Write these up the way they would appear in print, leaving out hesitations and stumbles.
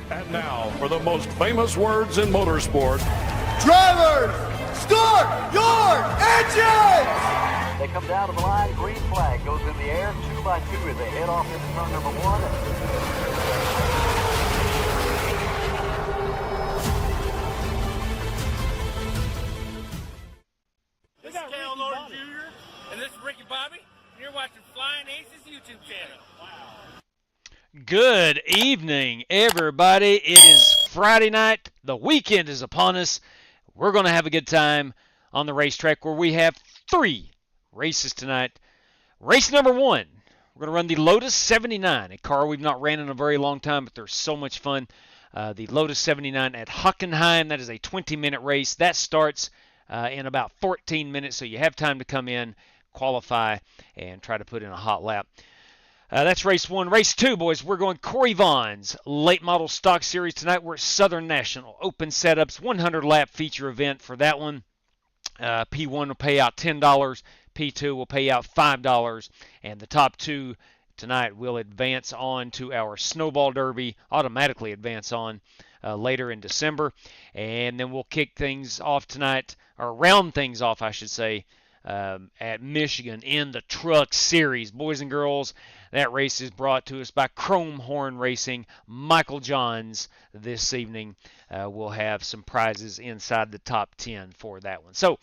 And now, for the most famous words in motorsport. Drivers, start your engines! They come down to the line, green flag goes in the air, 2 by 2 as they head off into turn number 1. This is Cal Norton Jr. and this is Ricky Bobby. And you're watching Flying Aces YouTube channel. Wow. Good evening, everybody. It is Friday night. The weekend is upon us. We're going to have a good time on the racetrack where we have 3 races tonight. Race number 1, we're going to run the Lotus 79, a car we've not ran in a very long time, but they're so much fun. The Lotus 79 at Hockenheim. That is a 20-minute race. That starts in about 14 minutes, so you have time to come in, qualify, and try to put in a hot lap. That's race 1. Race 2, boys, we're going Corey Vaughn's late model stock series tonight. We're at Southern National. Open setups, 100-lap feature event for that one. P1 will pay out $10. P2 will pay out $5. And the top 2 tonight will advance on to our Snowball Derby, automatically advance on later in December. And then we'll kick things off tonight, or round things off, I should say, at Michigan in the Truck Series. Boys and girls, that race is brought to us by Chrome Horn Racing. Michael Johns this evening will have some prizes inside the top 10 for that one. So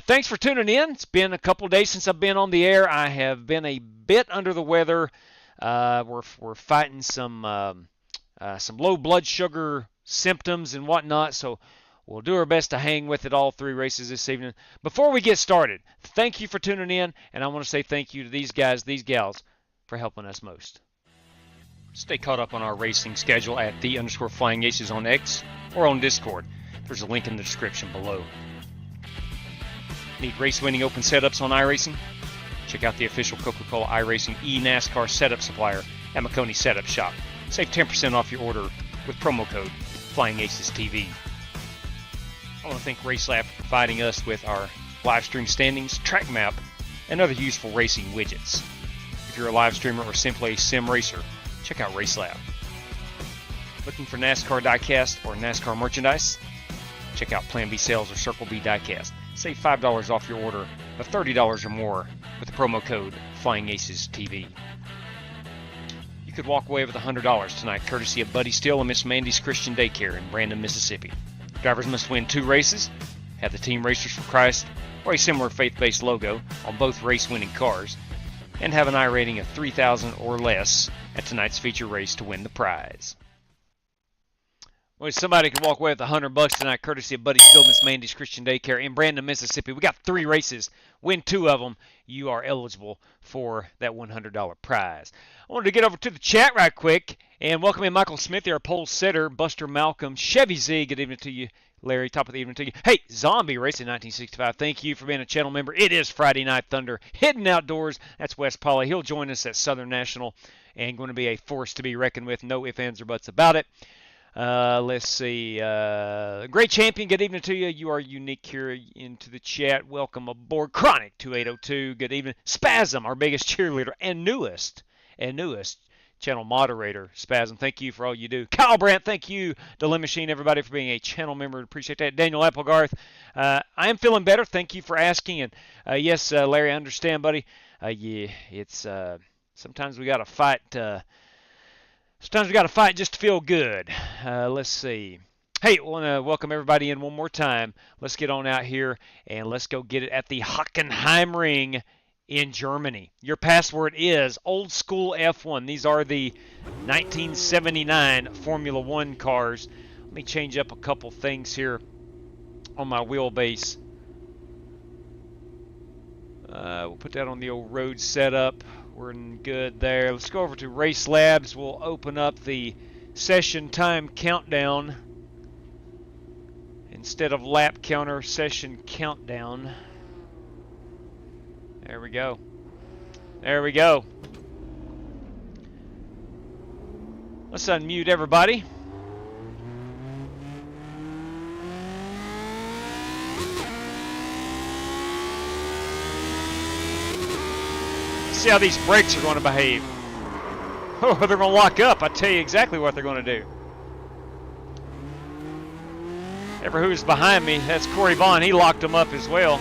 thanks for tuning in. It's been a couple days since I've been on the air. I have been a bit under the weather. We're fighting some low blood sugar symptoms and whatnot, so we'll do our best to hang with it all 3 races this evening. Before we get started, thank you for tuning in, and I want to say thank you to these guys, these gals, for helping us most. Stay caught up on our racing schedule at _FlyingAces on X or on Discord. There's a link in the description below. Need race-winning open setups on iRacing? Check out the official Coca-Cola iRacing NASCAR setup supplier at McConey Setup Shop. Save 10% off your order with promo code FlyingAcesTV. I want to thank RaceLab for providing us with our live stream standings, track map, and other useful racing widgets. If you're a live streamer or simply a sim racer, check out RaceLab. Looking for NASCAR diecast or NASCAR merchandise? Check out Plan B Sales or Circle B Diecast. Save $5 off your order of $30 or more with the promo code FlyingAcesTV. You could walk away with $100 tonight, courtesy of Buddy Steele and Miss Mandy's Christian Daycare in Brandon, Mississippi. Drivers must win 2 races, have the Team Racers for Christ or a similar faith-based logo on both race-winning cars, and have an I rating of 3,000 or less at tonight's feature race to win the prize. Well, somebody could walk away with $100 tonight, courtesy of Buddy Steele, Miss Mandy's Christian Daycare in Brandon, Mississippi. We got 3 races. Win 2 of them. You are eligible for that $100 prize. I wanted to get over to the chat right quick and welcome in Michael Smith, our pole sitter, Buster Malcolm, Chevy Z. Good evening to you, Larry. Top of the evening to you. Hey, Zombie Racing 1965. Thank you for being a channel member. It is Friday Night Thunder. Hidden Outdoors. That's Wes Polly. He'll join us at Southern National and going to be a force to be reckoned with. No ifs, ands, or buts about it. Let's see. Great Champion, good evening to you. You are unique here into the chat. Welcome aboard. Chronic 2802, good evening. Spasm, our biggest cheerleader and newest channel moderator. Spasm, thank you for all you do. Kyle Brandt, thank you. Delay Machine, everybody, for being a channel member. Appreciate that. Daniel Applegarth, I am feeling better. Thank you for asking. And yes, Larry, I understand, buddy. Yeah, it's sometimes we got to fight. Sometimes we got to fight just to feel good. Let's see. Hey, I want to welcome everybody in one more time. Let's get on out here and let's go get it at the Hockenheim Ring in Germany. Your password is Old School F1. These are the 1979 Formula One cars. Let me change up a couple things here on my wheelbase. We'll put that on the old road setup. We're in good there. Let's go over to RaceLabs. We'll open up the session time countdown. Instead of lap counter, session countdown. There we go. There we go. Let's unmute everybody. See how these brakes are going to behave. Oh, they're going to lock up. I tell you exactly what they're going to do. Never who's behind me. That's Corey Vaughn. He locked him up as well.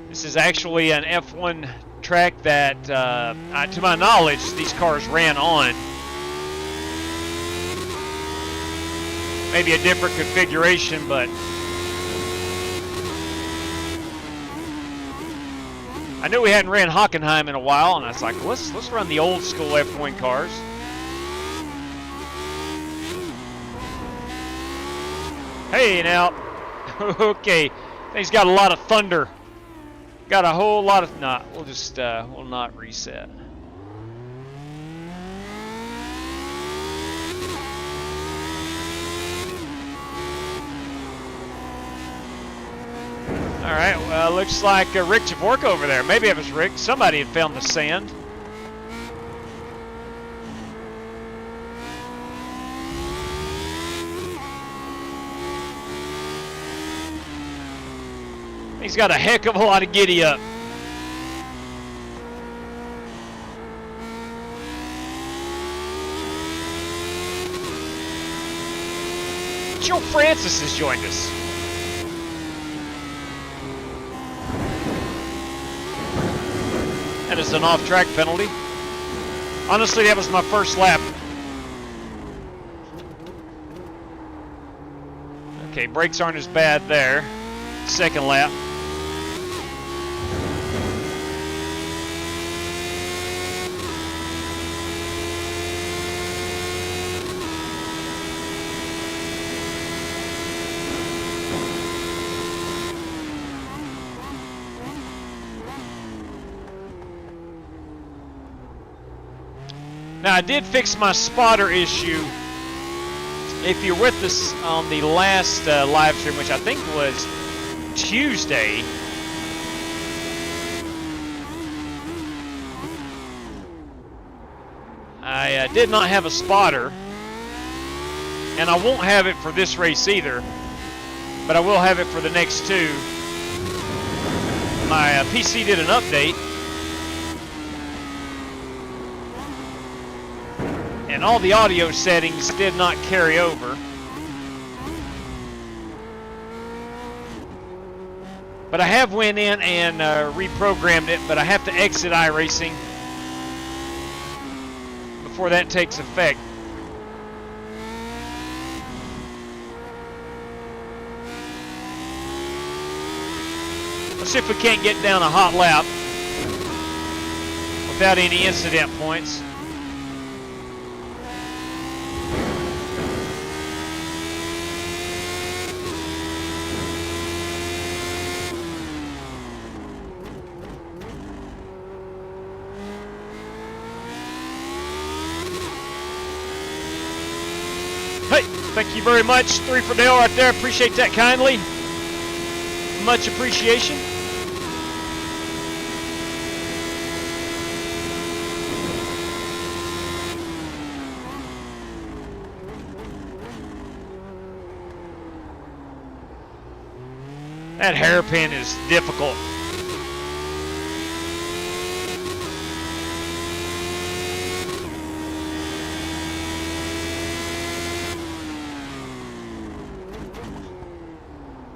This is actually an F1 track that, to my knowledge, these cars ran on. Maybe a different configuration, but I knew we hadn't ran Hockenheim in a while, and I was like, let's run the old school F1 cars. Hey now, okay, thing's got a lot of thunder. Got a whole lot of we'll just we'll not reset. All right, well, looks like Rick Javorka over there. Maybe it was Rick. Somebody had found the sand. He's got a heck of a lot of giddy up. Joe Francis has joined us. That is an off-track penalty. Honestly, that was my first lap. Okay, brakes aren't as bad there. Second lap. Now, I did fix my spotter issue. If you're with us on the last live stream, which I think was Tuesday, I did not have a spotter, and I won't have it for this race either, but I will have it for the next two. My PC did an update, and all the audio settings did not carry over. But I have went in and reprogrammed it, but I have to exit iRacing before that takes effect. Let's see if we can't get down a hot lap without any incident points. Hey, thank you very much. 3 for Dale right there. Appreciate that kindly. Much appreciation. That hairpin is difficult.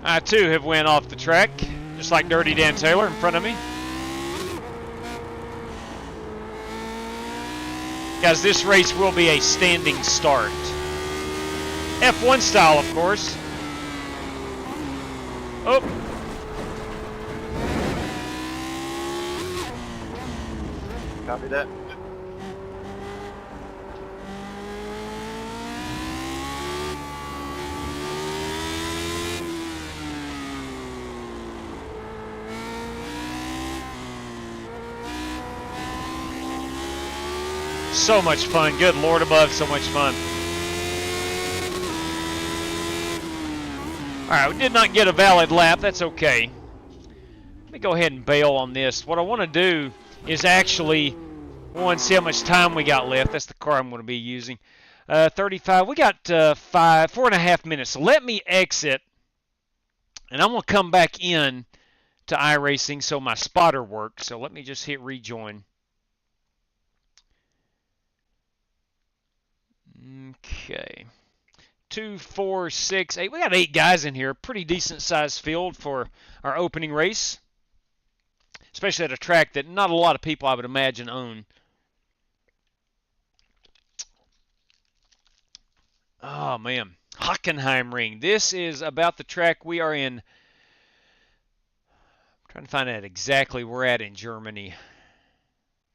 I too have went off the track, just like Dirty Dan Taylor in front of me. Guys, this race will be a standing start. F1 style, of course. Oh. Copy that. So much fun. Good Lord above, so much fun. Alright, we did not get a valid lap. That's okay. Let me go ahead and bail on this. What I want to do is actually, one, see how much time we got left. That's the car I'm going to be using. 35. We got 4.5 minutes. So let me exit, and I'm going to come back in to iRacing so my spotter works. So let me just hit rejoin. Okay. 2, 4, 6, 8. We got 8 guys in here. Pretty decent sized field for our opening race, especially at a track that not a lot of people, I would imagine, own. Oh, man. Hockenheim Ring. This is about the track we are in. I'm trying to find out exactly where we're at in Germany.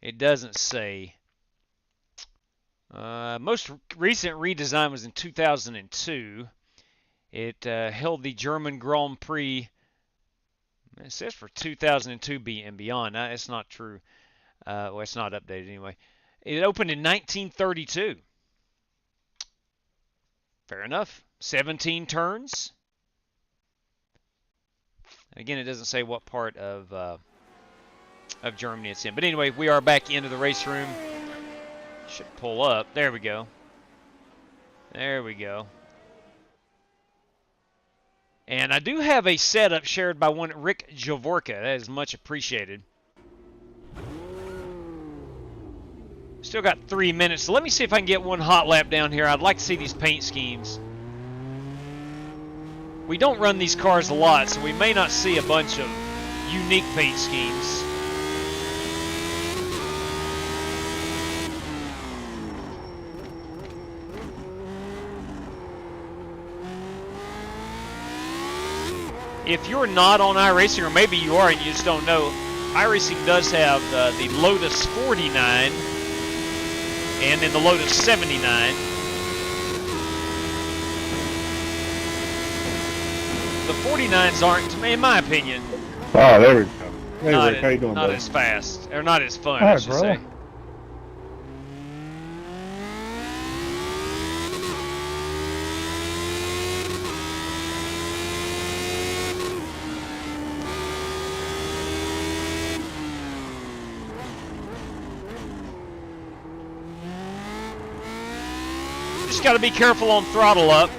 It doesn't say. Most recent redesign was in 2002. It held the German Grand Prix. It says for 2002 and beyond. That's not true. Well, it's not updated anyway. It opened in 1932. Fair enough. 17 turns. Again, it doesn't say what part of Germany it's in. But anyway, we are back into the race room. Should pull up. There we go. There we go. And I do have a setup shared by one Rick Javorka. That is much appreciated. Still got 3 minutes. So let me see if I can get one hot lap down here. I'd like to see these paint schemes. We don't run these cars a lot, so we may not see a bunch of unique paint schemes. If you're not on iRacing, or maybe you are and you just don't know, iRacing does have the Lotus 49 and then the Lotus 79. The 49s aren't, in my opinion, Oh, there we go. Hey, not, Rick, how you doing, not buddy? as fast, or not as fun, Hi, I should brother. say. Just got to be careful on throttle up.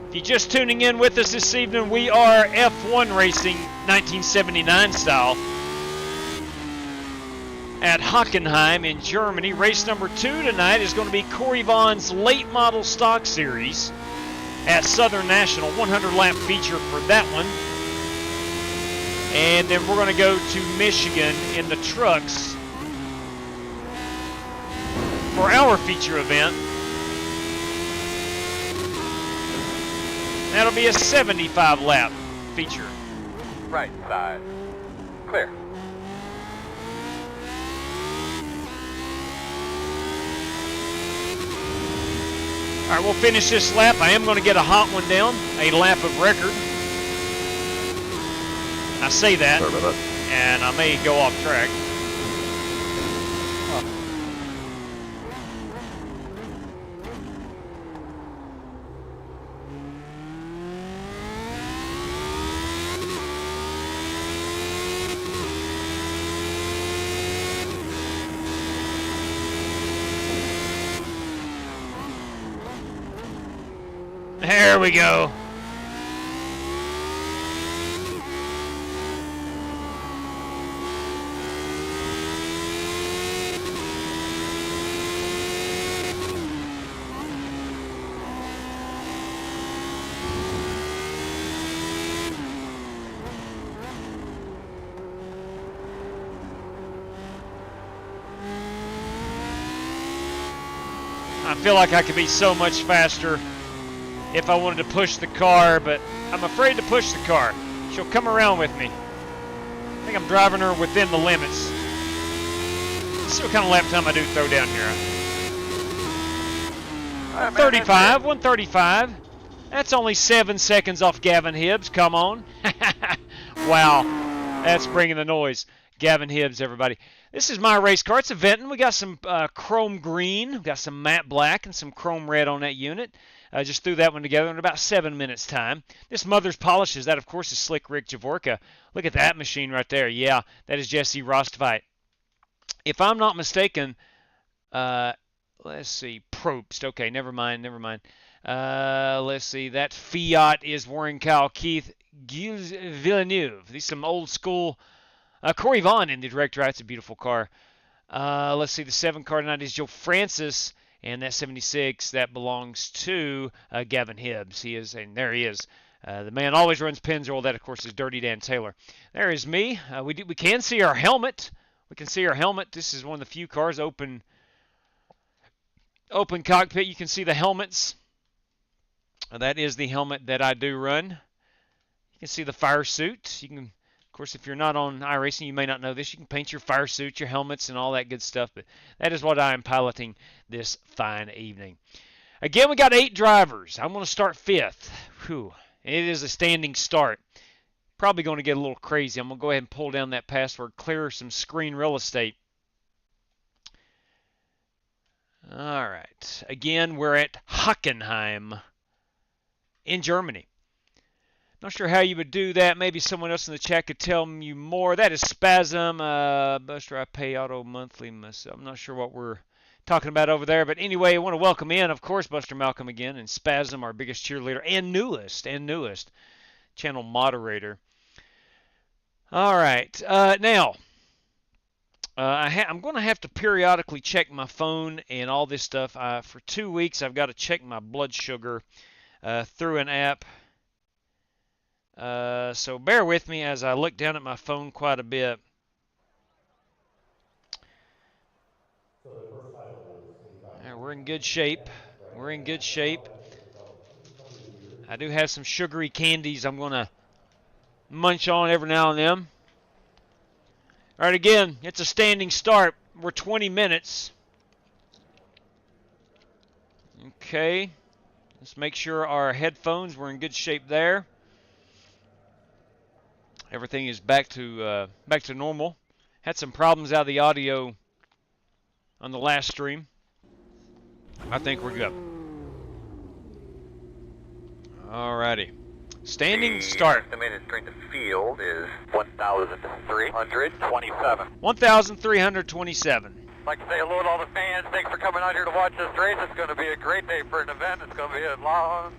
If you're just tuning in with us this evening, we are F1 racing 1979 style at Hockenheim in Germany. Race number 2 tonight is going to be Corey Vaughn's late model stock series at Southern National. 100 lap feature for that one. And then we're going to go to Michigan in the trucks for our feature event. That'll be a 75 lap feature. Right side. Clear. All right, we'll finish this lap. I am going to get a hot one down, a lap of record. I say that, Sorry about that. and I may go off track. There we go. I feel like I could be so much faster if I wanted to push the car, but I'm afraid to push the car. She'll come around with me. I think I'm driving her within the limits. Let's see what kind of lap time I do throw down here. 135, 135. That's only 7 seconds off Gavin Hibbs. Come on. Wow, that's bringing the noise. Gavin Hibbs, everybody. This is my race car. It's a Venton. We got some chrome green, we got some matte black, and some chrome red on that unit. Just threw that one together in about 7 minutes time. This Mother's Polishes, that of course is Slick Rick Javorka. Look at that machine right there. Yeah, that is Jesse Rostvite. If I'm not mistaken, let's see, Probst. Okay, never mind. Let's see, that Fiat is Warren Cow Keith Gilles Villeneuve. These some old school. Corey Vaughn in the director. It's a beautiful car. Let's see, the 7 car tonight is Joe Francis. And that 76, that belongs to Gavin Hibbs. He is, and there he is. The man always runs Pennzoil. That, of course, is Dirty Dan Taylor. There is me. We can see our helmet. We can see our helmet. This is one of the few cars open cockpit. You can see the helmets. That is the helmet that I do run. You can see the fire suit. You can, of course, if you're not on iRacing, you may not know this. You can paint your fire suit, your helmets, and all that good stuff. But that is what I am piloting this fine evening. Again, we got 8 drivers. I'm going to start 5th. Whew. It is a standing start. Probably going to get a little crazy. I'm going to go ahead and pull down that password, clear some screen real estate. All right. Again, we're at Hockenheim in Germany. Not sure how you would do that. Maybe someone else in the chat could tell you more. That is Spasm. Buster, I pay auto monthly myself. I'm not sure what we're talking about over there. But anyway, I want to welcome in, of course, Buster Malcolm again. And Spasm, our biggest cheerleader and newest channel moderator. All right. Now, I'm going to have to periodically check my phone and all this stuff. For 2 weeks, I've got to check my blood sugar through an app. So bear with me as I look down at my phone quite a bit. We're in good shape. I do have some sugary candies I'm going to munch on every now and then. All right, again, it's a standing start. We're 20 minutes. Okay. Let's make sure our headphones, we're in good shape there. Everything is back to normal. Had some problems out of the audio on the last stream. I think we're good. Alrighty. Standing start. Estimated strength of field is 1,327. 1,327. I'd like to say hello to all the fans. Thanks for coming out here to watch this race. It's going to be a great day for an event. It's going to be a long,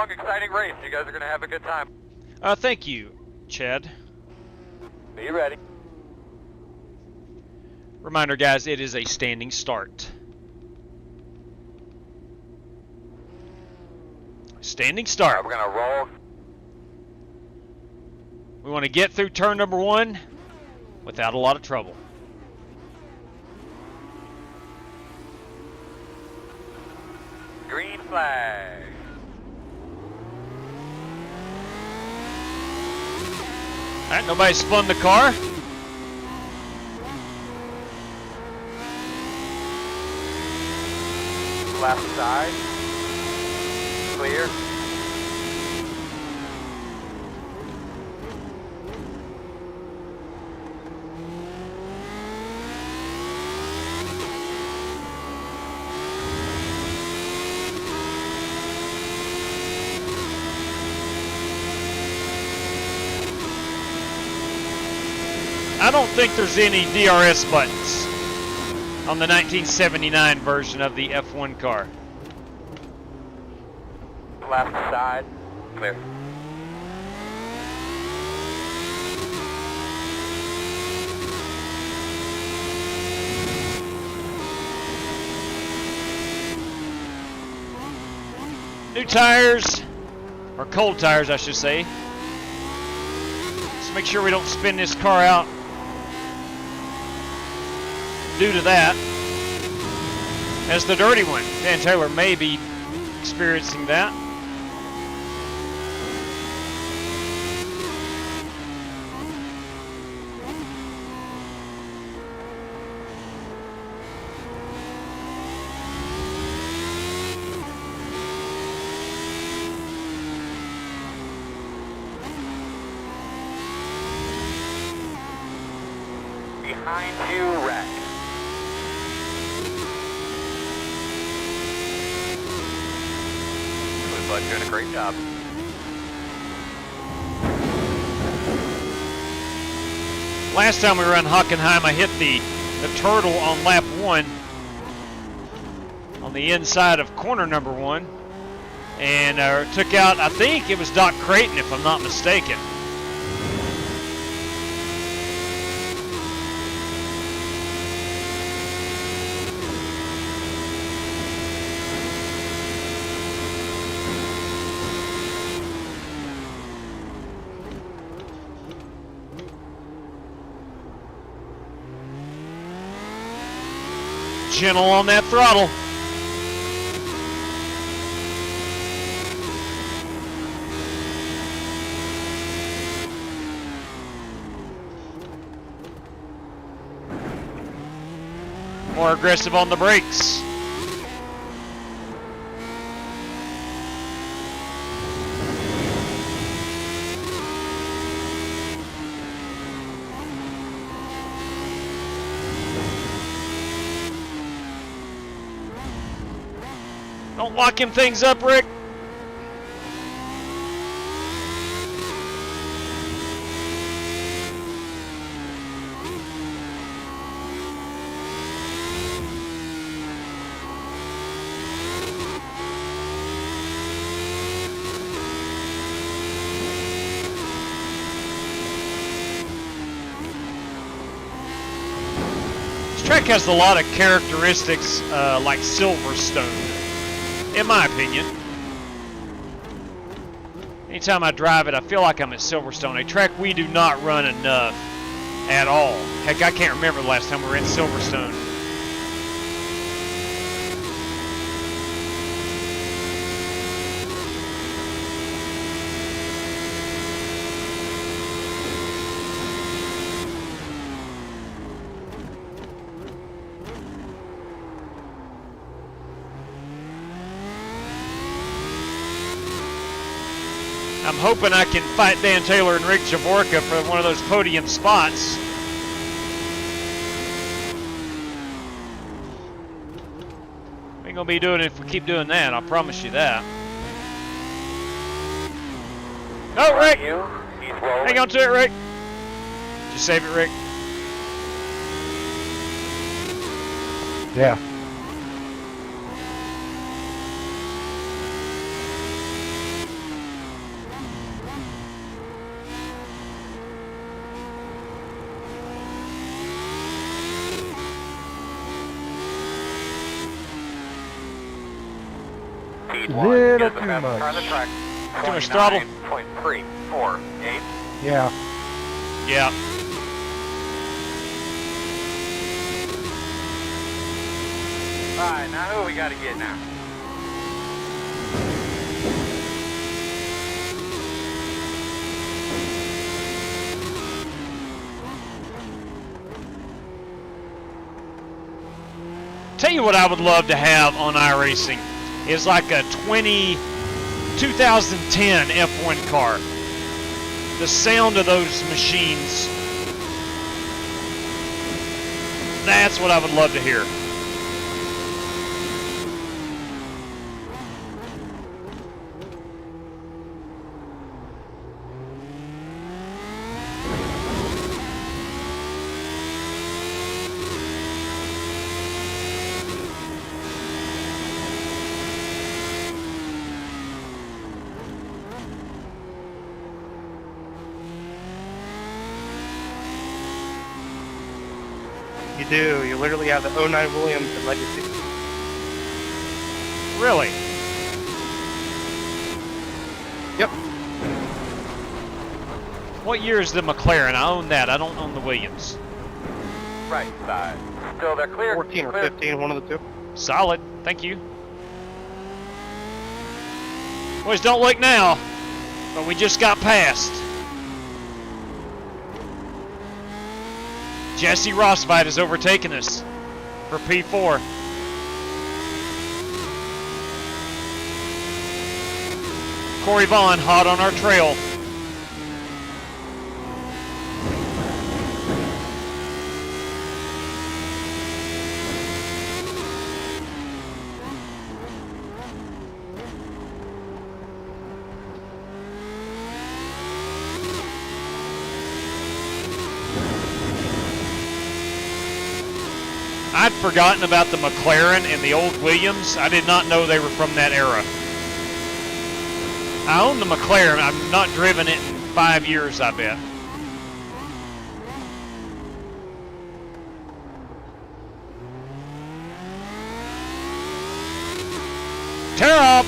exciting race. You guys are going to have a good time. Thank you, Chad. Be ready. Reminder, guys, it is a standing start. Standing start. All right, we're going to roll. We want to get through turn number 1 without a lot of trouble. Green flag. All right, nobody spun the car. Left side. Clear. I don't think there's any DRS buttons on the 1979 version of the F1 car. Left side. Clear. New tires, or cold tires I should say. Let's make sure we don't spin this car out due to that, as the dirty one. Dan Taylor may be experiencing that. behind you, wreck. Good, bud, doing a great job. Last time we were in Hockenheim, I hit the turtle on lap 1 on the inside of corner number 1 and took out, I think it was Doc Creighton if I'm not mistaken. Gentle on that throttle. More aggressive on the brakes. Don't lock him things up, Rick. This track has a lot of characteristics like Silverstone, in my opinion. Anytime I drive it, I feel like I'm at Silverstone, a track we do not run enough at all. Heck, I can't remember the last time we were in Silverstone. I'm hoping I can fight Dan Taylor and Rick Javorka for one of those podium spots. We ain't gonna be doing it if we keep doing that, I promise you that. No, Rick! Hang on to it, Rick. Did you save it, Rick? Yeah. Little too much. Too much throttle? 29.348. Yeah. Yeah. Alright, now who we gotta get now? Tell you what I would love to have on iRacing is like a 2010 F1 car. The sound of those machines, that's what I would love to hear. You do. You literally have the 09 Williams and Legacy. Really? Yep. What year is the McLaren? I own that. I don't own the Williams. Right side. Still they're clear. 14 or 15, one of the two. Solid. Thank you. Boys, don't look now, but we just got past. Jesse Rosvite has overtaken us for P4. Corey Vaughn hot on our trail. I'd forgotten about the McLaren and the old Williams. I did not know they were from that era. I own the McLaren. I've not driven it in 5 years, I bet. Tear up!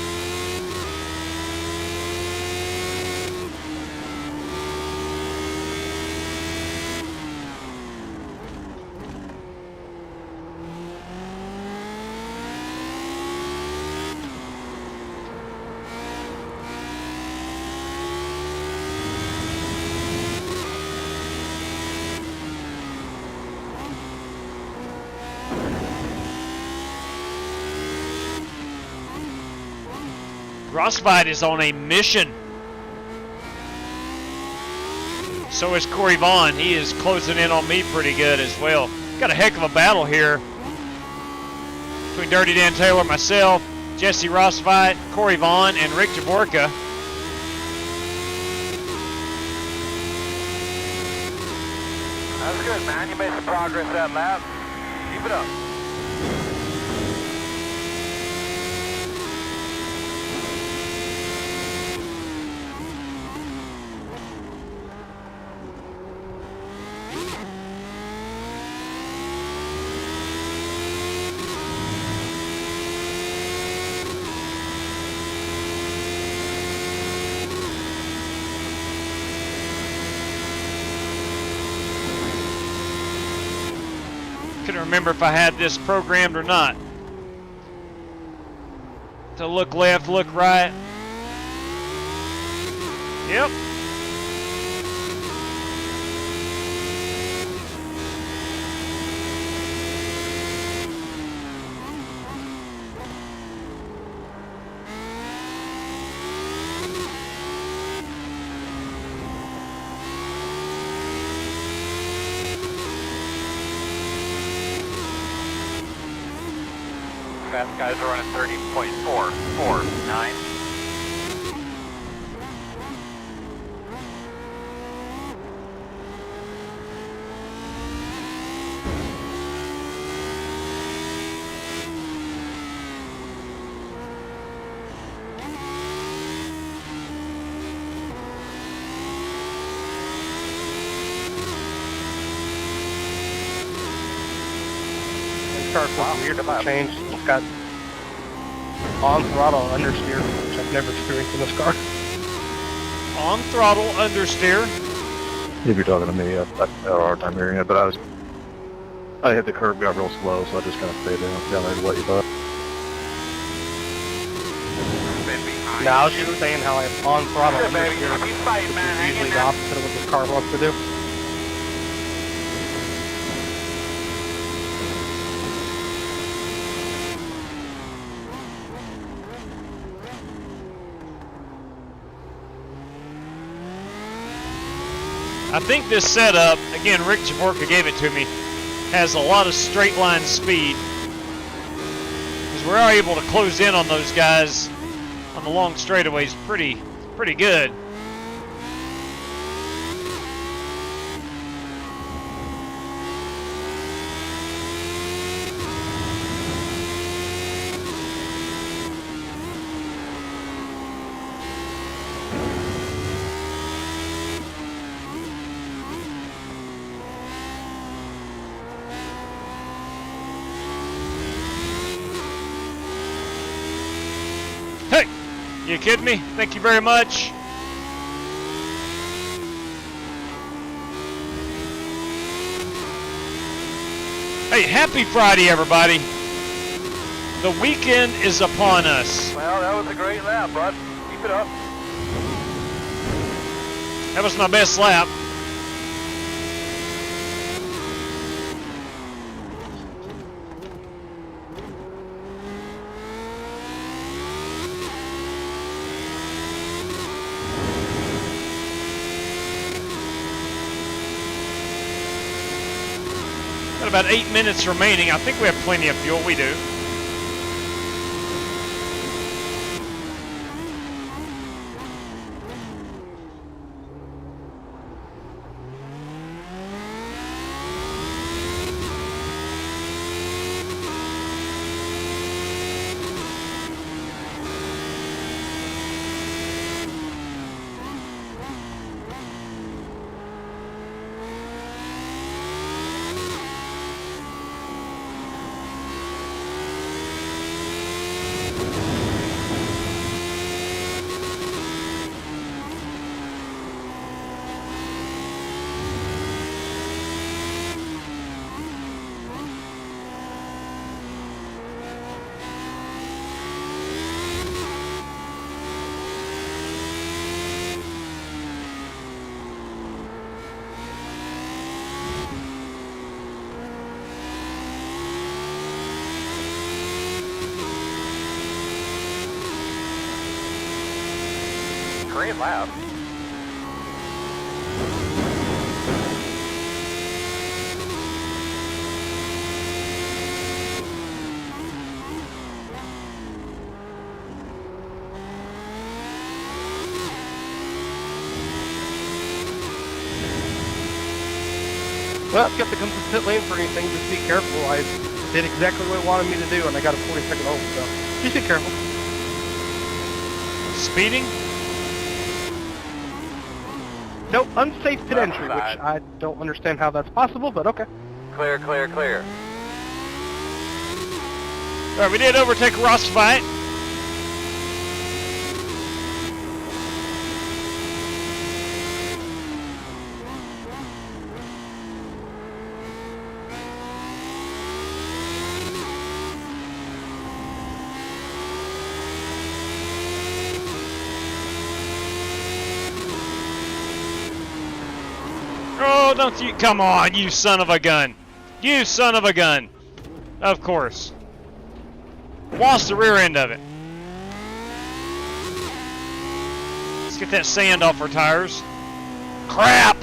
Rossbite is on a mission. So is Corey Vaughn. He is closing in on me pretty good as well. Got a heck of a battle here between Dirty Dan Taylor, myself, Jesse Rossbite, Corey Vaughn, and Rick Jaborka. That's good, man. You made some progress that lap. Keep it up. Couldn't remember if I had this programmed or not. To look left, look right. Yep. Fast guys are running 30.449. Car weird change. It's got on throttle understeer, which I've never experienced in this car. On throttle understeer. If you're talking to me, I had a hard time hearing it, but I hit the curb, got real slow, so I just kind of stayed down there to let you thought. Now I was just saying how I have on throttle understeer, which is usually the opposite of what this car wants to do. I think this setup, again, Rick Jaborka gave it to me, has a lot of straight line speed. Because we're able to close in on those guys on the long straightaways pretty good. Hey, you kidding me? Thank you very much. Hey, happy Friday, everybody. The weekend is upon us. Well, that was a great lap, bud. Keep it up. That was my best lap. Got about 8 minutes remaining. I think we have plenty of fuel. We do. great lap. Well, if you have to come to the pit lane for anything, just be careful. I did exactly what it wanted me to do, and I got a 40-second hold, so just be careful. Speeding? No, unsafe pit Left entry, side. which I don't understand how that's possible, but okay. Clear, clear, clear. All right, we did overtake Ross fight. Oh, don't you, come on, you son of a gun. You son of a gun. Of course. Lost the rear end of it. Let's get that sand off our tires. Crap!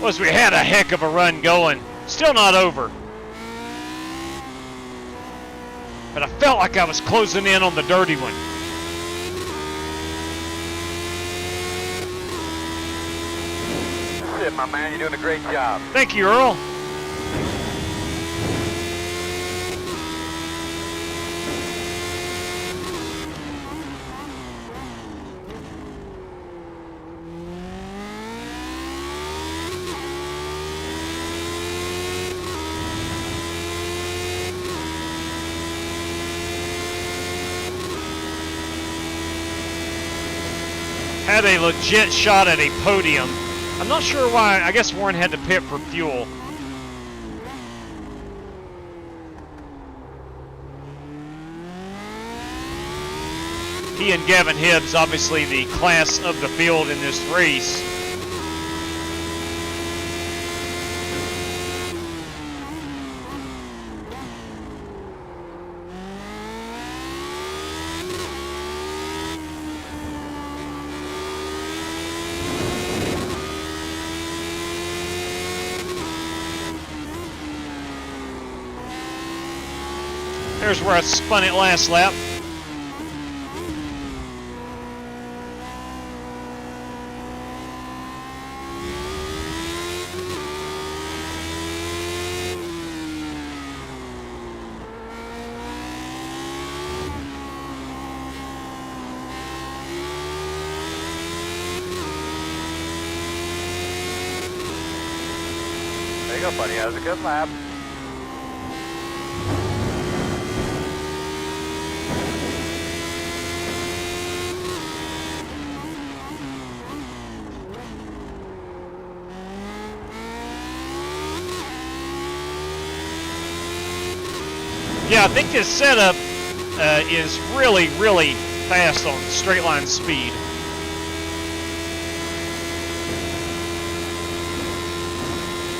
Was we had a heck of a run going. Still not over. But I felt like I was closing in on the dirty one. That's it, my man. You're doing a great job. Thank you, Earl. Had a legit shot at a podium. I'm not sure why. I guess Warren had to pit for fuel. He and Gavin Hibbs, obviously the class of the field in this race. There's where I spun it last lap. There you go, buddy. That was a good lap. Yeah, I think this setup is really, really fast on straight line speed.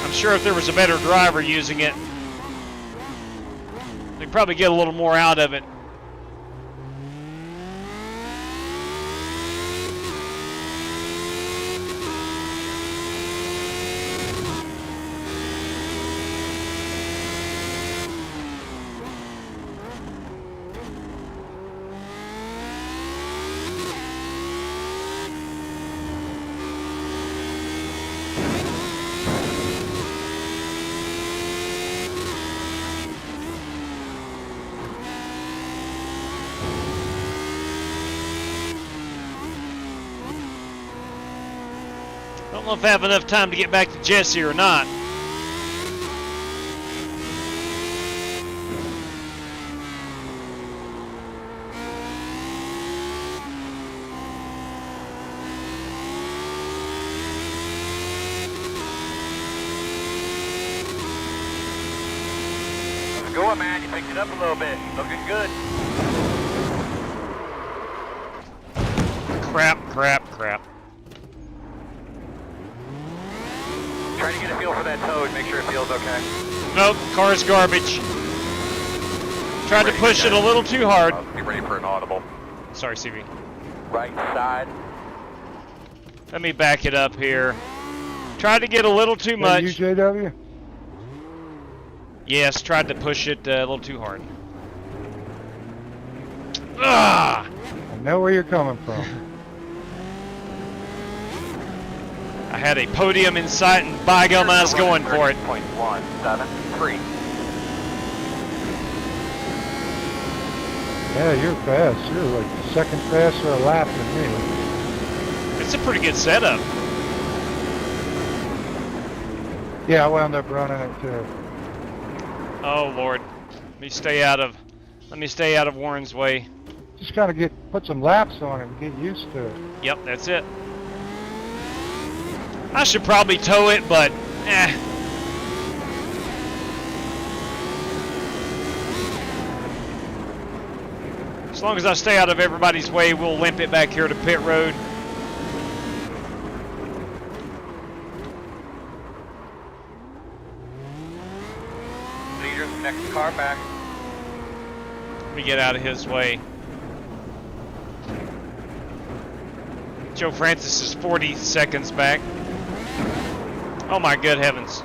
I'm sure if there was a better driver using it, they'd probably get a little more out of it. Don't know if I have enough time to get back to Jesse or not. How's it going, man? You picked it up a little bit. Looking good. Crap, crap, crap. Trying to get a feel for that toad. Make sure it feels okay. Nope, car's garbage. Tried to push it a little too hard. Be ready for an audible. Sorry, CV. Right side. Let me back it up here. Tried to get a little too much. UJW? Yes, tried to push it a little too hard. Ah! I know where you're coming from. I had a podium in sight, and by gum, I was going for it. 0.173. Yeah, you're fast. You're like second faster a lap than me. It's a pretty good setup. Yeah, I wound up running it too. Oh Lord, let me stay out of Warren's way. Just gotta put some laps on it and get used to it. Yep, that's it. I should probably tow it, but as long as I stay out of everybody's way, we'll limp it back here to pit road. Leader, next car back. Let me get out of his way. Joe Francis is 40 seconds back. Oh my good heavens.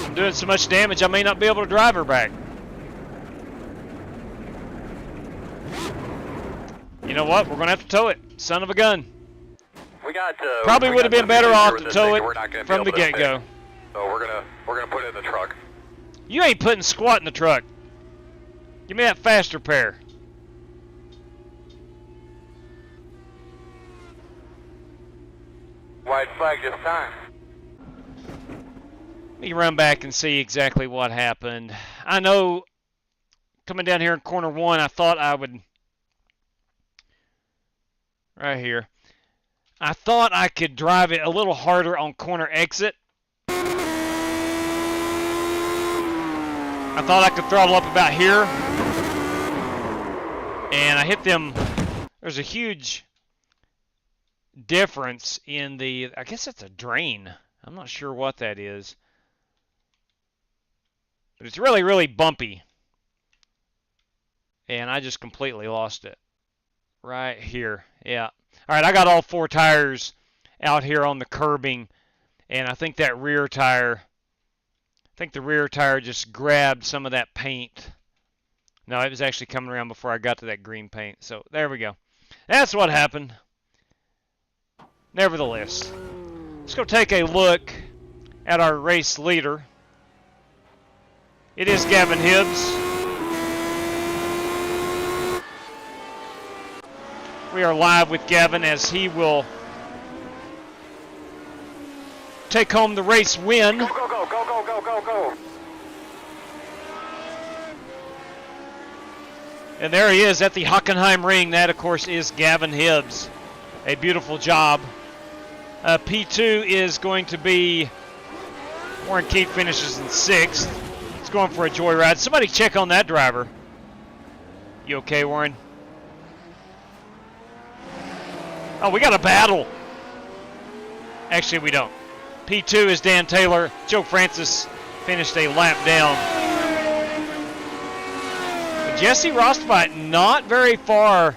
I'm doing so much damage I may not be able to drive her back. You know what? We're going to have to tow it. Son of a gun. We got Probably would have been better off to tow it from the get-go. So we're gonna put it in the truck. You ain't putting squat in the truck. Give me that faster pair. White flag this time. Let me run back and see exactly what happened. I know coming down here in corner one, I thought I would... Right here. I thought I could drive it a little harder on corner exit. I thought I could throttle up about here. And I hit them. There's a huge difference in the... I guess that's a drain. I'm not sure what that is. But it's really, really bumpy. And I just completely lost it. Right here. Yeah. Alright, I got all four tires out here on the curbing. And I think that rear tire... the rear tire just grabbed some of that paint. No, it was actually coming around before I got to that green paint. So, there we go. That's what happened. Nevertheless, let's go take a look at our race leader. It is Gavin Hibbs. We are live with Gavin as he will take home the race win. Go, go, go, go, go, go, go, go. And there he is at the Hockenheim ring. That, of course, is Gavin Hibbs. A beautiful job. P2 is going to be... Warren Keith finishes in 6th. He's going for a joyride. Somebody check on that driver. You okay, Warren? Oh, we got a battle. Actually, we don't. P2 is Dan Taylor. Joe Francis finished a lap down. But Jesse Rostbite not very far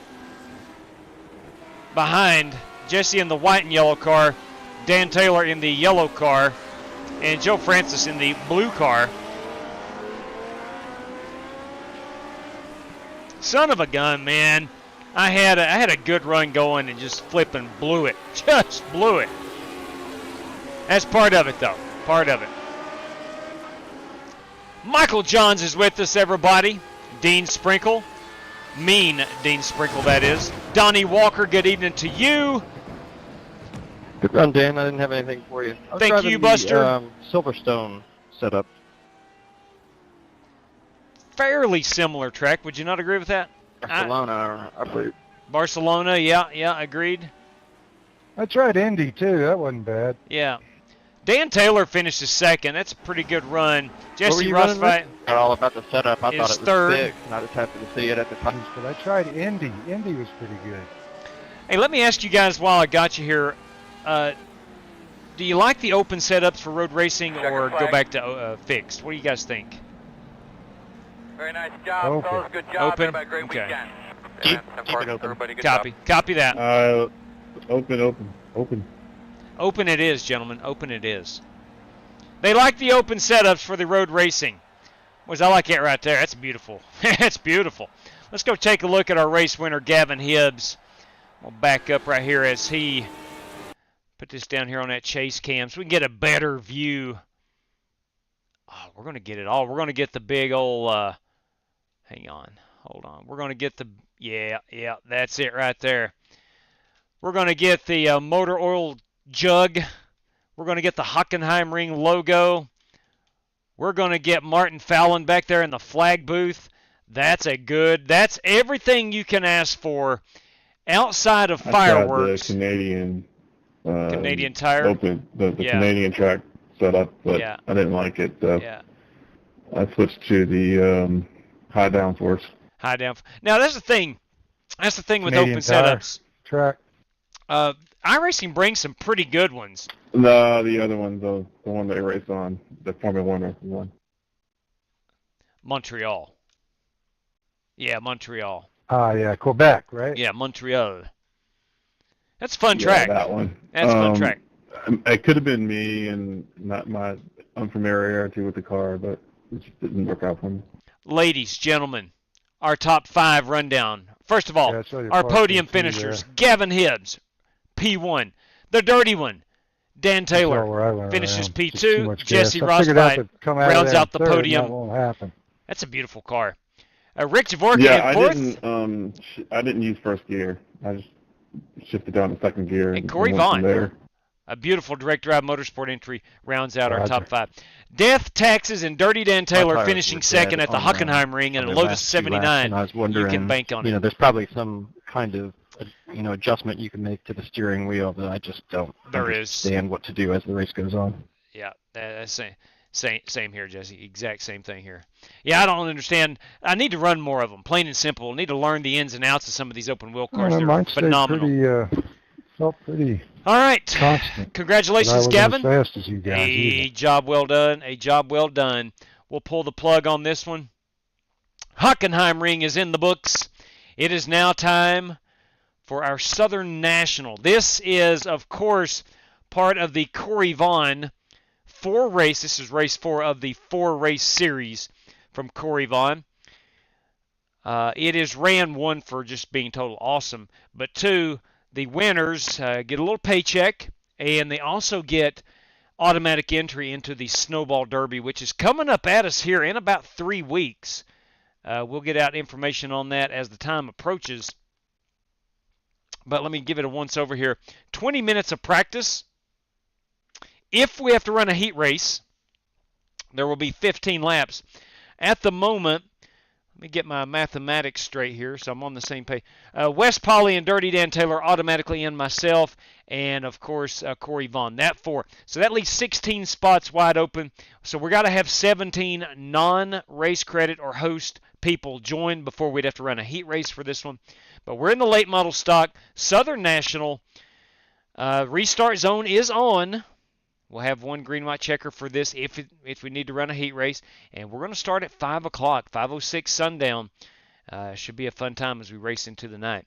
behind. Jesse in the white and yellow car. Dan Taylor in the yellow car. And Joe Francis in the blue car. Son of a gun, man. I had a good run going and just flipping blew it. Just blew it. That's part of it, though. Part of it. Michael Johns is with us, everybody. Dean Sprinkle. Mean Dean Sprinkle, that is. Donnie Walker, good evening to you. Good run, Dan. I didn't have anything for you. I was Thank you, Buster. Silverstone setup. Fairly similar track. Would you not agree with that? Barcelona, I believe. Barcelona, yeah, agreed. I tried Indy too. That wasn't bad. Yeah. Dan Taylor finished second. That's a pretty good run. Jesse Rostbite. Rostbite Not all about the setup. I thought it was third. big, and I just happened to see it at the time. But I tried Indy. Indy was pretty good. Hey, let me ask you guys while I got you here. Do you like the open setups for road racing Checker or go flag. back to fixed? What do you guys think? Very nice job, Okay. fellas. Good job. Open? Everybody, great Okay. weekend. Keep Yeah, it important. open. Everybody, good Copy. job. Copy that. Open. Open it is, gentlemen. Open it is. They like the open setups for the road racing. I like it right there. That's beautiful. That's beautiful. Let's go take a look at our race winner, Gavin Hibbs. I'll back up right here as he put this down here on that chase cam so we can get a better view. Oh, we're going to get it all. We're going to get the big old, hang on, hold on. We're going to get the, yeah, that's it right there. We're going to get the motor oil jug. We're going to get the Hockenheim ring logo. We're going to get Martin Fallon back there in the flag booth. That's everything you can ask for outside of fireworks. The Canadian Tire. Open, the Yeah. Canadian track setup, but Yeah. I didn't like it. Yeah. I switched to the high downforce. High down. Now, that's the thing. That's the thing with Canadian open Tire setups. Track. iRacing brings some pretty good ones. No, the other one, the one they race on, the Formula One one. Montreal. Yeah, Montreal. Yeah, Quebec, right? Yeah, Montreal. That's a fun Yeah, track. that one. That's a fun track. It could have been me and not my unfamiliarity with the car, but it just didn't work out for me. Ladies, gentlemen, our top 5 rundown. First of all, Yeah, I saw your our parking podium fee finishers. there. Gavin Hibbs, P1. The dirty one, Dan That's all Taylor, where I went finishes around. Just P2. too much Jesse gas. I figured out Rosbite to come out of rounds there out the in third, and podium. That won't happen. That's a beautiful car. Rick Javorky Yeah, in 4th. I didn't use first gear. I just shifted down to second gear. And Corey went Vaughn. from there. A beautiful direct drive motorsport entry rounds out our Roger. top 5. Death, Taxes, and Dirty Dan Taylor tires finishing were second dead at the on, Hockenheim ring and a on the Lotus last few laps, 79. and I was wondering, You can bank on you know, it. there's probably some kind of adjustment you can make to the steering wheel that I just don't There is. understand what to do as the race goes on. Yeah, that's same here, Jesse. Exact same thing here. Yeah, I don't understand. I need to run more of them, plain and simple. I need to learn the ins and outs of some of these open wheel cars. They're Mine stayed phenomenal. felt pretty All right. constant. Congratulations, But I wasn't Gavin. as fast as you guys A either. job well done. A job well done. We'll pull the plug on this one. Hockenheim ring is in the books. It is now time for our Southern National. This is, of course, part of the Corey Vaughn 4-race. This is race 4 of the 4-race series from Corey Vaughn. It is ran 1 for just being total awesome, but 2, the winners get a little paycheck, and they also get automatic entry into the Snowball Derby, which is coming up at us here in about 3 weeks. We'll get out information on that as the time approaches. But let me give it a once over here. 20 minutes of practice. If we have to run a heat race, there will be 15 laps. At the moment, let me get my mathematics straight here so I'm on the same page. Wes Polly and Dirty Dan Taylor automatically in, myself, and of course Corey Vaughn. That 4. So that leaves 16 spots wide open. So we got to have 17 non-race credit or host people join before we'd have to run a heat race for this one. But we're in the late model stock. Southern National restart zone is on. We'll have one green-white checker for this if we need to run a heat race. And we're going to start at 5 o'clock, 5:06 sundown. Should be a fun time as we race into the night.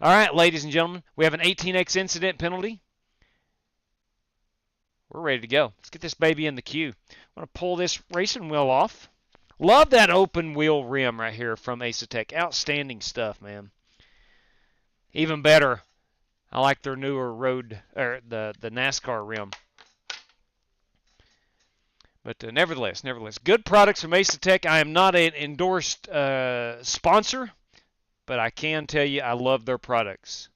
All right, ladies and gentlemen, we have an 18X incident penalty. We're ready to go. Let's get this baby in the queue. I'm going to pull this racing wheel off. Love that open wheel rim right here from Acetec. Outstanding stuff, man. Even better, I like their newer road, or the NASCAR rim. But nevertheless, good products from Acetec. I am not an endorsed sponsor, but I can tell you I love their products.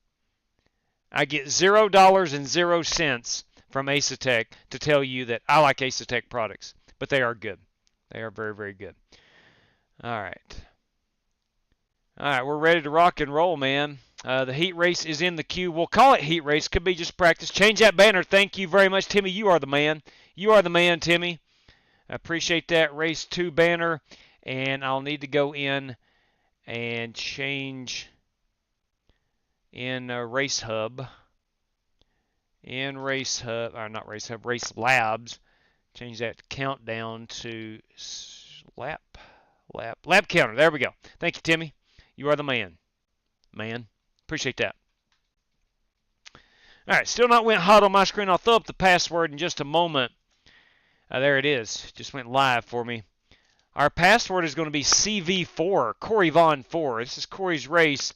I get $0.00 from Acetec to tell you that I like Acetec products, but they are good. They are very, very good. All right. All right, we're ready to rock and roll, man. The heat race is in the queue. We'll call it heat race. Could be just practice. Change that banner. Thank you very much, Timmy. You are the man. You are the man, Timmy. I appreciate that. Race 2 banner. And I'll need to go in and change in Race Hub in Race Hub, or not Race Hub, RaceLabs. Change that countdown to lap counter. There we go. Thank you, Timmy. You are the man. Appreciate that. All right, still not went hot on my screen. I'll throw up the password in just a moment. There it is. Just went live for me. Our password is going to be CV4, Corey Vaughn 4. This is Corey's race,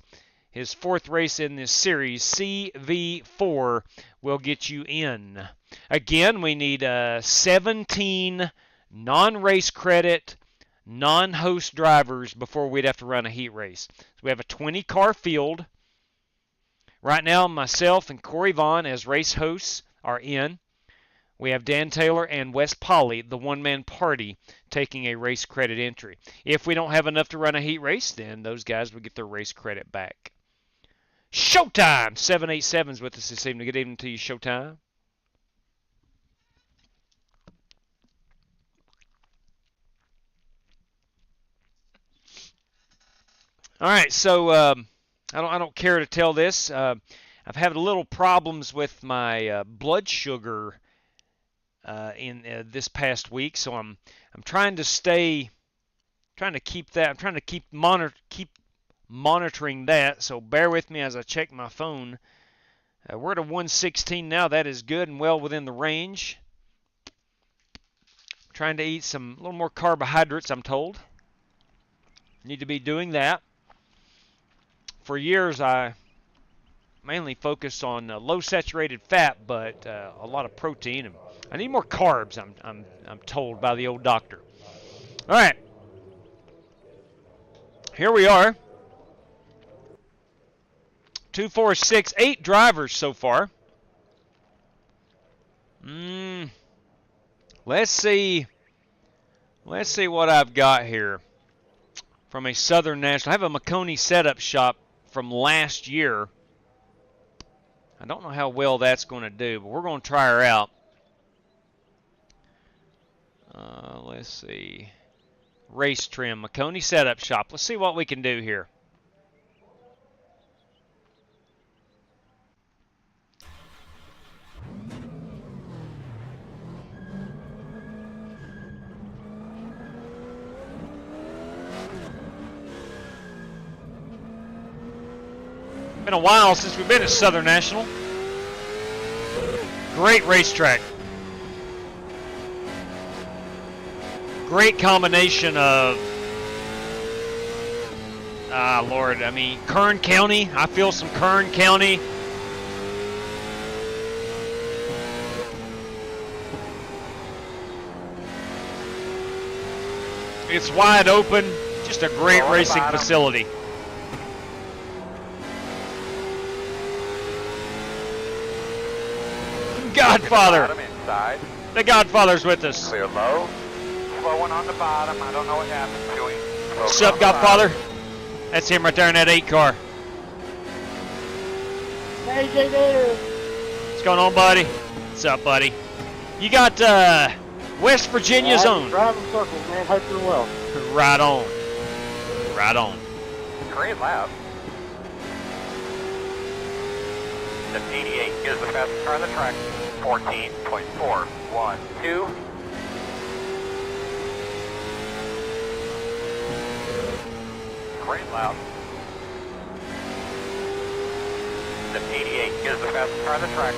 his 4th race in this series. CV4 will get you in. Again, we need 17 non-race credit, non-host drivers before we'd have to run a heat race. So we have a 20-car field. Right now, myself and Corey Vaughn as race hosts are in. We have Dan Taylor and Wes Polly, the one-man party, taking a race credit entry. If we don't have enough to run a heat race, then those guys will get their race credit back. Showtime! 787's with us this evening. Good evening to you, Showtime. All right, so I don't care to tell this. I've had a little problems with my blood sugar in this past week, so I'm trying to keep that. I'm trying to keep monitoring that. So bear with me as I check my phone. We're at a 116 now. That is good and well within the range. I'm trying to eat a little more carbohydrates, I'm told. Need to be doing that. For years, I mainly focused on low saturated fat, but a lot of protein. And I need more carbs, I'm told by the old doctor. All right. Here we are. 2, 4, 6, 8 drivers so far. Let's see what I've got here from a Southern National. I have a Maconi setup shop from last year. I don't know how well that's going to do, but we're going to try her out. Let's see. Race trim, Maconi setup shop. Let's see what we can do here. Been a while since we've been at Southern National. Great racetrack. Great combination of, Lord, I mean, Kern County. I feel some Kern County. It's wide open. Just a great racing facility. Godfather. The Godfather's with us. Clear low. Slow one on the bottom. I don't know what happened to him. What's up, Godfather? That's him right there in that 8 car. Hey, JD. What's going on, buddy? What's up, buddy? You got West Virginia's own. Driving circles, man. Hope you're well. Right on. Right on. Great lap. The 88 is the fastest car on the track. 14.412. Great lap. The 88 is the fastest car on the track.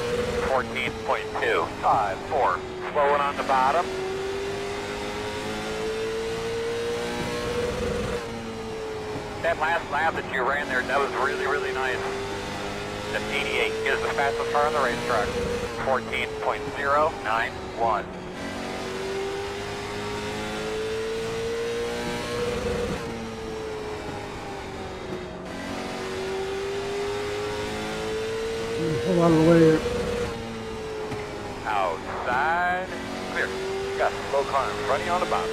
14.254. Slow one on the bottom. That last lap that you ran there, that was really, really nice. The 88 is the fastest car on the racetrack. 14.091. Hold on the way. Outside. Clear. You got a slow car in front of you on the bottom.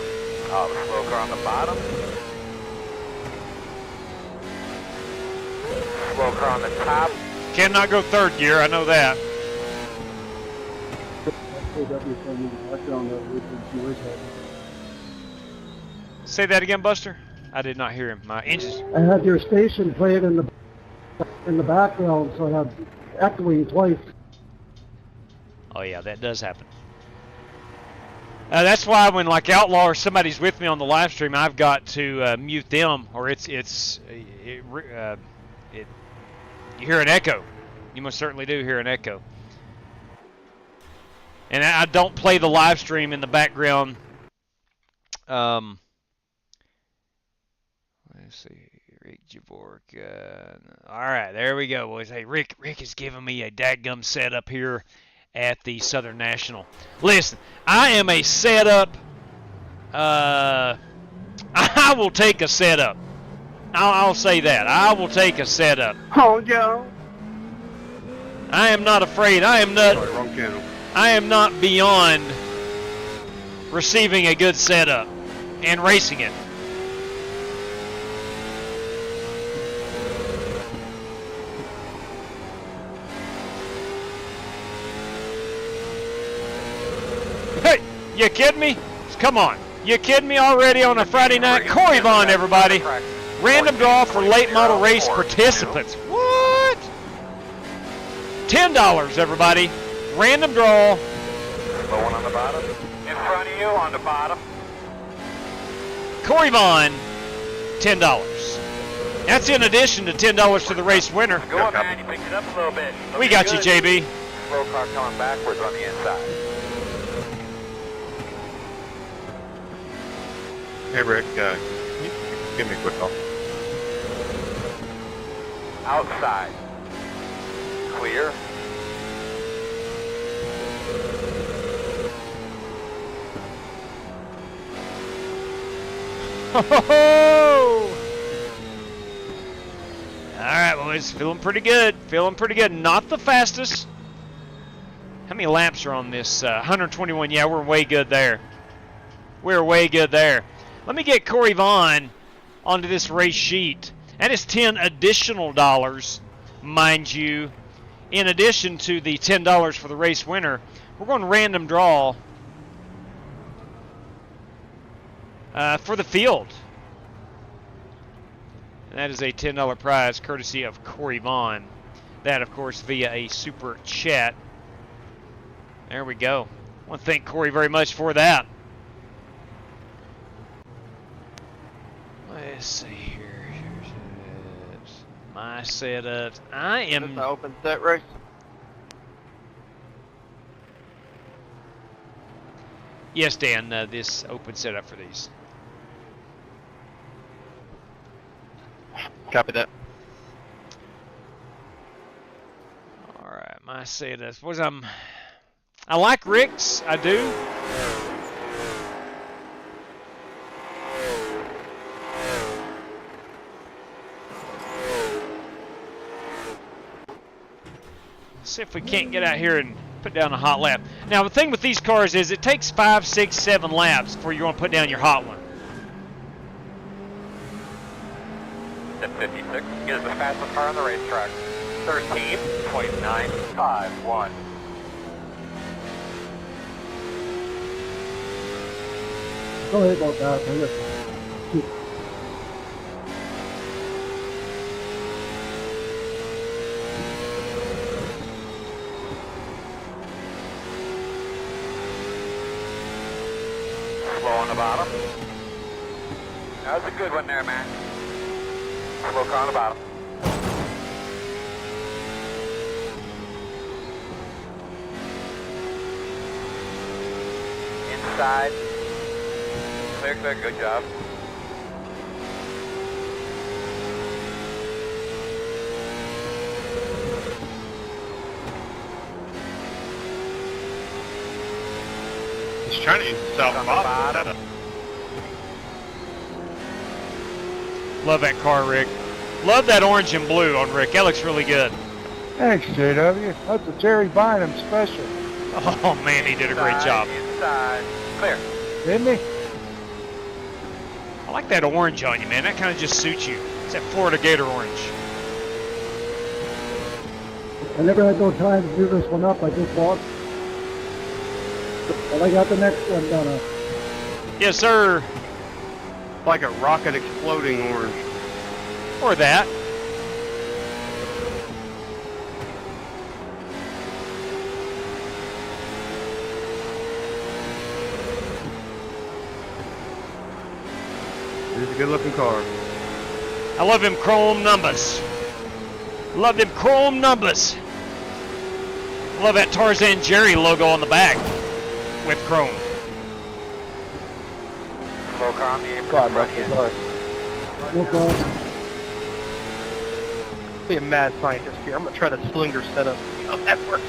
Oh, the slow car on the bottom. Slow car on the top. Cannot go 3rd gear, I know that. Say that again, Buster. I did not hear him. My engines. I had your station playing in the background, so I had echoing twice. Oh yeah, that does happen. That's why when like Outlaw or somebody's with me on the live stream, I've got to mute them, or you hear an echo. You most certainly do hear an echo. And I don't play the live stream in the background. Let's see, Rick Javorka. All right, there we go, boys. Hey, Rick is giving me a dadgum setup here at the Southern National. Listen, I am a setup. I will take a setup. I'll say that. I will take a setup. Oh, Joe. I am not afraid. I am not beyond receiving a good setup and racing it. Hey, you kidding me? Come on. You kidding me already on a Friday night? Corey Vaughn, everybody. Random draw for late model race participants. What? $10, everybody. Random draw. Low one on the bottom. In front of you on the bottom. Corey Vaughn, $10. That's in addition to $10 to the race winner. Go up, man. You picked it up a little bit. We got you, JB. Slow car coming backwards on the inside. Hey, Rick, give me a quick call. Outside. Clear. Ho-ho-ho! All right, boys, feeling pretty good. Feeling pretty good. Not the fastest. How many laps are on this? 121. Yeah, we're way good there. We're way good there. Let me get Corey Vaughn onto this race sheet. That is $10 additional, mind you, in addition to the $10 for the race winner. We're going random draw for the field. And that is a $10 prize courtesy of Corey Vaughn. That, of course, via a super chat. There we go. I want to thank Corey very much for that. Let's see here. My setup. I am. Is this an open set race? Yes, Dan. This open setup for these. Copy that. All right, my setup. I like Rick's. I do. See if we can't get out here and put down a hot lap. Now, the thing with these cars is it takes 5, 6, 7 laps before you want to put down your hot one. At 56 is the fastest car on the racetrack. 13.951. Go ahead about that. Slow on the bottom. That was a good one there, man. Slow car on the bottom. Inside. Clear, clear, good job. He's trying to use the south bottom. Love that car, Rick. Love that orange and blue on Rick. That looks really good. Thanks, JW. That's a Terry Bynum special. Oh, man, he did a great job. Inside. Clear. Didn't he? I like that orange on you, man. That kind of just suits you. It's that Florida Gator orange. I never had no time to do this one up. I just walked. But I got the next one done up. Yes, sir. Like a rocket exploding orange. Or that. good looking car. I love them chrome numbers. Love them chrome numbers. Love that Tarzan Jerry logo on the back with chrome. Slow car on the apron. Be a mad scientist here. I'm gonna try the slinger setup. Oh, that works.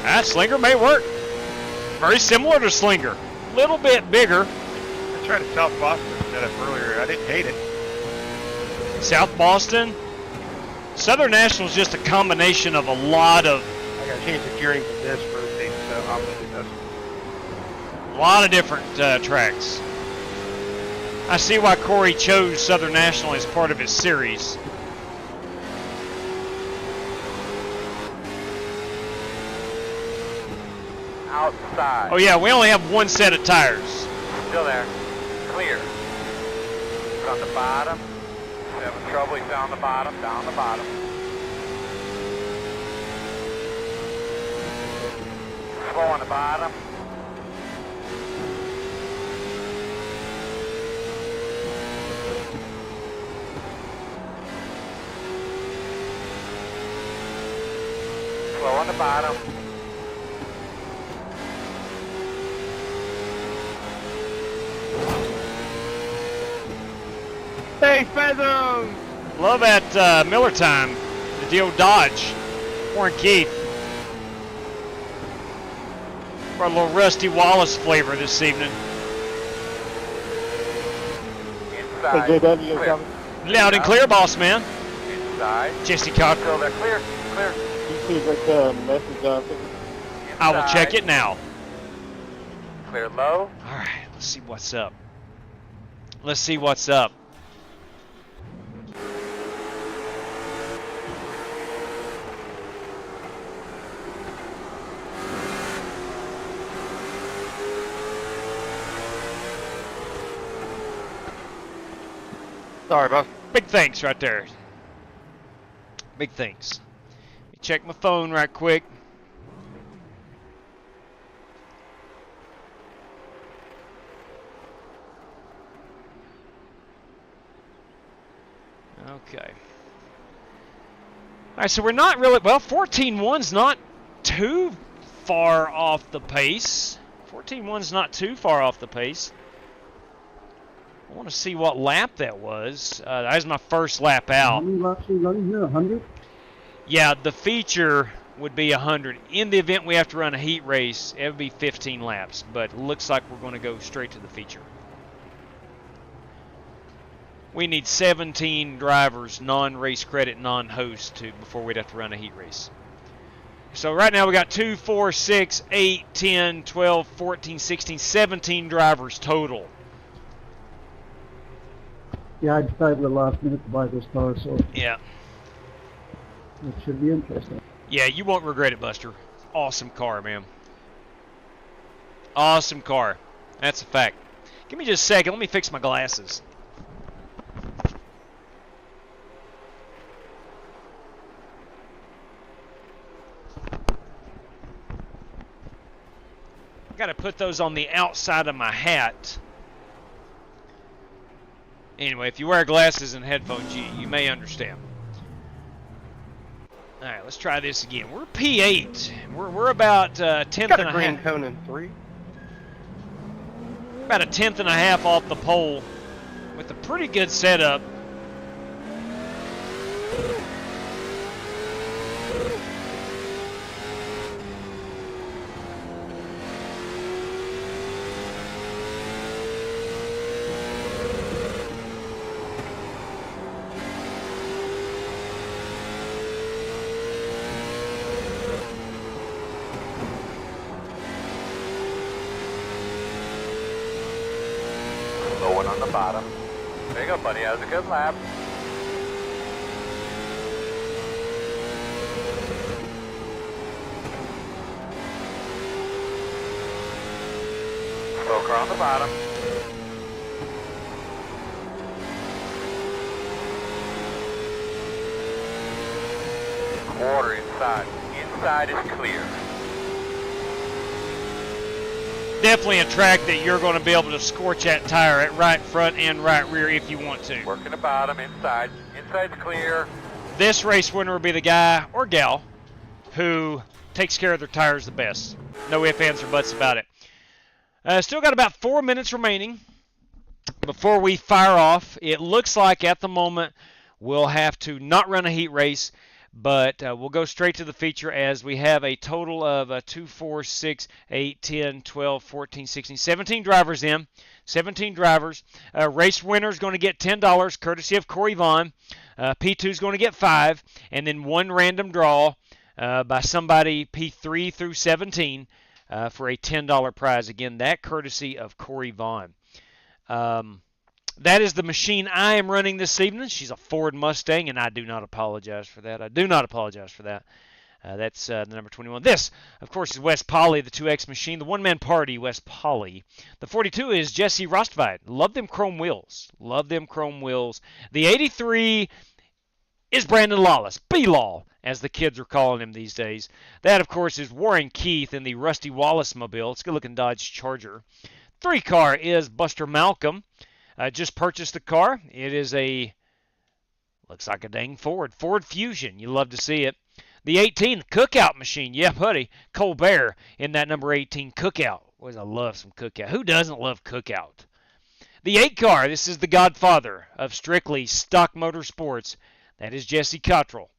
Ah, Slinger may work. Very similar to Slinger. A little bit bigger. I tried a South Boston setup earlier. I didn't hate it. South Boston. Southern National is just a combination of a lot of... I gotta change the gearing to this rotate, so I'm gonna do this. A lot of different tracks. I see why Corey chose Southern National as part of his series. Outside. Oh yeah, we only have one set of tires. Still there. Clear. He's on the bottom. He's having trouble. He's down the bottom. Down the bottom. Slow on the bottom. Slow on the bottom. Hey, Feathers! Love at Miller Time, the Dio Dodge, Warren Keith. For a little Rusty Wallace flavor this evening. Inside. Clear. Loud and clear, boss man. Inside. Jesse Cocker. Still there. Clear. Clear. You see like the message on it? I will check it now. Clear low. All right, let's see what's up. Let's see what's up. Sorry, boss. Big thanks right there. Big thanks. Let me check my phone right quick. Okay. All right, so we're not really, well, 14.1's not too far off the pace. 14.1's not too far off the pace. I want to see what lap that was. That was my first lap out. How many laps are you running here? 100? Yeah, the feature would be 100. In the event we have to run a heat race, it would be 15 laps. But it looks like we're going to go straight to the feature. We need 17 drivers, non-race credit, non-host, before we'd have to run a heat race. So right now we got 2, 4, 6, 8, 10, 12, 14, 16, 17 drivers total. Yeah, I decided at the last minute to buy this car, so Yeah. it should be interesting. Yeah, you won't regret it, Buster. Awesome car, man. Awesome car. That's a fact. Give me just a second. Let me fix my glasses. Got to put those on the outside of my hat. Anyway, if you wear glasses and headphones, you may understand. All right, let's try this again. We're P8. We're about 10th Got and a a green half. cone in 3. About a 10th and a half off the pole with a pretty good setup. Low one on the bottom. There you go, buddy. That was a good lap. Slow car on the bottom. Quarter inside. Inside is clear. definitely a track that you're going to be able to scorch that tire at right front and right rear if you want to. Working the bottom, inside. Inside's clear. This race winner will be the guy or gal who takes care of their tires the best. No ifs, ands, or buts about it. Still got about 4 minutes remaining before we fire off. It looks like at the moment we'll have to not run a heat race, but we'll go straight to the feature as we have a total of 2, 4, 6, 8, 10, 12, 14, 16, 17 drivers in. 17 drivers. Race winner is going to get $10 courtesy of Corey Vaughn. P2 is going to get 5, and then one random draw by somebody P3 through 17 for a $10 prize. Again, that courtesy of Corey Vaughn. That is the machine I am running this evening. She's a Ford Mustang, and I do not apologize for that. I do not apologize for that. That's the number 21. This, of course, is Wes Polly, the 2X machine, the one-man party, Wes Polly. The 42 is Jesse Rostvide. Love them chrome wheels. Love them chrome wheels. The 83 is Brandon Lawless, B-Law, as the kids are calling him these days. That, of course, is Warren Keith in the Rusty Wallace mobile. It's a good-looking Dodge Charger. 3 car is Buster Malcolm. Just purchased the car. It is looks like a dang Ford Fusion. You love to see it. The 18 Cookout machine. Yeah, buddy. Colbert in that number 18 Cookout. Boys, I love some Cookout. Who doesn't love Cookout? The 8 car. This is the godfather of strictly stock motorsports. That is Jesse Cottrell.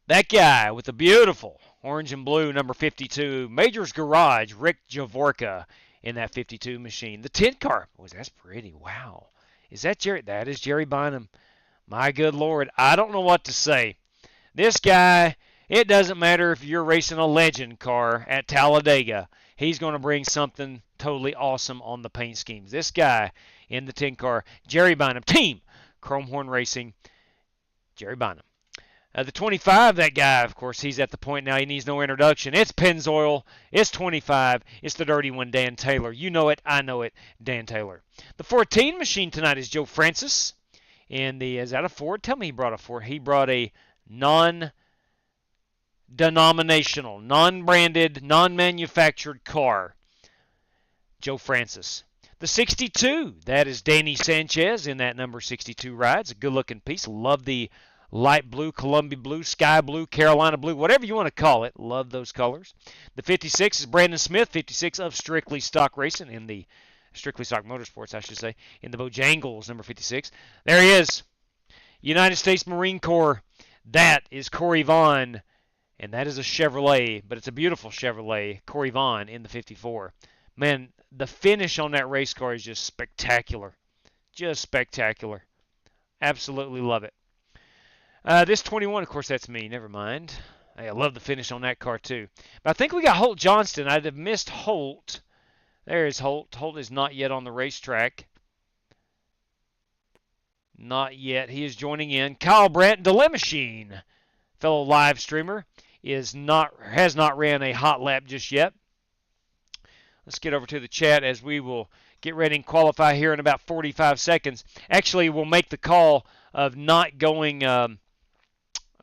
That guy with the beautiful orange and blue number 52. Major's Garage. Rick Javorka in that 52 machine. The 10 car. Boys, that's pretty. Wow. Is that Jerry? That is Jerry Bynum. My good Lord. I don't know what to say. This guy, it doesn't matter if you're racing a legend car at Talladega. He's going to bring something totally awesome on the paint schemes. This guy in the 10 car, Jerry Bynum. Team Chromehorn Racing, Jerry Bynum. The 25, that guy, of course, he's at the point now he needs no introduction. It's Pennzoil. It's 25. It's the dirty one, Dan Taylor. You know it. I know it. Dan Taylor. The 14 machine tonight is Joe Francis. Is that a Ford? Tell me he brought a Ford. He brought a non-denominational, non-branded, non-manufactured car. Joe Francis. The 62, that is Danny Sanchez in that number 62 ride. It's a good-looking piece. Love the light blue, Columbia blue, sky blue, Carolina blue, whatever you want to call it. Love those colors. The 56 is Brandon Smith, 56 of Strictly Stock Racing in the Strictly Stock Motorsports, I should say, in the Bojangles, number 56. There he is. United States Marine Corps. That is Corey Vaughn, and that is a Chevrolet, but it's a beautiful Chevrolet. Corey Vaughn in the 54. Man, the finish on that race car is just spectacular. Just spectacular. Absolutely love it. This 21, of course, that's me. Never mind. Hey, I love the finish on that car, too. But I think we got Holt Johnston. I'd have missed Holt. There is Holt. Holt is not yet on the racetrack. Not yet. He is joining in. Kyle Brandt, Delay Machine, fellow live streamer, has not ran a hot lap just yet. Let's get over to the chat as we will get ready and qualify here in about 45 seconds. Actually, we'll make the call of not going.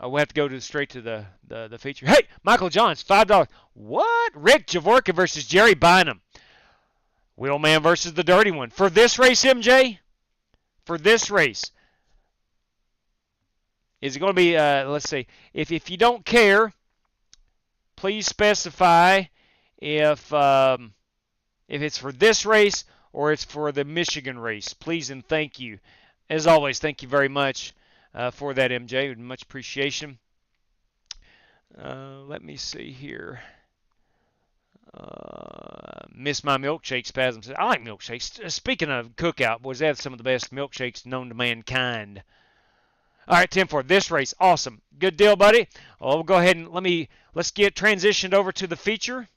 We'll have to go straight to the feature. Hey, Michael Johns, $5. What? Rick Javorka versus Jerry Bynum. Wheelman versus the dirty one. For this race, MJ? For this race. Is it going to be, let's see. If you don't care, please specify if it's for this race or it's for the Michigan race. Please and thank you. As always, thank you very much for that, MJ. Much appreciation. Let me see here. Miss my milkshake spasms. I like milkshakes. Speaking of Cookout, boys, they have some of the best milkshakes known to mankind. All right, Tim Ford, this race, awesome. Good deal, buddy. Well, we'll go ahead and let's get transitioned over to the feature.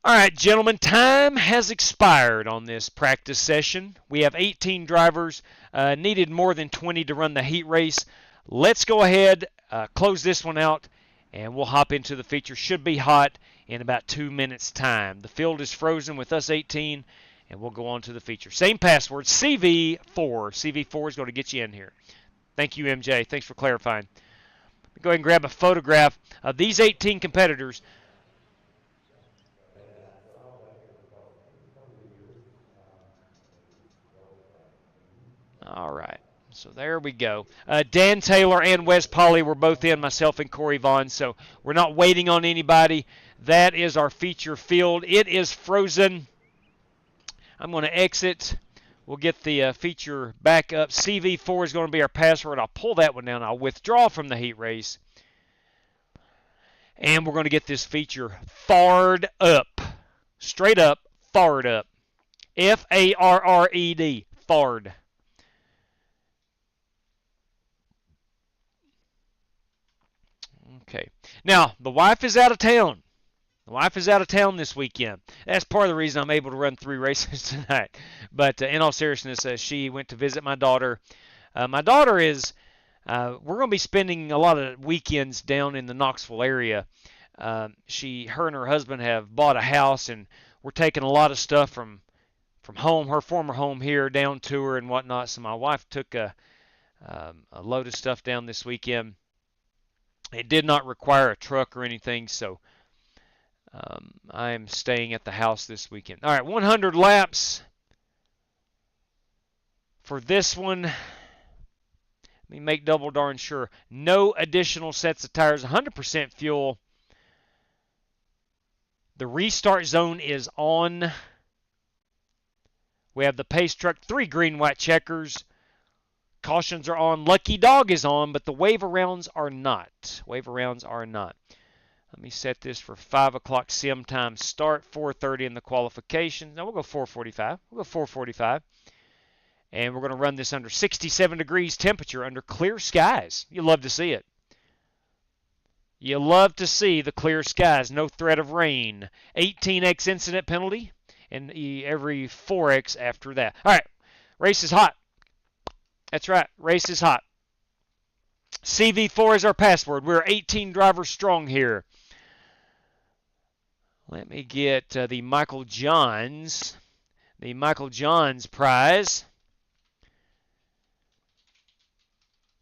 All right, gentlemen, time has expired on this practice session. We have 18 drivers, needed more than 20 to run the heat race. Let's go ahead, close this one out, and we'll hop into the feature. Should be hot in about 2 minutes' time. The field is frozen with us 18, and we'll go on to the feature. Same password, CV4. CV4 is going to get you in here. Thank you, MJ. Thanks for clarifying. Go ahead and grab a photograph of these 18 competitors. All right. So there we go. Dan Taylor and Wes Polly were both in, myself and Corey Vaughn. So we're not waiting on anybody. That is our feature field. It is frozen. I'm going to exit. We'll get the feature back up. CV4 is going to be our password. I'll pull that one down. I'll withdraw from the heat race. And we're going to get this feature fired up. Straight up, fired up. F-A-R-R-E-D. Fired. Okay. Now, the wife is out of town. The wife is out of town this weekend. That's part of the reason I'm able to run 3 races tonight. But in all seriousness, she went to visit my daughter. My daughter is, we're going to be spending a lot of weekends down in the Knoxville area. Her and her husband have bought a house, and we're taking a lot of stuff from home, her former home here, down to her and whatnot. So my wife took a load of stuff down this weekend. It did not require a truck or anything, so I am staying at the house this weekend. All right, 100 laps for this one. Let me make double darn sure. No additional sets of tires, 100% fuel. The restart zone is on. We have the pace truck, 3 green, white checkers. Cautions are on. Lucky Dog is on, but the wave arounds are not. Wave arounds are not. Let me set this for 5 o'clock sim time start, 4:30 in the qualifications. No, we'll go 4:45. We'll go 4:45. And we're going to run this under 67 degrees temperature under clear skies. You love to see it. You love to see the clear skies. No threat of rain. 18x incident penalty, and every 4x after that. All right, race is hot. That's right, race is hot. CV4 is our password. We're 18 drivers strong here. Let me get the Michael Johns prize.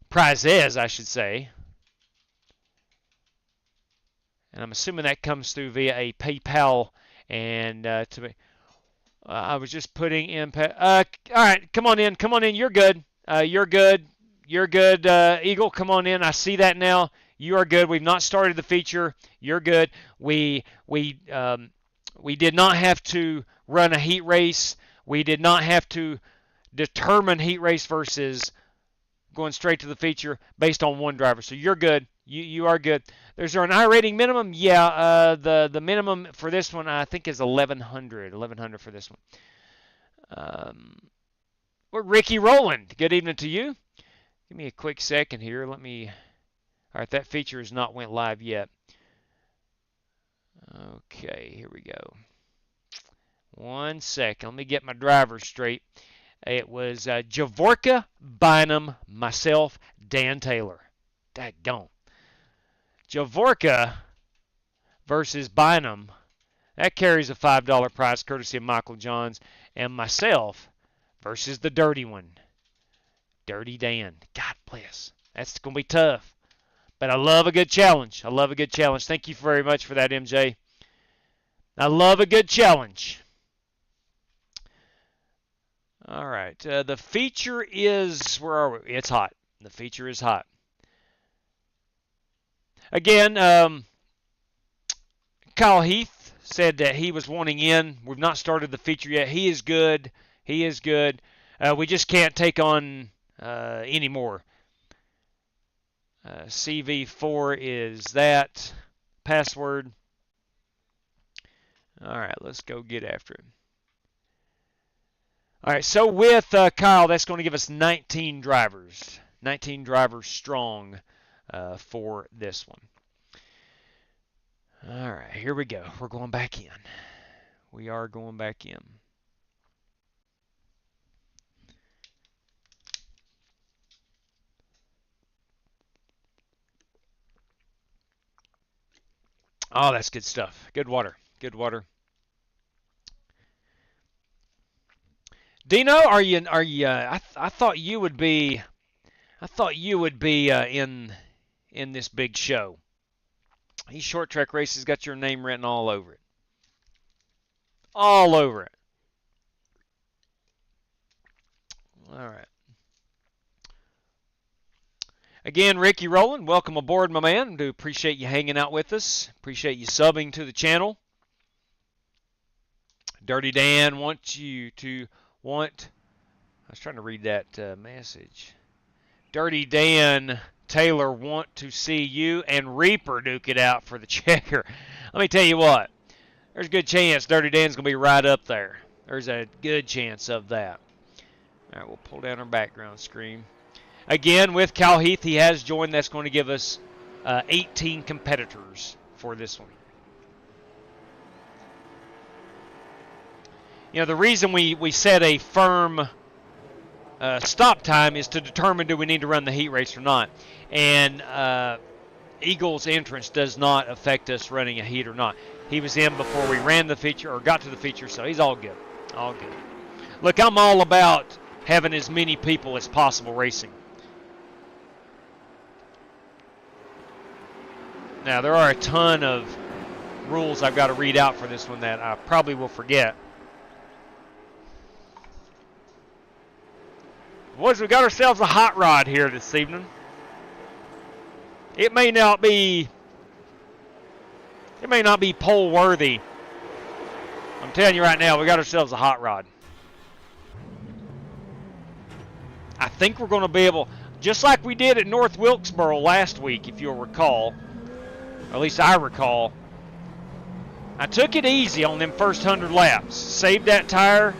Prizes, I should say. And I'm assuming that comes through via a PayPal. And I was just putting in. All right, come on in. You're good. You're good, Eagle. Come on in. I see that now. You are good. We've not started the feature. You're good. We did not have to run a heat race. We did not have to determine heat race versus going straight to the feature based on one driver. So you're good. You are good. Is there an iRating minimum? Yeah. The minimum for this one I think is 1100. 1100 for this one. Well, Ricky Rowland, good evening to you. Give me a quick second here. All right, that feature has not went live yet. Okay, here we go. 1 second. Let me get my driver straight. It was Javorka, Bynum, myself, Dan Taylor. Daggone. Javorka versus Bynum. That carries a $5 prize courtesy of Michael Johns. And myself versus the dirty one, Dirty Dan. God bless. That's going to be tough. But I love a good challenge. Thank you very much for that, MJ. I love a good challenge. All right. The feature is, where are we? It's hot. The feature is hot. Again, Kyle Heath said that he was wanting in. We've not started the feature yet. He is good. We just can't take on any more. CV4 is that password. All right, let's go get after it. All right, so with Kyle, that's going to give us 19 drivers. 19 drivers strong for this one. All right, here we go. We're going back in. We are going back in. Oh, that's good stuff. Good water. Dino, are you? I thought you would be. in in this big show. These short track races got your name written all over it. All over it. All right. Again, Ricky Rowland, welcome aboard, my man. Do appreciate you hanging out with us. Appreciate you subbing to the channel. Dirty Dan wants you to I was trying to read that message. Dirty Dan Taylor want to see you and Reaper duke it out for the checker. Let me tell you what. There's a good chance Dirty Dan's going to be right up there. There's a good chance of that. All right, we'll pull down our background screen. Again, with Cal Heath, he has joined. That's going to give us 18 competitors for this one. You know, the reason we set a firm stop time is to determine do we need to run the heat race or not. And Eagle's entrance does not affect us running a heat or not. He was in before we ran the feature or got to the feature, so he's all good. All good. Look, I'm all about having as many people as possible racing. Now, there are a ton of rules I've got to read out for this one that I probably will forget. Boys, we got ourselves a hot rod here this evening. It may not be pole worthy. I'm telling you right now, we got ourselves a hot rod. I think we're going to be able, just like we did at North Wilkesboro last week, if you'll recall, or at least I recall. I took it easy on them first 100 laps, saved that tire,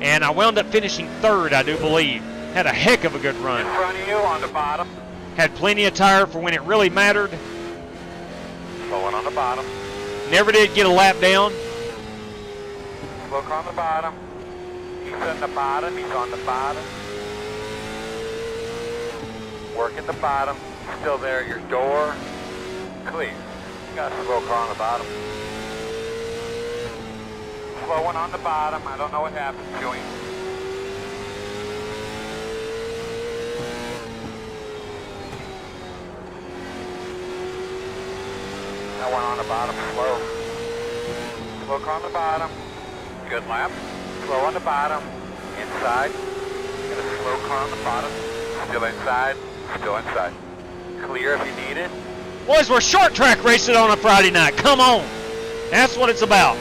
and I wound up finishing third, I do believe. Had a heck of a good run. In front of you on the bottom. Had plenty of tire for when it really mattered. Slowing on the bottom. Never did get a lap down. Look on the bottom. He's on the bottom. He's on the bottom. Working the bottom. Still there at your door. Clear. You got a slow car on the bottom. Slowing on the bottom. I don't know what happened to him. That one on the bottom, slow. Slow car on the bottom. Good lap. Slow on the bottom. Inside. Got a slow car on the bottom. Still inside. Still inside. Clear if you need it. Boys, we're short track racing on a Friday night. Come on. That's what it's about.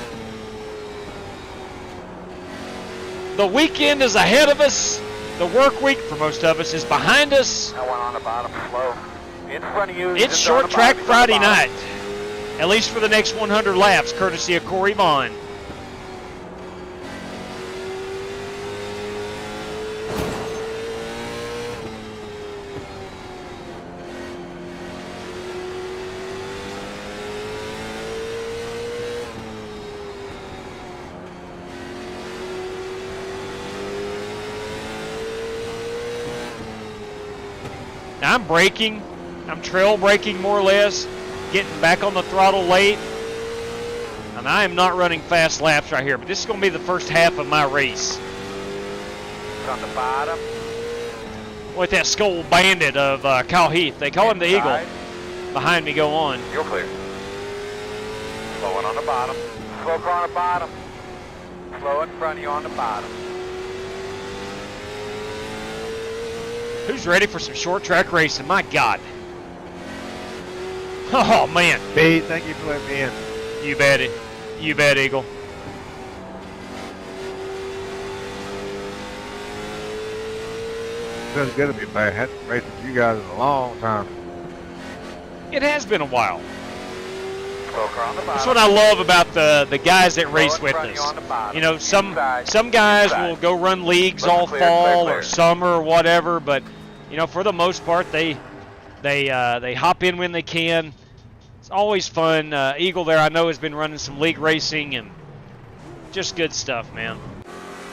The weekend is ahead of us. The work week for most of us is behind us. That one on the bottom, slow. In front of you. It's short track Friday night. At least for the next 100 laps, courtesy of Corey Vaughn. Now I'm braking. I'm trail braking more or less. Getting back on the throttle late. And I am not running fast laps right here, but this is going to be the first half of my race. It's on the bottom. With that Skull Bandit of Kyle Heath. They call him the Eagle. Behind me, go on. You're clear. Slowing on the bottom. Slow car on the bottom. Slow in front of you on the bottom. Who's ready for some short track racing? My God. Oh, man. Pete, thank you for letting me in. You bet it. You bet, Eagle. Feels good to be back. I hadn't raced with you guys in a long time. It has been a while. Slow car on the bottom. That's what I love about the guys that race with us. You know, some guys will go run leagues all fall or summer or whatever, but you know, for the most part, they hop in when they can. It's always fun. Eagle there, I know, has been running some league racing and just good stuff, man.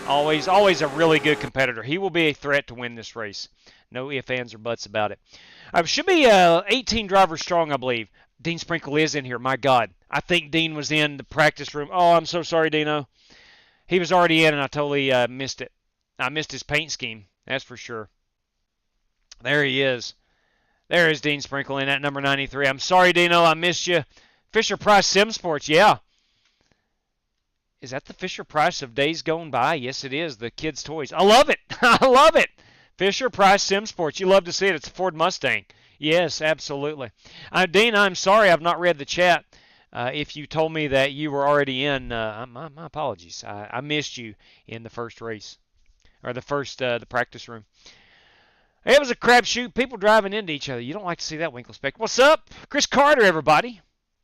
Always a really good competitor. He will be a threat to win this race. No ifs, ands, or buts about it. Should be 18 drivers strong, I believe. Dean Sprinkle is in here. My God. I think Dean was in the practice room. Oh, I'm so sorry, Dino. He was already in, and I totally missed it. I missed his paint scheme. That's for sure. There he is. There is Dean Sprinkle in at number 93. I'm sorry, Dino, I missed you. Fisher-Price Sim Sports, yeah. Is that the Fisher-Price of days gone by? Yes, it is. The kids' toys. I love it. I love it. Fisher-Price Sim Sports. You love to see it. It's a Ford Mustang. Yes, absolutely. Dean, I'm sorry I've not read the chat. If you told me that you were already in, my apologies. I missed you in the first race, or the practice room. It was a crapshoot. People driving into each other. You don't like to see that, Winkle Spectre. What's up? Chris Carter, everybody.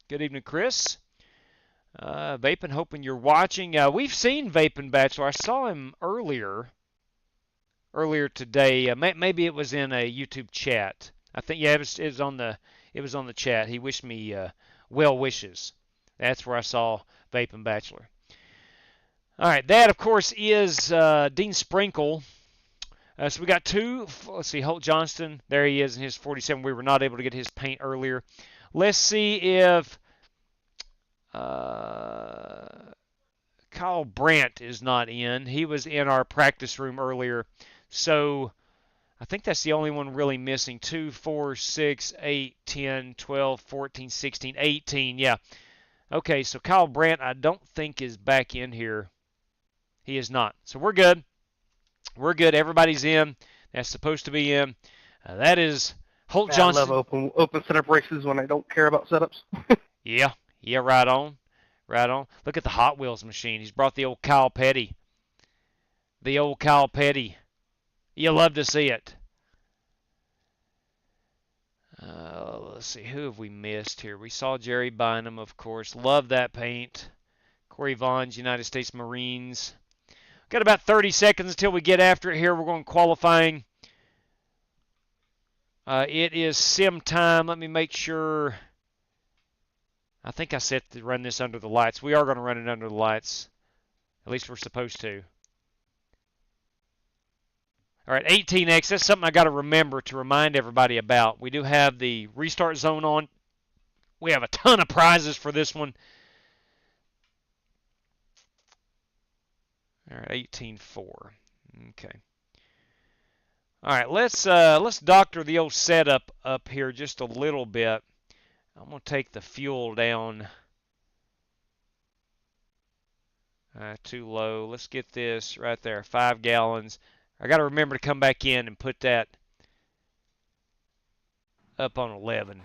Good evening, Chris. Vaping, hoping you're watching. We've seen Vaping Bachelor. I saw him earlier today. Maybe it was in a YouTube chat. I think it was on the chat. He wished me well wishes. That's where I saw Vaping Bachelor. All right, that of course is Dean Sprinkle. So we got two. Let's see, Holt Johnston. There he is in his 47. We were not able to get his paint earlier. Let's see if Kyle Brandt is not in. He was in our practice room earlier. So I think that's the only one really missing. 2, 4, 6, 8, 10, 12, 14, 16, 18. Yeah. Okay, so Kyle Brandt I don't think is back in here. He is not. So we're good. We're good. Everybody's in. That's supposed to be in. That is Holt Johnson. I love open setup races when I don't care about setups. Yeah. Yeah, right on. Right on. Look at the Hot Wheels machine. He's brought the old Kyle Petty. The old Kyle Petty. You love to see it. Let's see. Who have we missed here? We saw Jerry Bynum, of course. Love that paint. Corey Vaughn's United States Marines. Got about 30 seconds until we get after it here. We're going qualifying. It is sim time. Let me make sure. I think I set to run this under the lights. We are going to run it under the lights. At least we're supposed to. All right, 18X. That's something I got to remember to remind everybody about. We do have the restart zone on. We have a ton of prizes for this one. All right, 18.4. Okay. All right, let's doctor the old setup up here just a little bit. I'm going to take the fuel down too low. Let's get this right there, 5 gallons. I got to remember to come back in and put that up on 11.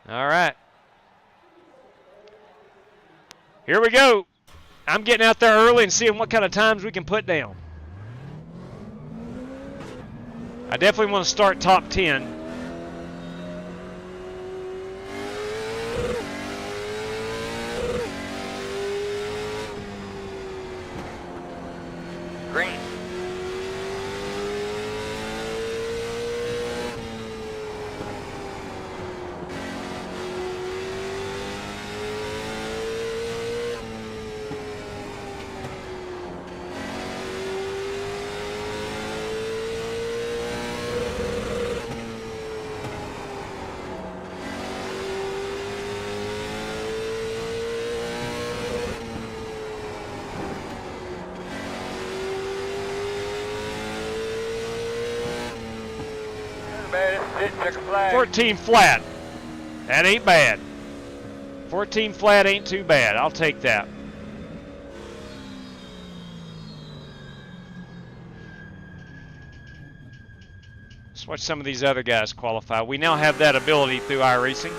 All right. Here we go. I'm getting out there early and seeing what kind of times we can put down. I definitely want to start top 10. Green. Check a flag. 14 flat. That ain't bad. 14 flat ain't too bad. I'll take that. Let's watch some of these other guys qualify. We now have that ability through iRacing.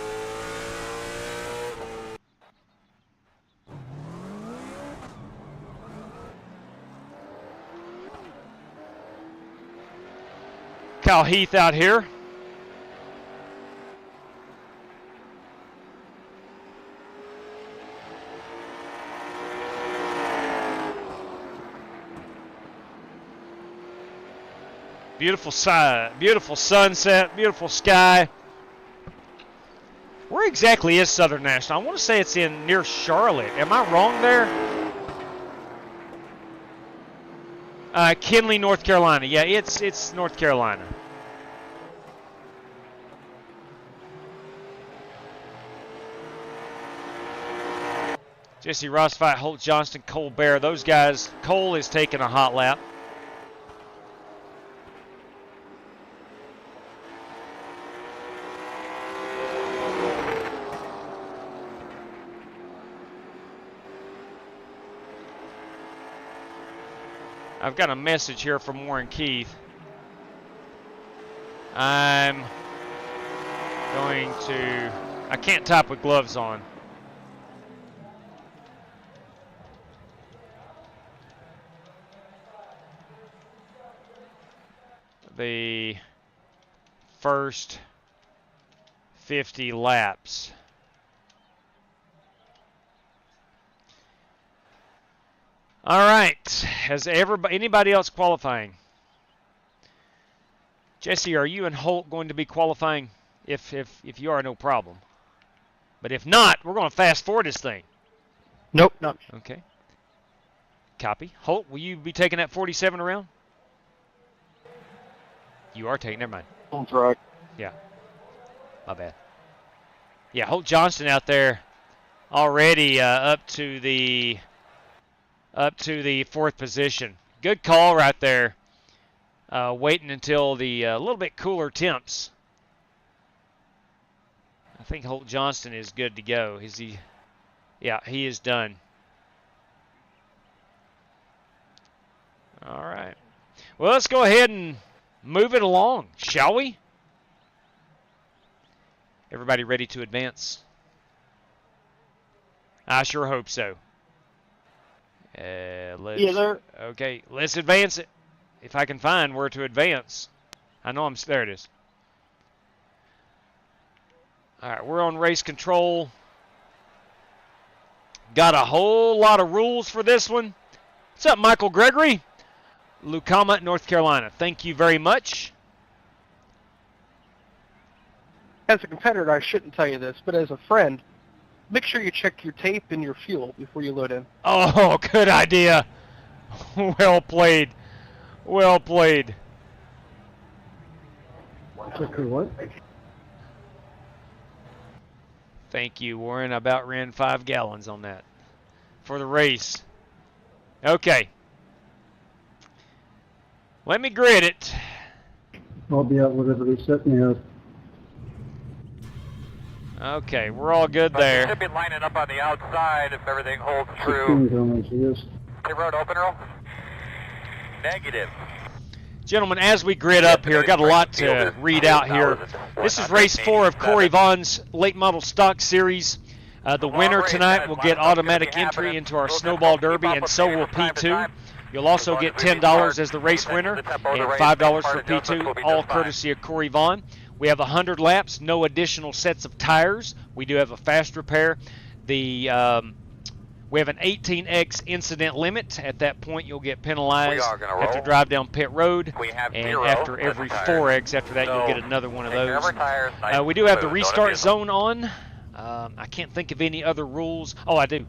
Kyle Heath out here. Beautiful sunset, beautiful sky. Where exactly is Southern National? I want to say it's in near Charlotte. Am I wrong there? Kinley, North Carolina. Yeah, it's North Carolina. Jesse Rossfight, Holt Johnston, Cole Bear. Those guys, Cole is taking a hot lap. I've got a message here from Warren Keith. I'm going to... I can't type with gloves on. The first 50 laps. All right. Has anybody else qualifying? Jesse, are you and Holt going to be qualifying? If you are, no problem. But if not, we're going to fast forward this thing. Nope, not. Okay. Copy. Holt, will you be taking that 47 around? You are taking. Never mind. On track. Yeah. My bad. Yeah, Holt Johnston out there already up to the 4th position. Good call right there. Waiting until the little bit cooler temps. I think Holt Johnston is good to go. Is he? Yeah, he is done. All right. Well, let's go ahead and move it along, shall we? Everybody ready to advance? I sure hope so. Okay, let's advance it. If I can find where to advance. I know there it is. All right, we're on race control. Got a whole lot of rules for this one. What's up, Michael Gregory? Lucama, North Carolina. Thank you very much. As a competitor, I shouldn't tell you this, but as a friend, make sure you check your tape and your fuel before you load in. Oh, good idea. Well played. Well played. Check your what? Thank you, Warren. I about ran 5 gallons on that for the race. Okay. Let me grid it. I'll be out whatever they set me up. Okay, we're all good there. You should be lining up on the outside if everything holds true. The road open, Earl? Negative. Gentlemen, as we grid up here, got a lot to read out here. This is race 4 of Corey Vaughn's late model stock series. The winner tonight will get automatic entry into our Snowball Derby, and so will P2. You'll also get $10 as the race winner and $5 for P2, all courtesy of Corey Vaughn. We have 100 laps, no additional sets of tires. We do have a fast repair. We have an 18x incident limit. At that point, you'll get penalized. Have to drive down pit road. And after every 4x, after that, you'll get another one of those. We do have the restart zone on. I can't think of any other rules. Oh, I do.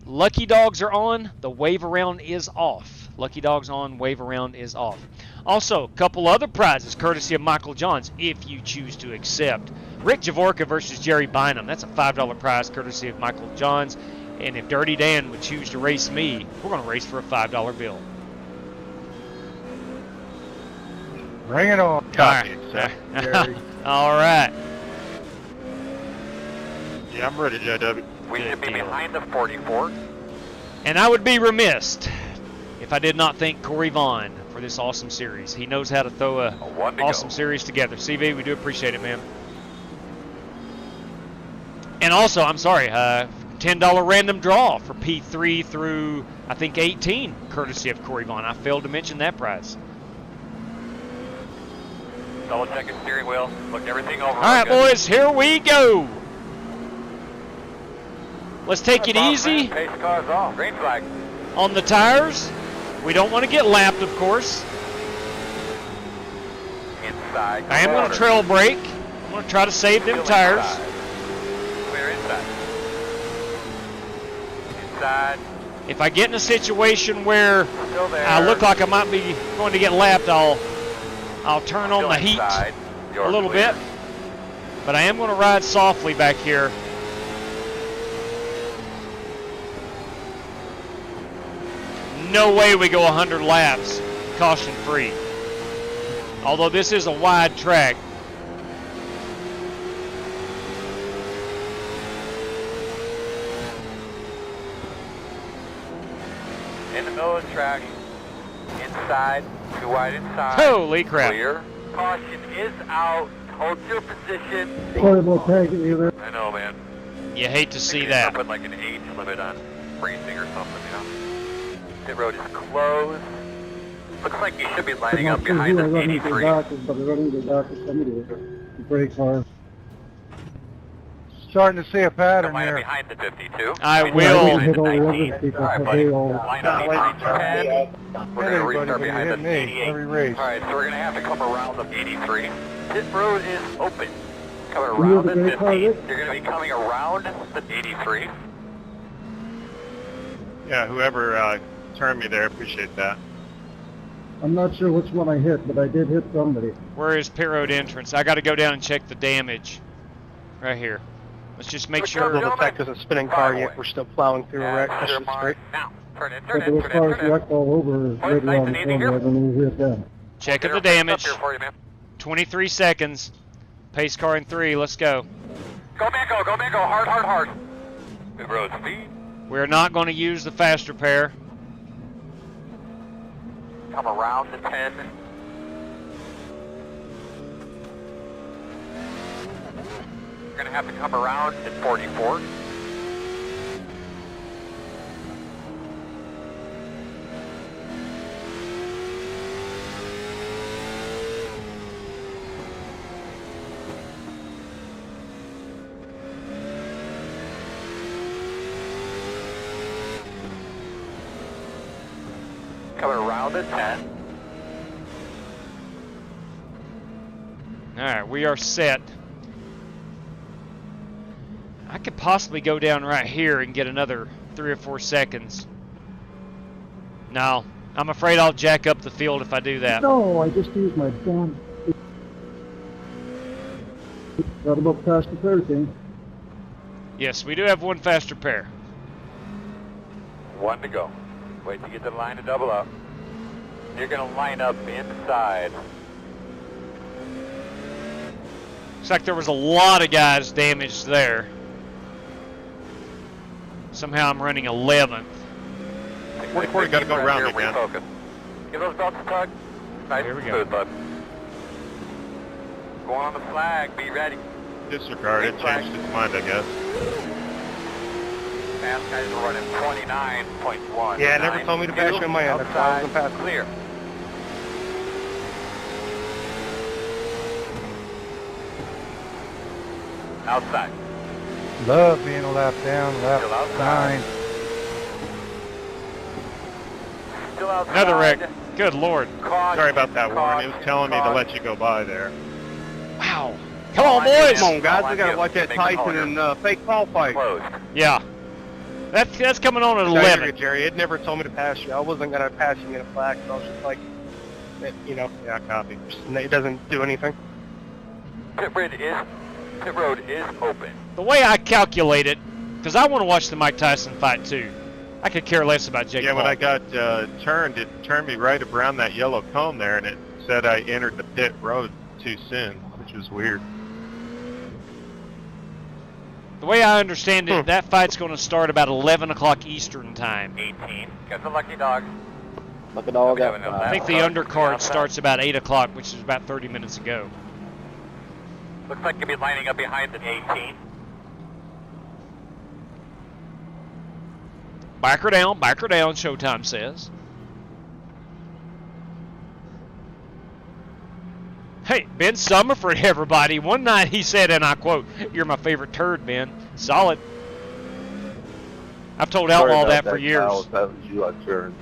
Lucky dogs are on. The wave around is off. Lucky dogs on. Wave around is off. Also, a couple other prizes courtesy of Michael Johns if you choose to accept. Rick Javorka versus Jerry Bynum. That's a $5 prize courtesy of Michael Johns. And if Dirty Dan would choose to race me, we're going to race for a $5 bill. Bring it on. Copy. All right. Yeah, I'm ready, JW. We should be behind the 44. And I would be remiss if I did not thank Corey Vaughn for this awesome series. He knows how to throw a awesome series together. CV, we do appreciate it, man. And also, I'm sorry, $10 random draw for P3 through, I think, 18, courtesy of Corey Vaughn. I failed to mention that prize. Double check your steering wheel. Look everything over. All right, boys, here we go. Let's take it easy Pace cars off. Green flag. on the tires. We don't want to get lapped, of course. Inside. I am going to trail brake. I'm going to try to save them tires. Clear inside. Inside. If I get in a situation where I look like I might be going to get lapped, I'll turn on the heat a little bit. But I am going to ride softly back here. No way we go 100 laps caution free. Although this is a wide track. In the middle of the track. Inside, too wide inside. Holy crap. Clear. Caution is out. Hold your position. Sorry about tagging you there. I know, man. You hate to see Maybe that. Put like an age limit on racing or something, you know. Pit road is closed. Looks like you should be lining up behind the 83. But I don't need a somebody with a brake car. Starting to see a pattern Line up here. behind the 52. I Yeah, will. hit all the other people. Alright, buddy. They all. Line up behind the 10. We're going to Everybody, restart but you behind hit the me 88. every race. Alright, so we're going to have to come around the 83. Pit road is open. Coming You around have the a 50. great car, Rick? You're going to be coming around the 83. Yeah, whoever turned me there, appreciate that. I'm not sure which one I hit, but I did hit somebody. Where is pit road entrance? I got to go down and check the damage. Right here. Let's just make sure. Well, the fact there's a spinning car yet, we're still plowing through a wreck. That's just great. Now, turn in, But turn there in, was turn in, cars turn in. wrecked all over right around the corner. I don't know who hit them. Checking the Here, up damage. here for you, man. 23 seconds. Pace car in 3. Let's go. Go Mango, go Mango, hard, hard, hard. Good road speed. We're not going to use the fast repair. Come around the 10. You're going to have to come around at 44. Coming around at 10. Alright, we are set. I could possibly go down right here and get another 3 or 4 seconds. No, I'm afraid I'll jack up the field if I do that. No, I just used my damn. Got about past the 13. Yes, we do have one fast repair. 1 to go. Wait to get the line to double up. You're going to line up inside. Looks like there was a lot of guys damaged there. Somehow I'm running 11th. 44, you got to go around me, man. Refocus. Give those belts a tug. Nice Here we and go. smooth, bud. Going on the flag. Be ready. Disregard it, changed its mind, I guess. Fast guys are running 29.1. Yeah, never told me to bash on my end. That's why I wasn't passing. Clear. Outside. Love being a lap down, lap Still outside. 9. Still outside. Another wreck. Good lord. Caution, Sorry about that, Warren. It was caution, telling me to caution. let you go by there. Wow. Come on, boys. Come on, guys. We got to watch that Tyson and fake Paul fight. Closed. Yeah. That's coming on at I hear you, 11. Jerry. It never told me to pass you. I wasn't going to pass you in a flag, so I was just like, you know, Yeah, copy. it doesn't do anything. Pit road is open. The way I calculate it, because I want to watch the Mike Tyson fight too. I could care less about Jake Yeah, Paul. when I got turned, it turned me right around that yellow cone there, and it said I entered the pit road too soon, which was weird. The way I understand it, that fight's going to start about 11 o'clock Eastern time. 18. Got the lucky dog. Look at all that. I think the undercard starts about 8 o'clock, which is about 30 minutes ago. Looks like you'll be lining up behind the 18. Back her down, Showtime says. Hey, Ben Summerford, everybody. One night he said, and I quote, "You're my favorite turd, Ben." Solid. I've told Outlaw that for years. Kyle, that was you I turned.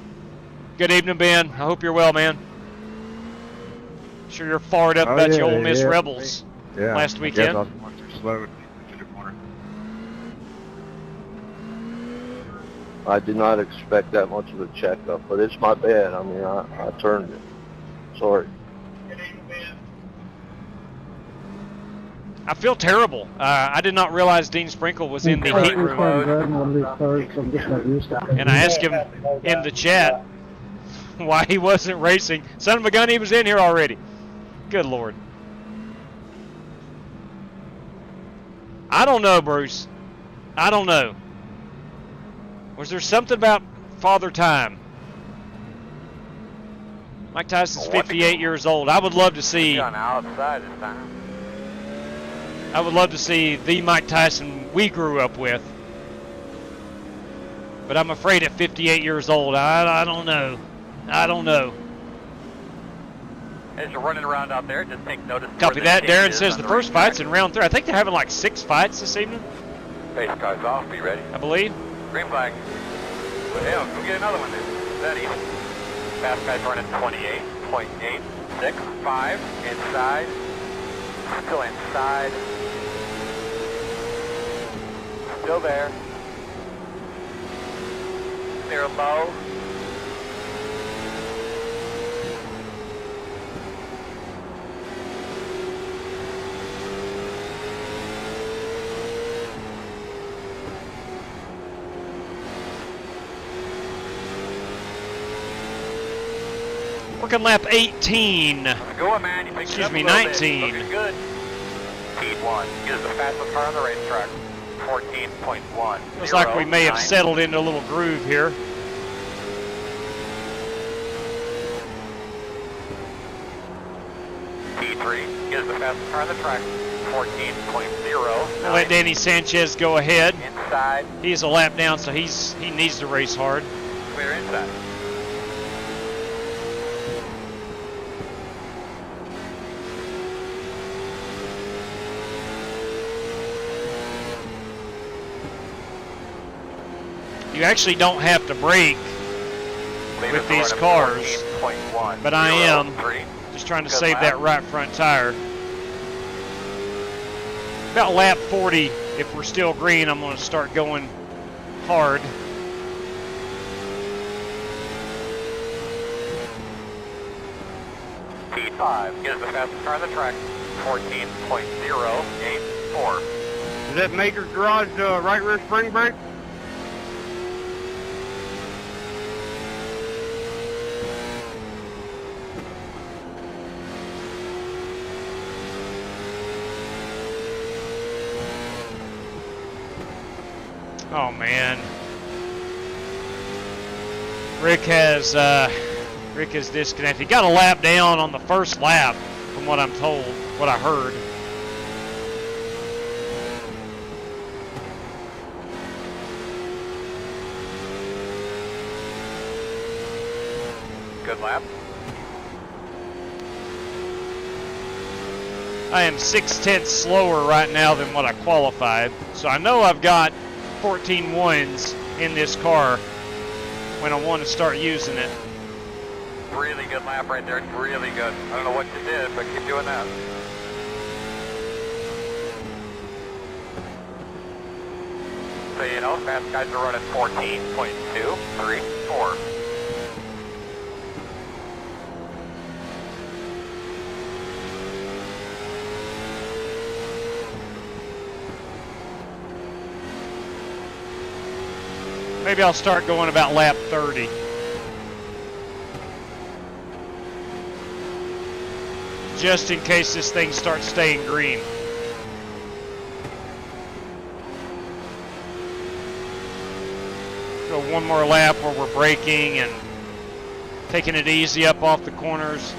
Good evening, Ben. I hope you're well, man. Sure you're fired up about your Ole Miss Rebels last weekend. I was too slow in the corner. I did not expect that much of a checkup, but it's my bad. I mean, I turned it. Sorry. I feel terrible. I did not realize Dean Sprinkle was in the heat room. And I asked him in the chat why he wasn't racing. Son of a gun, he was in here already. Good Lord. I don't know, Bruce. I don't know. Was there something about Father Time? Mike Tyson's 58 years old. I would love to see. On the outside this time. I would love to see the Mike Tyson we grew up with. But I'm afraid at 58 years old, I don't know. I don't know. As you're running around out there, just take notice. Copy that. Darren says the first fight's in round 3. I think they're having like 6 fights this evening. Pace car's off. Be ready. I believe. Green flag. Well, hell, go get another one then. That even. Fast guy's running 28.865 inside. Still inside. Still there. They're low. Working lap 18. Go on, man. You Excuse me, 19. Looking good. P1. Get us the fastest car on the racetrack. 14.1. Looks like we may have settled into a little groove here. P3. Get us the fastest car on the track. 14.0. I'll let Danny Sanchez go ahead. Inside. He's a lap down, so he needs to race hard. Clear inside. You actually don't have to brake with these cars, but I am just trying to save that right front tire. About lap 40, if we're still green, I'm going to start going hard. P5 is the fastest car on the track. 14.084. Is that Major Garage right rear spring brake? Oh man, Rick has disconnected. He got a lap down on the first lap, from what I'm told, what I heard. Good lap. I am 6/10 slower right now than what I qualified, so I know I've got 14 ones in this car when I want to start using it. Really good lap right there. Really good. I don't know what you did, but keep doing that. So you know, fast guys are running 14.234. Maybe I'll start going about lap 30. Just in case this thing starts staying green. Go one more lap where we're braking and taking it easy up off the corners.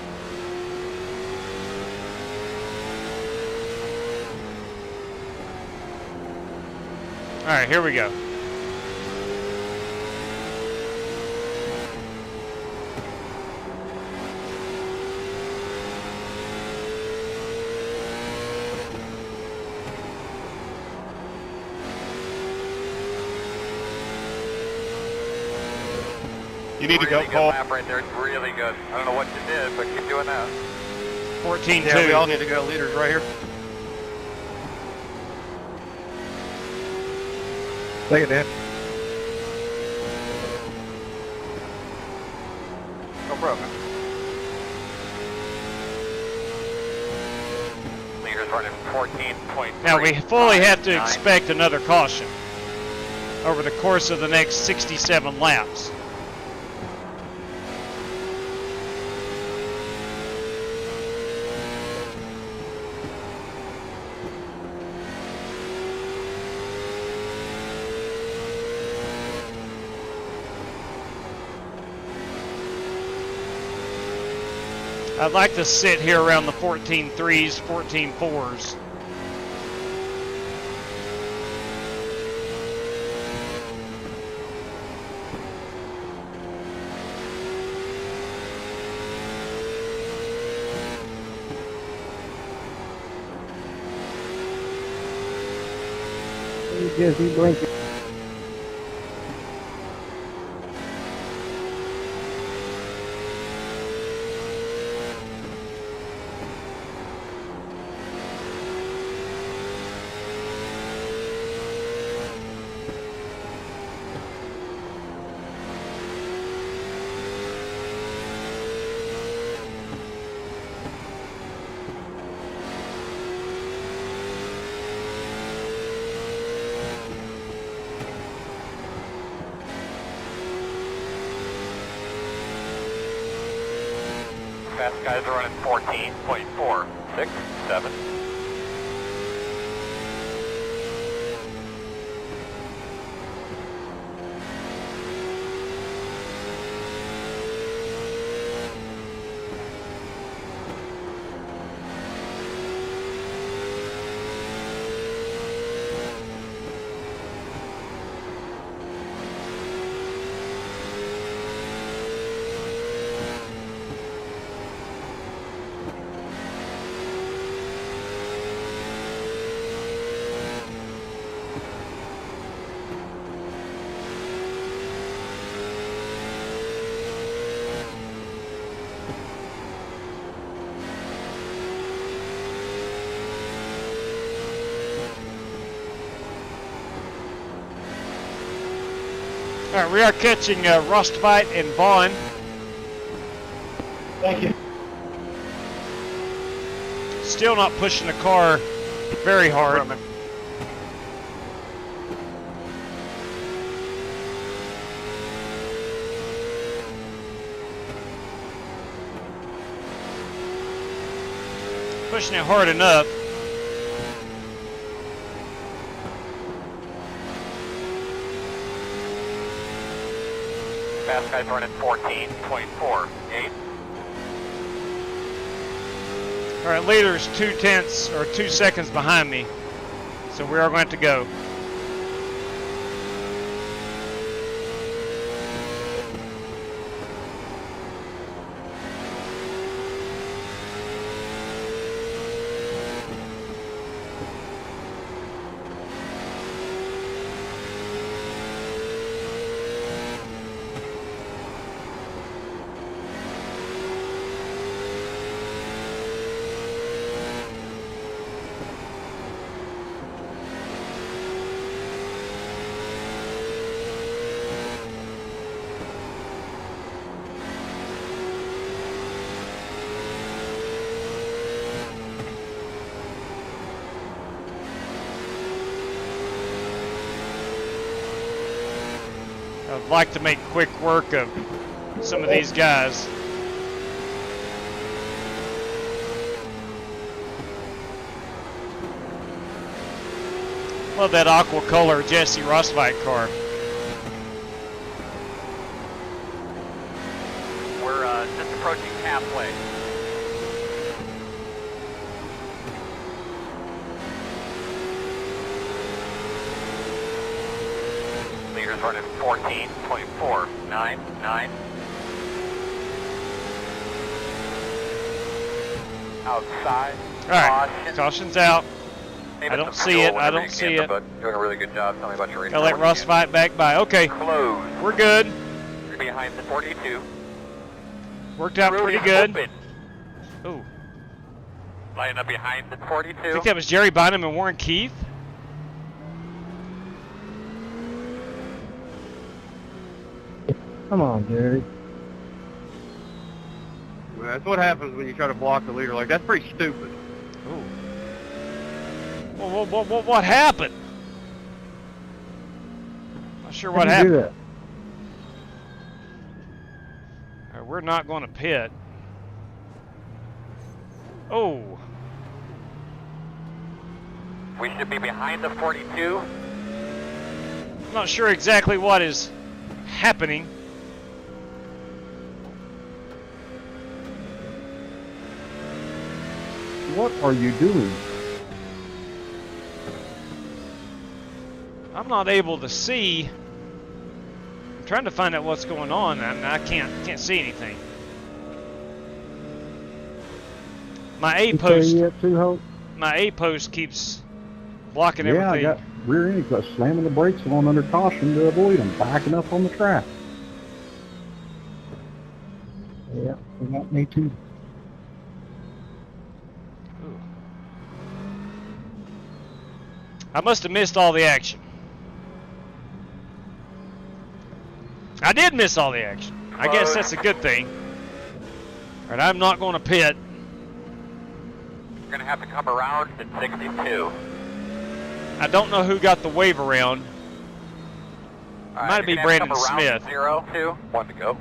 All right, here we go. You need to go, Really good Cole. lap right there. It's really good. I don't know what you did, but keep doing that. 14-2. Yeah, we all need to go leaders right here. Take it, Dan. No problem. Leaders running 14.3. Now we fully have to expect another caution over the course of the next 67 laps. I'd like to sit here around the 14.3s, 14.4s. Yes, he blinking. Fast guys are running 14.4, 6, 7. All right, we are catching Rustvite and Vaughn. Thank you. Still not pushing the car very hard. Pushing it hard enough. Fast guys running 14.4, 8. All right, leader's 2/10 or 2 seconds behind me, so we are going to go. I'd like to make quick work of some of these guys. Love that aqua color Jesse Rustvite car. We're just approaching halfway. Leaders running 14.4, 9, 9. Outside. All right, Caution. caution's out. Maybe I don't some see fuel it. I whenever don't you see can, it. But doing a really good job. Tell me about your race. I'll let Rustvite back by. Okay, Close. we're good. You're behind the 42. Worked out Really pretty good. open. Ooh, Lining up behind the I 42. think that was Jerry Bynum and Warren Keith. Come on, Jerry. That's what happens when you try to block the leader. Like, that's pretty stupid. Ooh. What happened? Not sure what How do you do happened. All right, we're not going to pit. Oh. We should be behind the 42. I'm not sure exactly what is happening. What are you doing? I'm not able to see. I'm trying to find out what's going on, and I can't see anything. My A post. My A post keeps blocking everything. I got rear end got slamming the brakes on under caution to avoid them backing up on the track. Yeah, they got me too. Ooh. I must have missed all the action. I did miss all the action. I guess that's a good thing. All right, I'm not going to pit. You're going to have to come around at 62. I don't know who got the wave around. Right, might be Brandon Smith. 0, 2, 1 to go.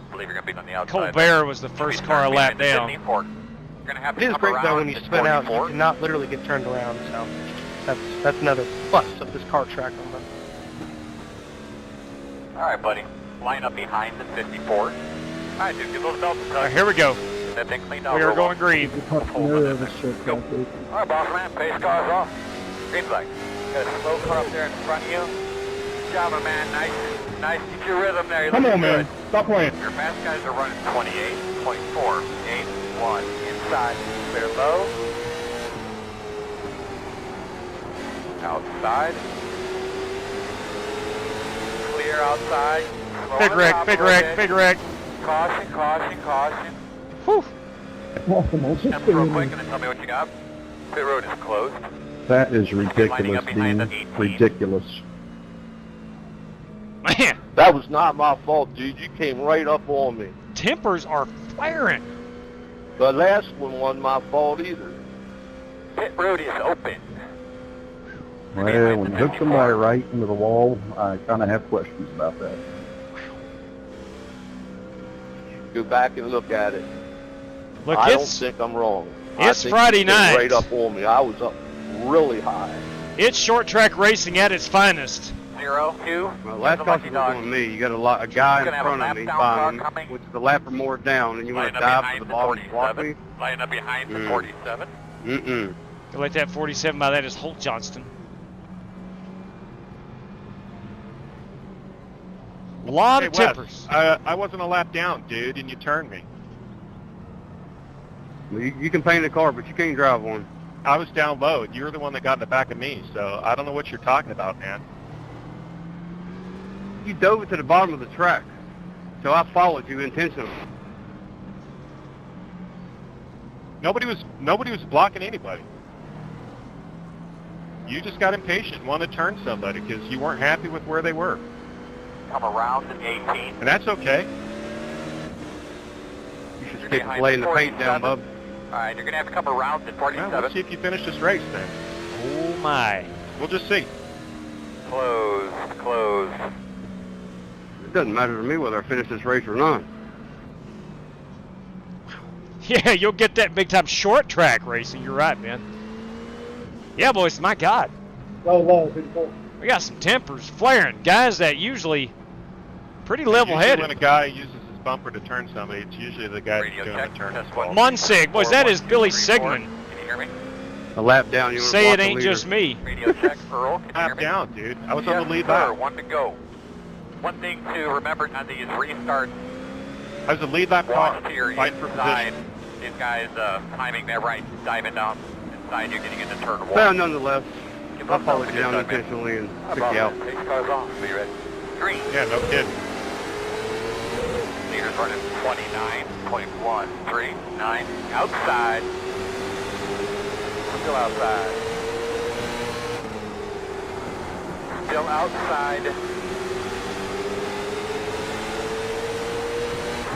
I believe you're going to be on the outside. Colbert was the first car I lapped down. You're going to have to It is come great around though when you at spin out, 44. you cannot literally get turned around. So that's another plus of this car track. All right, buddy. Line up behind the 54. All right, dude, get those belts. All right, here we go. That thing cleaned out. We are going green. All right, boss man, pace cars off. Green flag. Got a slow car up there in front of you. Good job, my man. Nice. Get your rhythm there. Come on, man. Stop playing. Your fast guys are running 28.481 inside. Clear low. Outside. Clear outside. Big wreck. Caution. Whew. Jump real quick and then tell me what you got. Pit road is closed. That is ridiculous, Dean. Ridiculous. Man, that was not my fault, dude. You came right up on me. Tempers are flaring. The last one wasn't my fault either. Pit road is open. Well, when you hook somebody right into the wall, I kind of have questions about that. Go back and look at it. Look, I don't think I'm wrong. It's I think Friday you came night. right up on me. I was up really high. It's short track racing at its finest. 0, 2. Well, last caution was on me. You got a guy in front of me, behind, which is a lap or more down, and you want to dive to the bottom and block me? Line up behind the 47. Go let that 47 by that is Holt Johnston. A lot of tempers. I wasn't a lap down, dude, and you turned me. Well, you can paint a car, but you can't drive one. I was down low. You're the one that got in the back of me, so I don't know what you're talking about, man. You dove it to the bottom of the track, so I followed you intentionally. Nobody was blocking anybody. You just got impatient and wanted to turn somebody because you weren't happy with where they were. Come around at 18. And that's okay. You should stick laying the paint down, bub. All right, you're going to have to come around at 47. Well, let's see if you finish this race then. Oh, my. We'll just see. Close. It doesn't matter to me whether I finish this race or not. Yeah, you'll get that big time short track racing. You're right, man. Yeah, boys, my God. We got some tempers flaring. Guys that usually pretty level-headed. When a guy uses his bumper to turn somebody, it's usually the guy that's doing the turn as well. Munsig, boys, that is Billy Sigmund. Can you hear me? A lap down, you want to Say block it the ain't leader. just me. Radio check, Earl. Can you hear Lap me? down, dude. I was Yes, on the lead sir. lap. 1 to go. One thing to remember on these restarts. I was the lead lap car, Watch to your fighting for inside. position. These guys timing that right, diving down inside you, getting into turn 1. Well, nonetheless, Give I us followed a you good down time, man. intentionally and How took about you out. that? Pace cars off. Be ready. Green. Yeah, no kidding. Leaders running 29.139 outside. Still outside. Still outside.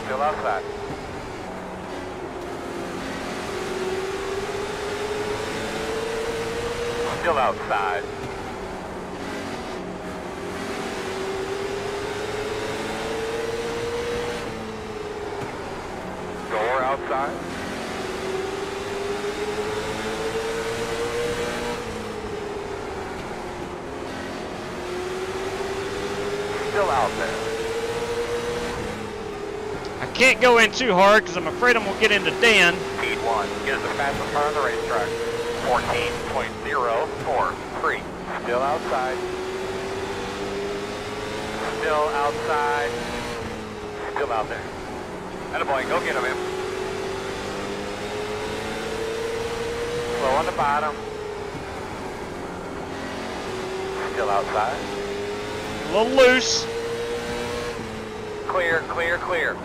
Still outside. Still outside. Door outside. Still out there. I can't go in too hard because I'm afraid I'm going to get into Dan. Speed 1. Get us the fastest car on the racetrack. 14.043. Still outside. Still outside. Still out there. Attaboy, go get him, man. Slow on the bottom. Still outside. A little loose. Clear, clear, clear.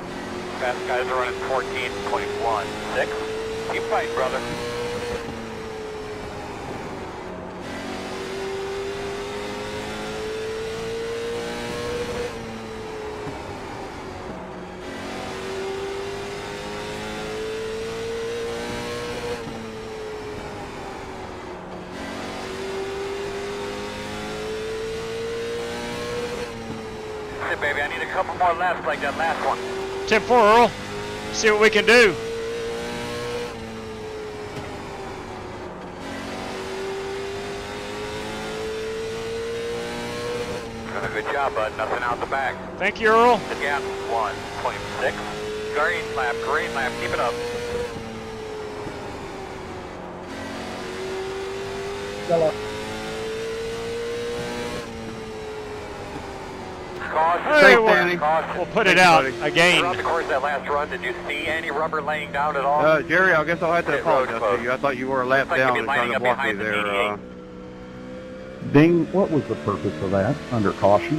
Fast guys are running 14.16. Keep fighting, brother. Baby, I need a couple more laps like that last one. 10-4, Earl. See what we can do. Doing a good job, bud. Nothing out the back. Thank you, Earl. The gap, 1.6. Green lap, green lap. Keep it up. Hey, we'll put it out again. Throughout the course of that last run, did you see any rubber laying down at all? Jerry, I guess I'll have to apologize to you. I thought you were a lap down and trying to block me there. Ding, what was the purpose of that, under caution?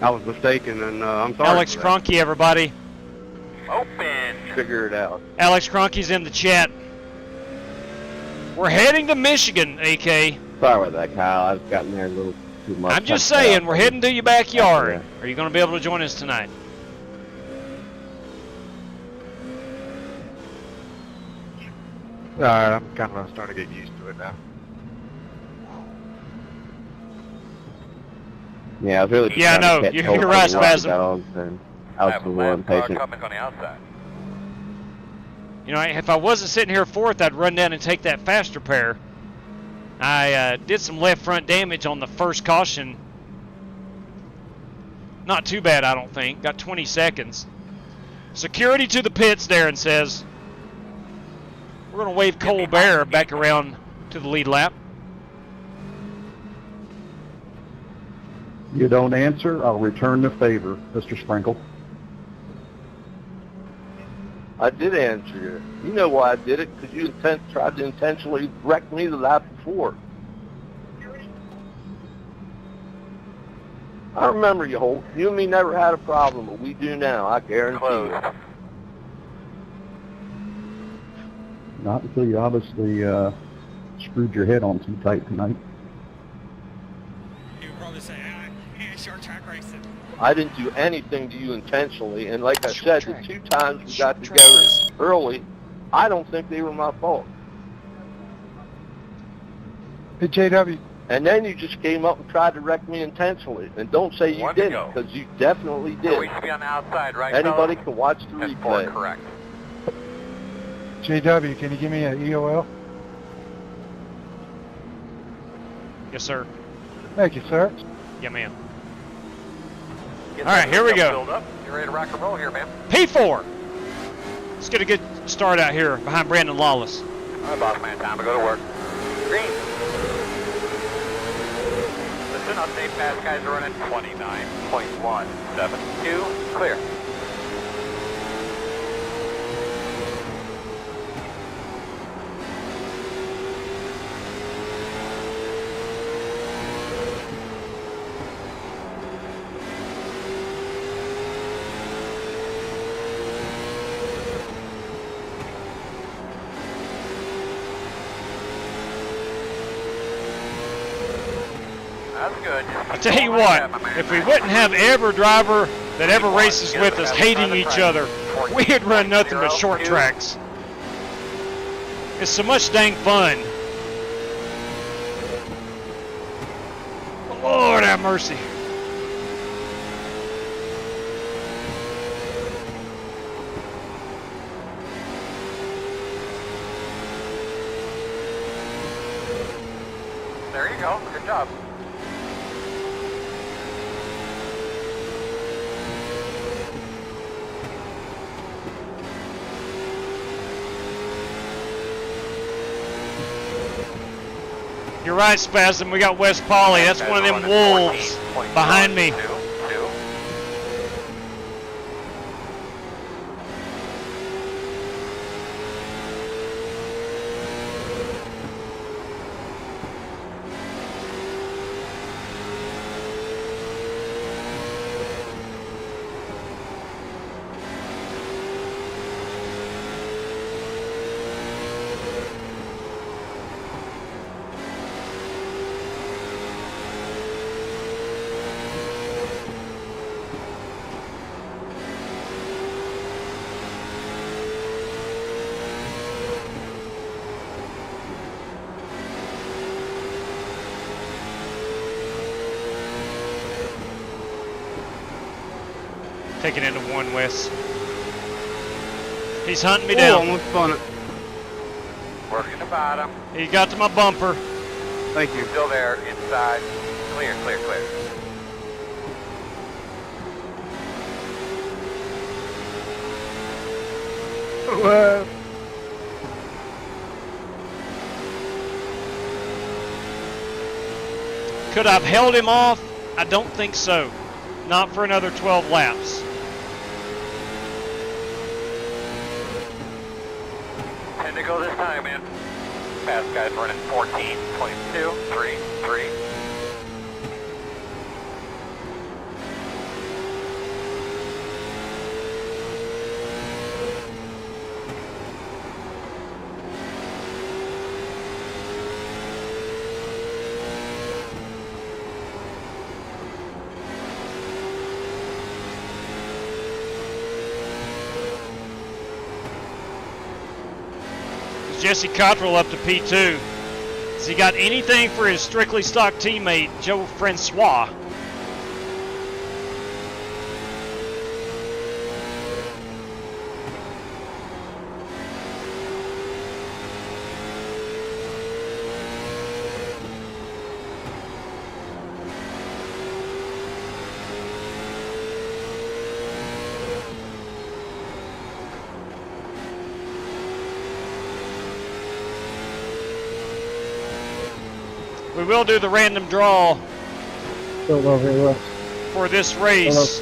I was mistaken, and I'm sorry. Alex Cronky, everybody. Open. Figure it out. Alex Cronky's in the chat. We're heading to Michigan, AK. Sorry about that, Kyle. I've gotten there a little too much. I'm just saying, we're heading to your backyard. Are you going to be able to join us tonight? Alright, I'm kind of starting to get used to it now. Yeah, I was really. Yeah, no, you're right, Spasm. I was a little impatient. Coming on the outside. You know, if I wasn't sitting here fourth, I'd run down and take that fast repair. I did some left front damage on the first caution. Not too bad, I don't think. Got 20 seconds. Security to the pits, Darren says. We're going to wave Cole Bear back around to the lead lap. You don't answer, I'll return the favor, Mr. Sprinkle. I did answer you. You know why I did it, because you tried to intentionally wreck me the lap before. I remember you, Holt. You and me never had a problem, but we do now, I guarantee you. Not until you obviously screwed your head on too tight tonight. You would probably say, short track racing. I didn't do anything to you intentionally, and like I said, the 2 times we got together early, I don't think they were my fault. Hey, JW. And then you just came up and tried to wreck me intentionally. And don't say you didn't, because you definitely did. So we should be on the outside, right? Anybody can watch the replay. Correct. JW, can you give me an EOL? Yes, sir. Thank you, sir. Yeah, ma'am. All right, here we go. You're ready to rock and roll here, man. P4. Let's get a good start out here behind Brandon Lawless. All right, boss man, time to go to work. Green. Listen, update fast guys are running 29.172. Clear. That's good. I tell you what, if we wouldn't have every driver that ever races with us hating each other, we'd run nothing but short tracks. It's so much dang fun. Lord have mercy. There you go. Good job. You're right, Spasm. We got West Polly. That's one of them wolves behind me. Taking into 1 West. He's hunting me down. Almost spun it. Working the bottom. He got to my bumper. Thank you. Still there, inside. Clear, clear, clear. Well, Could I have held him off? I don't think so. Not for another 12 laps. To go this time, man. Fast guys running 14.233. Jesse Cottrell up to P2. Has he got anything for his strictly stock teammate, Joe Francois? We will do the random draw for this race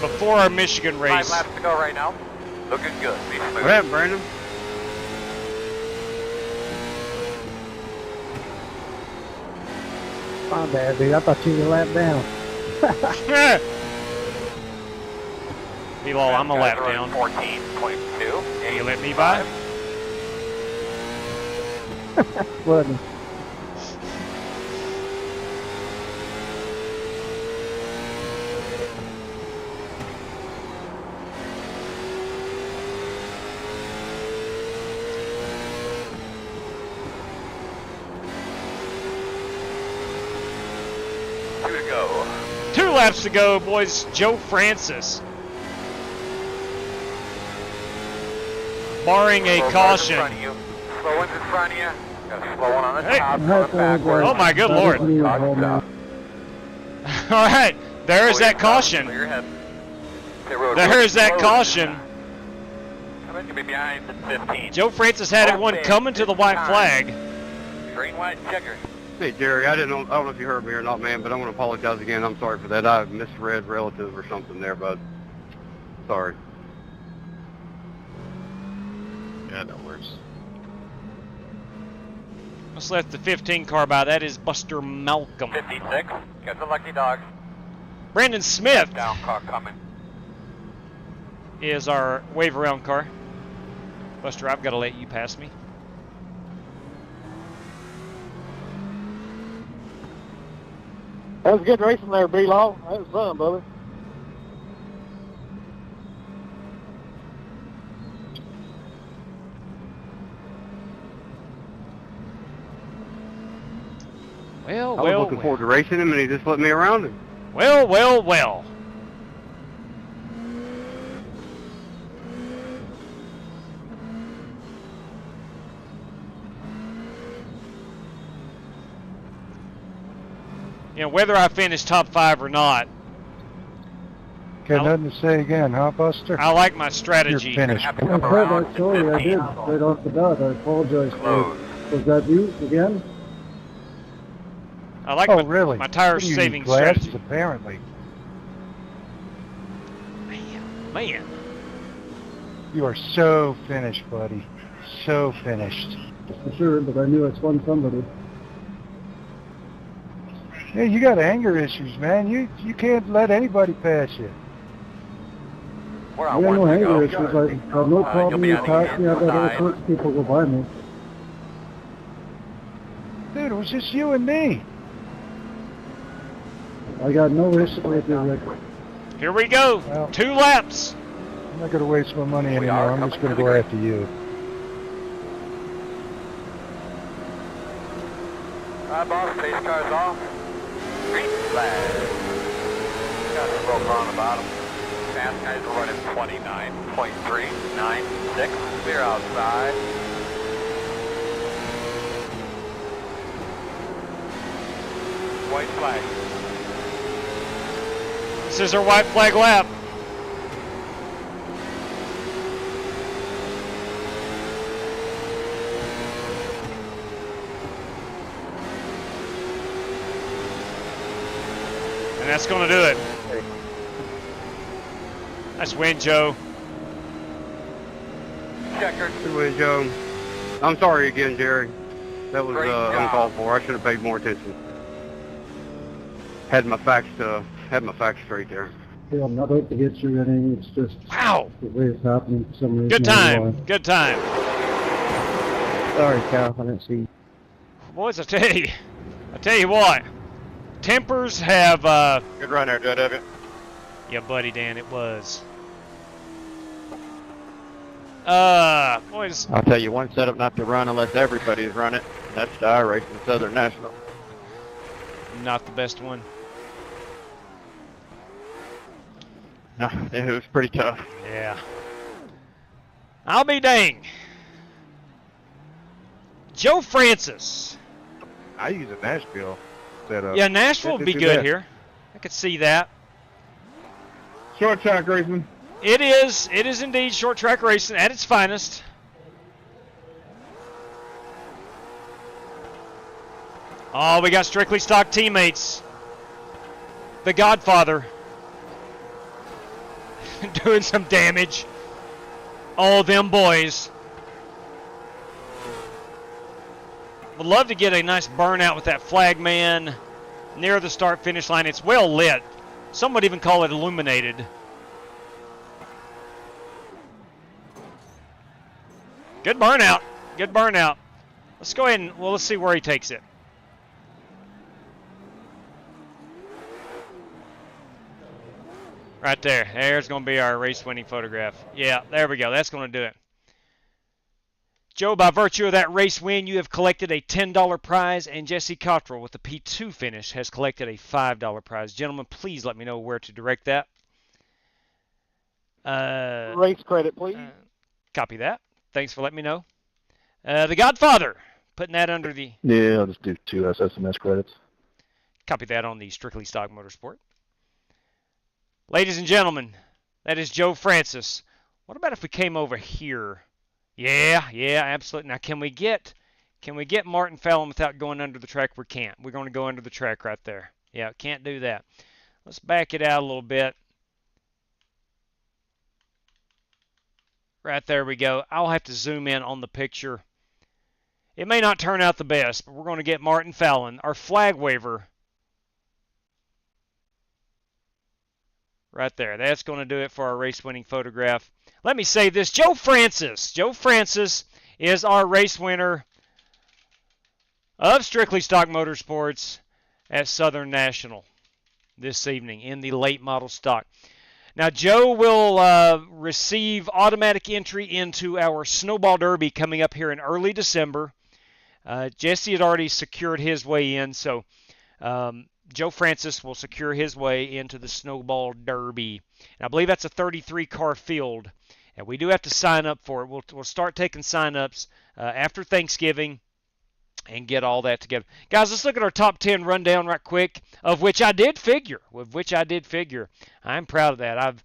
before our Michigan race. 5 laps to go right now. Looking good. Be smooth. what happened, Brandon? My bad, dude. I thought you were a lap down. Bilal, I'm a lap down. 14.2. Can you let me by? Wasn't it? Two laps to go, boys. Joe Francis. Barring a caution. Slow one's in front of you. Got a slow one on the Hey. top, coming backward. Oh my good lord. Alright, there's that caution. There's that caution. I bet you be behind the 15. Joe Francis had one coming to the white flag. Green, white, checker. Hey, Jerry, I don't know if you heard me or not, man, but I want to apologize again. I'm sorry for that. I misread relative or something there, but sorry. Yeah, no worries. Let's let the 15 car by. That is Buster Malcolm. 56. Got the lucky dog. Brandon Smith Down car coming. is our wave around car. Buster, I've got to let you pass me. That was good racing there, B-Law. That was fun, brother. Well, I was looking forward to racing him, and he just let me around him. Well, well, well. You know, whether I finish top 5 or not, Got nothing to say again, huh, Buster? I like my strategy. You're finished. I heard that story. I did right off the bat. I apologize for it. Was that you again? I like really? my tire What do you saving need, glasses, strategy. apparently. Man. You are so finished, buddy. So finished. For sure, but I knew I spun somebody. Yeah, you got anger issues, man. You can't let anybody pass you. We're I on got no one to anger go. issues. I have no problem. You pass me. I've got all sorts of people go by me. Dude, it was just you and me. I got no issue with you, Rick. Here we go. Well, 2 laps. I'm not going to waste my money anymore. I'm just going to go after you. Alright, boss, pace car's off. Green flag. Got a slow car on the bottom. Fast guys are running 29.396. Clear outside. White flag. This is our white flag lap. And that's going to do it. Nice win, Joe. Checker. Good win, Joe. I'm sorry again, Jerry. That was uncalled for. I should have paid more attention. Had my facts straight there. Yeah, I'm not out to get you or anything. It's just wow. The way it's happening for some reason. Good time. Good time. Sorry, Cal. I didn't see. Boys, I tell you what. Tempers have. Good run there, JW. Yeah, buddy, Dan, it was. Boys. I'll tell you one setup not to run unless everybody's run it. That's the iRacing Southern National. Not the best one. No, it was pretty tough. Yeah. I'll be dang. Joe Francis. I use a Nashville setup. Yeah, Nashville would be good here. I could see that. Short track racing. It is indeed short track racing at its finest. Oh, we got strictly stock teammates. The Godfather doing some damage. Oh, them boys. Would love to get a nice burnout with that flag man near the start finish line. It's well lit. Some would even call it illuminated. Good burnout. Good burnout. Let's go ahead and, well, let's see where he takes it. Right there. There's going to be our race-winning photograph. Yeah, there we go. That's going to do it. Joe, by virtue of that race win, you have collected a $10 prize, and Jesse Cottrell with the P2 finish has collected a $5 prize. Gentlemen, please let me know where to direct that. Race credit, please. Copy that. Thanks for letting me know. The Godfather, putting that under the... Yeah, I'll just do 2 SMS credits. Copy that on the Strictly Stock Motorsport. Ladies and gentlemen, that is Joe Francis. What about if we came over here? Yeah, absolutely. Now, can we get Martin Fallon without going under the track? We can't. We're going to go under the track right there. Yeah, can't do that. Let's back it out a little bit. Right there we go. I'll have to zoom in on the picture. It may not turn out the best, but we're going to get Martin Fallon, our flag waver. Right there. That's going to do it for our race-winning photograph. Let me say this. Joe Francis. Joe Francis is our race winner of Strictly Stock Motorsports at Southern National this evening in the late model stock. Now, Joe will receive automatic entry into our Snowball Derby coming up here in early December. Jesse had already secured his way in, so Joe Francis will secure his way into the Snowball Derby. And I believe that's a 33-car field, and we do have to sign up for it. We'll start taking sign-ups after Thanksgiving and get all that together. Guys, let's look at our top 10 rundown right quick, of which I did figure. I'm proud of that. I've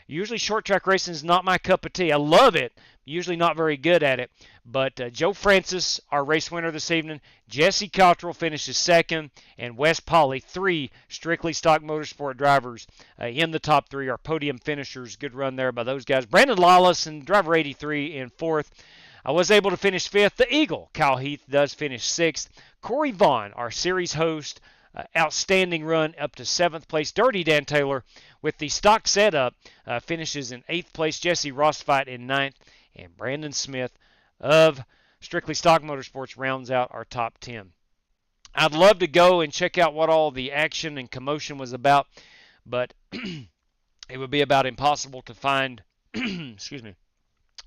Usually short track racing is not my cup of tea. I love it. Usually not very good at it. But Joe Francis, our race winner this evening. Jesse Cottrell finishes second. And Wes Polly, 3 strictly stock motorsport drivers in the top 3 are podium finishers. Good run there by those guys. Brandon Lawless and driver 83 in 4th. I was able to finish 5th. The Eagle, Kyle Heath, does finish 6th. Corey Vaughn, our series host, outstanding run up to 7th place. Dirty Dan Taylor with the stock setup finishes in 8th place. Jesse Rossfight in 9th. And Brandon Smith of Strictly Stock Motorsports rounds out our top 10. I'd love to go and check out what all the action and commotion was about, but it would be about impossible to find excuse me,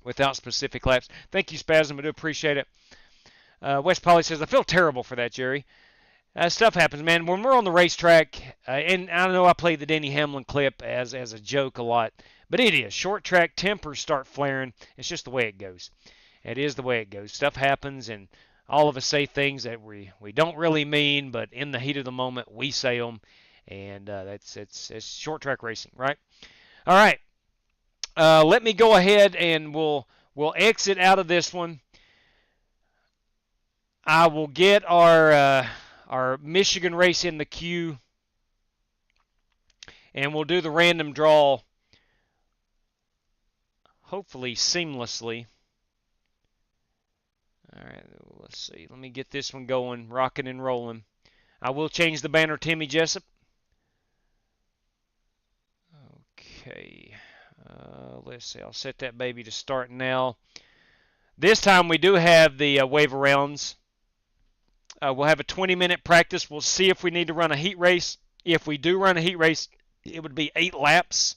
without specific laps. Thank you, Spasm. I do appreciate it. Wes Polly says, I feel terrible for that, Jerry. Stuff happens, man. When we're on the racetrack, and I know I play the Denny Hamlin clip as a joke a lot, but it is. Short track tempers start flaring. It's just the way it goes. It is the way it goes. Stuff happens, and all of us say things that we don't really mean, but in the heat of the moment, we say them, and it's short track racing, right? All right. Let me go ahead and we'll exit out of this one. I will get our Michigan race in the queue, and we'll do the random draw, hopefully seamlessly. All right, let's see. Let me get this one going, rocking and rolling. I will change the banner, Timmy Jessup. Okay. Let's see. I'll set that baby to start now. This time we do have the wave arounds. We'll have a 20-minute practice. We'll see if we need to run a heat race. If we do run a heat race, it would be 8 laps.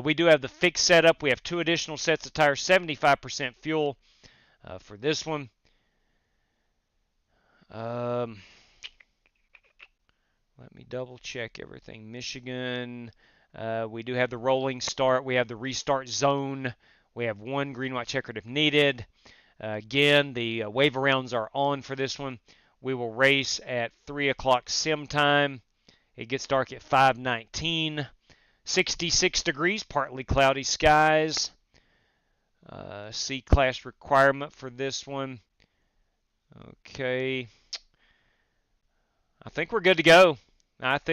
We do have the fixed setup. We have 2 additional sets of tires, 75% fuel for this one. Let me double check everything. Michigan. We do have the rolling start. We have the restart zone. We have 1 green, white checkered if needed. Again, the wave arounds are on for this one. We will race at 3 o'clock sim time. It gets dark at 5:19. 66 degrees, partly cloudy skies. C-class requirement for this one. Okay. I think we're good to go. Let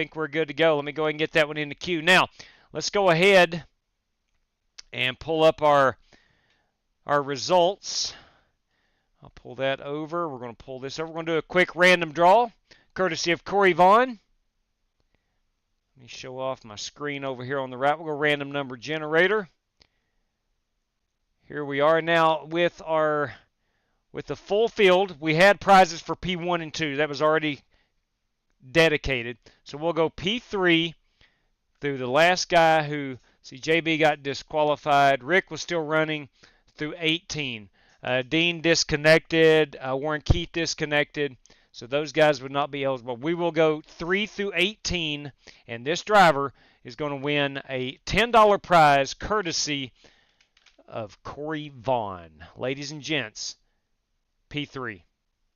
me go ahead and get that one in the queue. Now, let's go ahead and pull up our results. I'll pull that over. We're going to pull this over. We're going to do a quick random draw, courtesy of Corey Vaughn. Let me show off my screen over here on the right. We'll go random number generator. Here we are now with the full field. We had prizes for P1 and 2. That was already dedicated. So we'll go P3 through the last guy who, see, JB got disqualified. Rick was still running through 18. Dean disconnected. Warren Keith disconnected. So those guys would not be eligible. We will go 3 through 18, and this driver is going to win a $10 prize courtesy of Corey Vaughn. Ladies and gents, P3.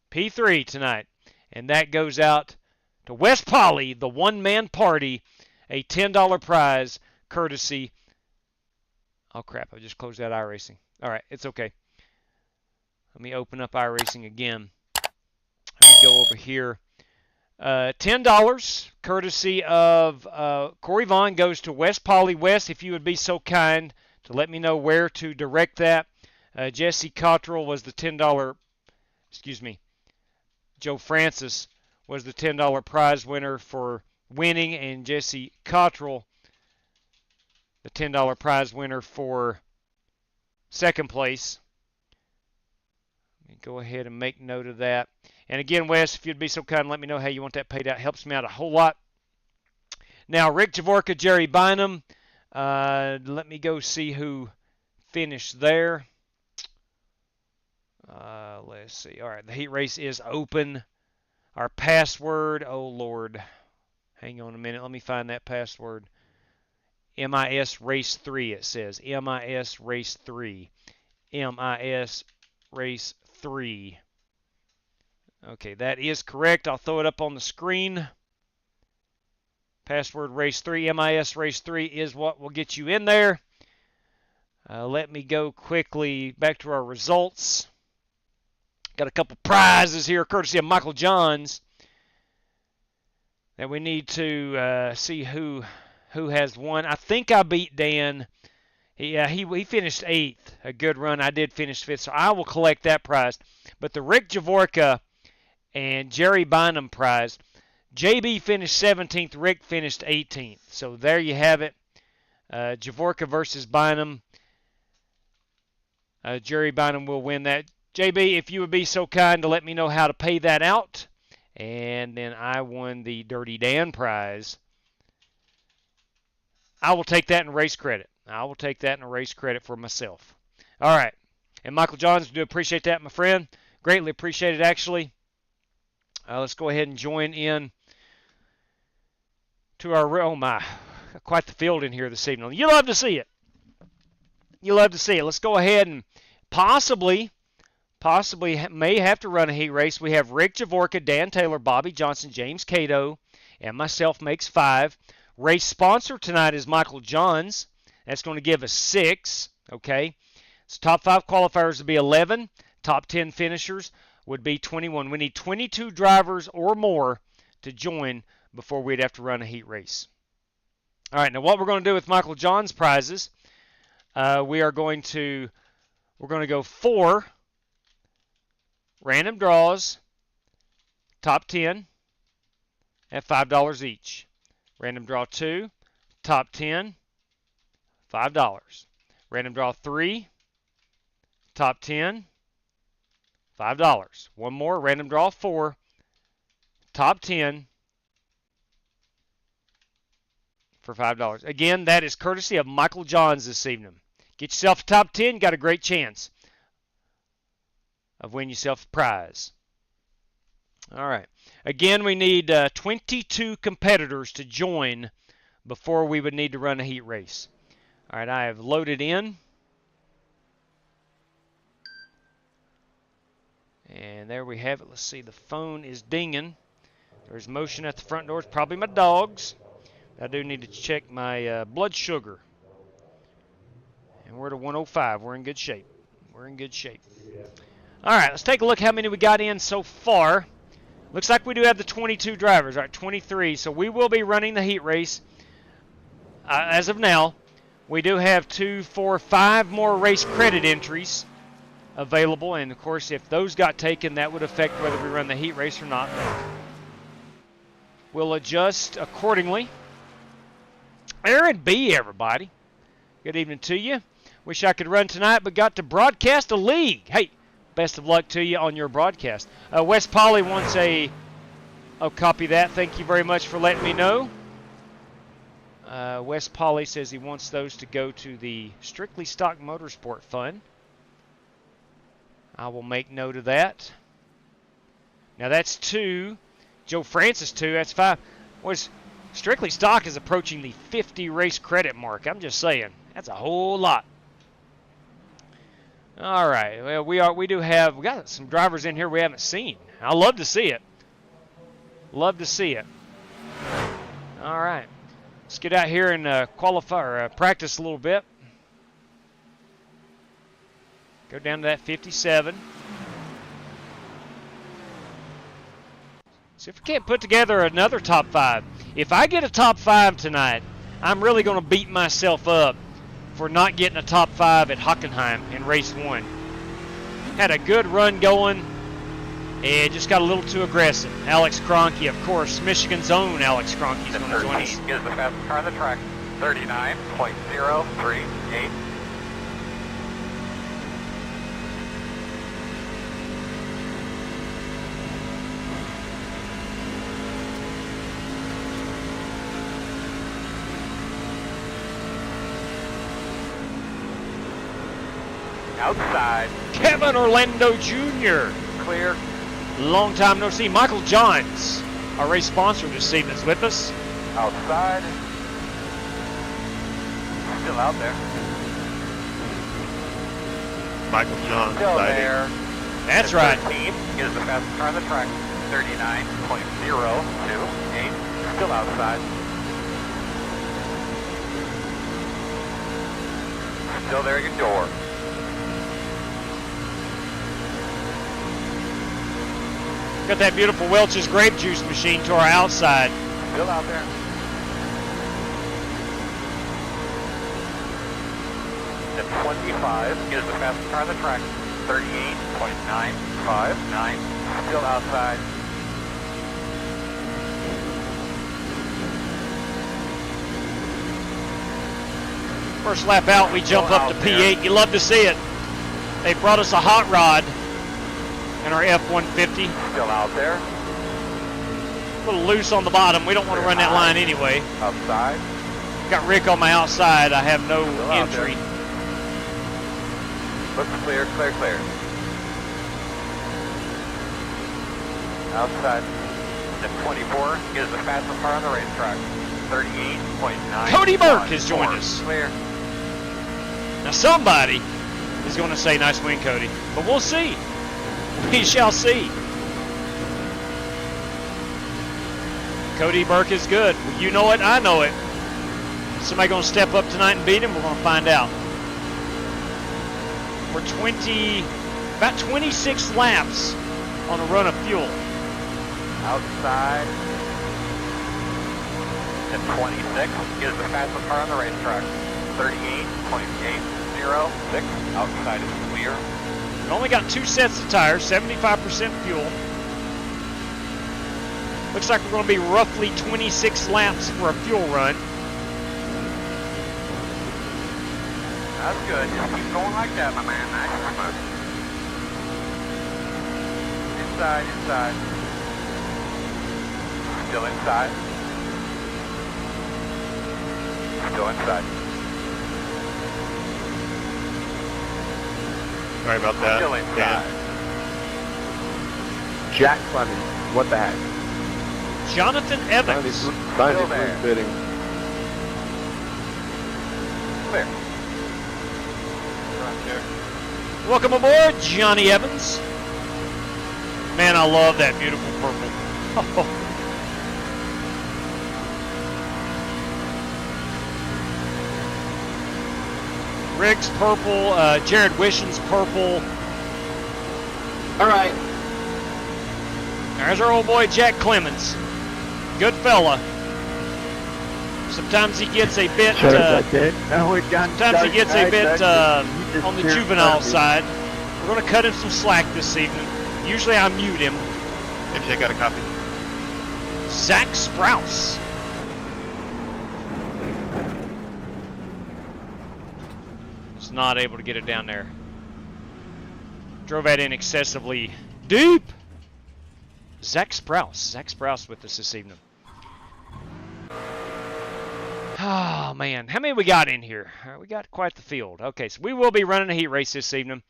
P3 tonight. And that goes out to Wes Polly, the one-man party, a $10 prize courtesy. Oh, crap. I just closed out iRacing. All right, it's okay. Let me open up iRacing again. Let me go over here. $10 courtesy of Corey Vaughn goes to Wes Polly. Wes, if you would be so kind to let me know where to direct that. Jesse Cottrell was the $10, excuse me, Joe Francis was the $10 prize winner for winning, and Jesse Cottrell, the $10 prize winner for second place. Let me go ahead and make note of that. And again, Wes, if you'd be so kind, let me know how you want that paid out. It helps me out a whole lot. Now, Rick Javorka, Jerry Bynum. Let me go see who finished there. Let's see. All right, the heat race is open. Our password, oh, Lord. Hang on a minute. Let me find that password. MIS Race 3, it says. MIS Race 3. MIS Race 3. Okay, that is correct. I'll throw it up on the screen. Password race 3, MIS race 3 is what will get you in there. Let me go quickly back to our results. Got a couple prizes here, courtesy of Michael Johns, that we need to see who has won. I think I beat Dan. He finished 8th, a good run. I did finish 5th, so I will collect that prize. But the Rick Javorka and Jerry Bynum prize, JB finished 17th, Rick finished 18th. So there you have it. Javorka versus Bynum. Jerry Bynum will win that. JB, if you would be so kind to let me know how to pay that out. And then I won the Dirty Dan prize. I will take that in race credit. I will take that in a race credit for myself. All right. And Michael Johns, do appreciate that, my friend. Greatly appreciate it, actually. Let's go ahead and join in to our, oh my, quite the field in here this evening. You love to see it. You love to see it. Let's go ahead and possibly may have to run a heat race. We have Rick Javorka, Dan Taylor, Bobby Johnson, James Cato, and myself makes 5. Race sponsor tonight is Michael Johns. That's going to give us 6. Okay. So top 5 qualifiers would be 11. Top 10 finishers would be 21. We need 22 drivers or more to join before we'd have to run a heat race. All right. Now what we're going to do with Michael Johns prizes, we're going to go 4 random draws, top 10 at $5 each. Random draw 2, top 10, $5. Random draw 3, top 10, $5. One more, random draw 4, top 10 for $5. Again, that is courtesy of Michael Johns this evening. Get yourself a top 10, got a great chance of winning yourself a prize. All right. Again, we need 22 competitors to join before we would need to run a heat race. All right, I have loaded in. And there we have it. Let's see, the phone is dinging. There's motion at the front door. It's probably my dogs. I do need to check my blood sugar. And we're at 105. We're in good shape. We're in good shape. All right, let's take a look how many we got in so far. Looks like we do have the 22 drivers. All right, 23. So we will be running the heat race. As of now, we do have 2, 4, 5 more race credit entries available. And, of course, if those got taken, that would affect whether we run the heat race or not. We'll adjust accordingly. Aaron B., everybody. Good evening to you. Wish I could run tonight, but got to broadcast a league. Hey, best of luck to you on your broadcast. Wes Polly wants a... Oh, copy that. Thank you very much for letting me know. Wes Polly says he wants those to go to the Strictly Stock Motorsport Fund. I will make note of that. Now that's 2. Joe Francis 2. That's 5. Strictly Stock is approaching the 50 race credit mark. I'm just saying. That's a whole lot. All right. Well, we got some drivers in here we haven't seen. I love to see it. Love to see it. All right. Let's get out here and qualify or practice a little bit. Go down to that 57. See if we can't put together another top 5. If I get a top 5 tonight, I'm really going to beat myself up for not getting a top 5 at Hockenheim in race 1. Had a good run going and just got a little too aggressive. Alex Kroenke, of course, Michigan's own Alex Kroenke is going to join us. Is the fastest car on the track, 39.038. Outside. Kevin Orlando Jr. Clear. Long time no see. Michael Johns, our race sponsor this evening, is with us. Outside. Still out there. Michael Johns. Still there. That's right. 13 is the fastest car on the track, 39.028. Still outside. Still there, your door. Got that beautiful Welch's grape juice machine to our outside. Still out there. At 25 is the fastest car on the track. 38.959. Still outside. First lap out, we jump up to P8. You love to see it. They brought us a hot rod in our F-150. Still out there. A little loose on the bottom. We don't want to run that line anyway. Outside. Got Rick on my outside. I have no entry. Looks clear, clear, clear. Outside. At 24 is the fastest car on the racetrack. 38.9. Cody Burke has joined us. Clear. Now somebody is going to say nice win, Cody. But we'll see. We shall see. Cody Burke is good. Well, you know it, I know it. Somebody going to step up tonight and beat him? We're going to find out. We're about 26 laps on a run of fuel. Outside. At 26 is the fastest car on the racetrack. 38.806. Outside is clear. We only got 2 sets of tires, 75% fuel. Looks like we're going to be roughly 26 laps for a fuel run. That's good. Just keep going like that, my man. Nice. Inside, inside. Still inside. Still inside. Sorry about that. Still inside. Jack Clemens. What the heck? Jonathan Evans. Still there. Fitting. Clear. Welcome aboard, Johnny Evans. Man, I love that beautiful purple. Rick's purple, Jared Wishen's purple. All right. There's our old boy Jack Clemens. Good fella. Sometimes he gets a bit. Sometimes he gets a bit on the juvenile side. We're going to cut him some slack this evening. Usually I mute him. Maybe I got a copy. Zach Sprouse. Was not able to get it down there. Drove that in excessively deep. Zach Sprouse with us this evening. Oh, man. How many we got in here? We got quite the field. Okay, so we will be running a heat race this evening.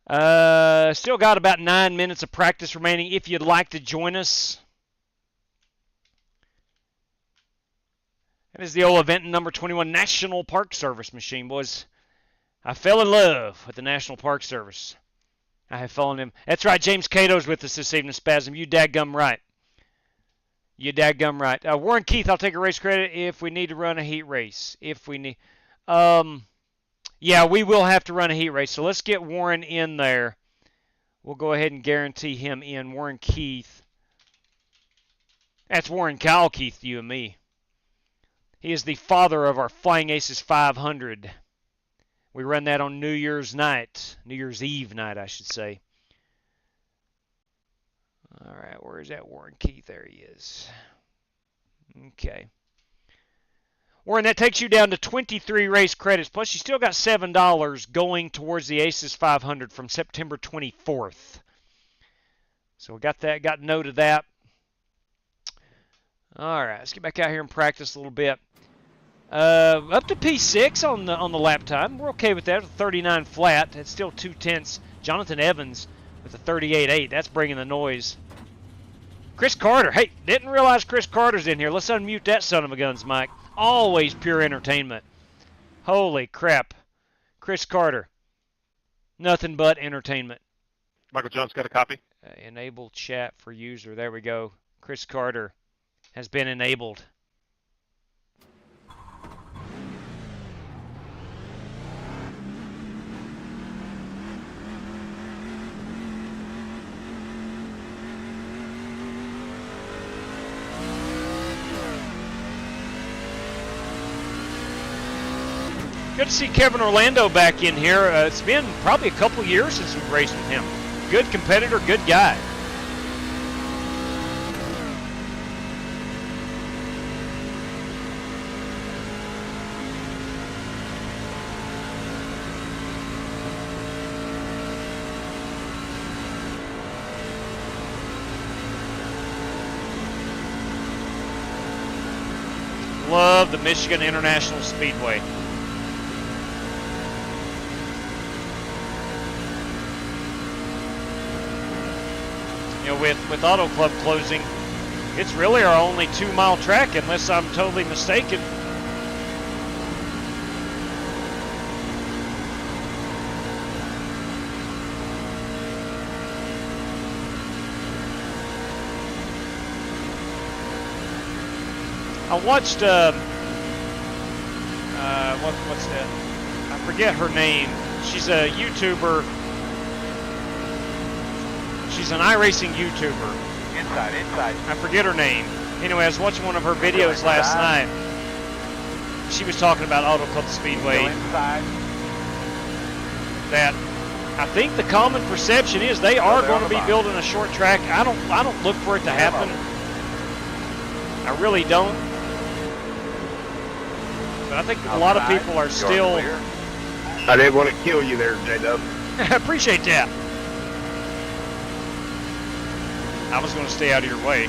Still got about 9 minutes of practice remaining if you'd like to join us. That is the old event number 21 National Park Service machine, boys. I fell in love with the National Park Service. I have fallen in. That's right, James Cato's with us this evening, Spasm. You dadgum right. You dadgum right. Warren Keith, I'll take a race credit if we need to run a heat race. If we need. Yeah, we will have to run a heat race. So let's get Warren in there. We'll go ahead and guarantee him in. Warren Keith. That's Warren Kyle Keith, you and me. He is the father of our Flying Aces 500. We run that on New Year's night. New Year's Eve night, I should say. All right, where is that Warren Keith? There he is. Okay. Warren, that takes you down to 23 race credits, plus you still got $7 going towards the Aces 500 from September 24th. So we got that, got note of that. All right, let's get back out here and practice a little bit. Up to P6 on the lap time. We're okay with that, with 39 flat. It's still 2/10. Jonathan Evans with a 38.8. That's bringing the noise. Chris Carter. Hey, didn't realize Chris Carter's in here. Let's unmute that son of a guns, Mike. Always pure entertainment. Holy crap. Chris Carter. Nothing but entertainment. Michael Jones got a copy. Enable chat for user. There we go. Chris Carter has been enabled. Good to see Kevin Orlando back in here. It's been probably a couple years since we've raced with him. Good competitor, good guy. Love the Michigan International Speedway. You know, with Auto Club closing, it's really our only 2-mile track, unless I'm totally mistaken. I watched, what's that? I forget her name. She's a YouTuber. She's an iRacing YouTuber. Inside. I forget her name. Anyway, I was watching one of her videos last night. She was talking about Auto Club Speedway. That I think the common perception is they are going to be building a short track. I don't look for it to happen. I really don't. But I think a lot of people are still... I didn't want to kill you there, J-Dub. I appreciate that. I was going to stay out of your way.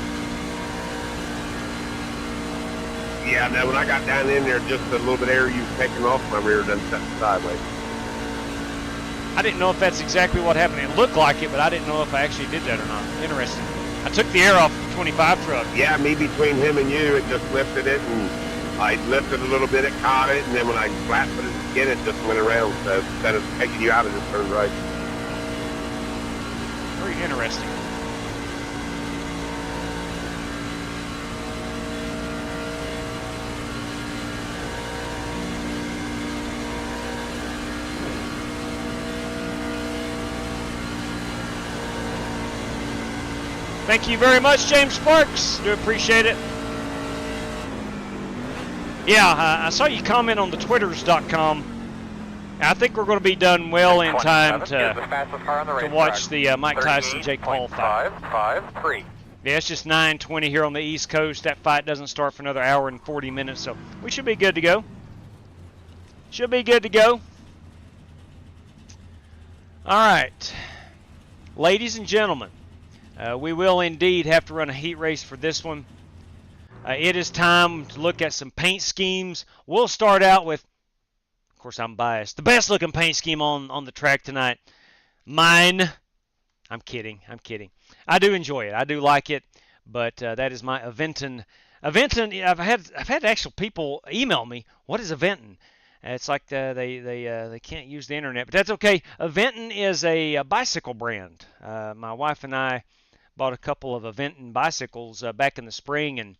Yeah, no, when I got down in there, just a little bit of air you was taking off my rear done set sideways. I didn't know if that's exactly what happened. It looked like it, but I didn't know if I actually did that or not. Interesting. I took the air off the 25 truck. Yeah, me between him and you, it just lifted it, and I lifted a little bit, it caught it, and then when I flat put it again, it just went around. So instead of taking you out, it just turned right. Very interesting. Thank you very much, James Sparks. Do appreciate it. Yeah, I saw you comment on the twitters.com. I think we're going to be done well in time to watch the Mike Tyson-Jake Paul fight. 5-3. Yeah, it's just 9:20 here on the East Coast. That fight doesn't start for another hour and 40 minutes, so we should be good to go. Should be good to go. All right. Ladies and gentlemen, we will indeed have to run a heat race for this one. It is time to look at some paint schemes. We'll start out with, of course I'm biased, the best looking paint scheme on the track tonight. Mine. I'm kidding. I do enjoy it. I do like it, but that is my Aventon. Aventon, I've had actual people email me, what is Aventon? It's like they can't use the internet, but that's okay. Aventon is a bicycle brand. My wife and I bought a couple of Aventon bicycles back in the spring, and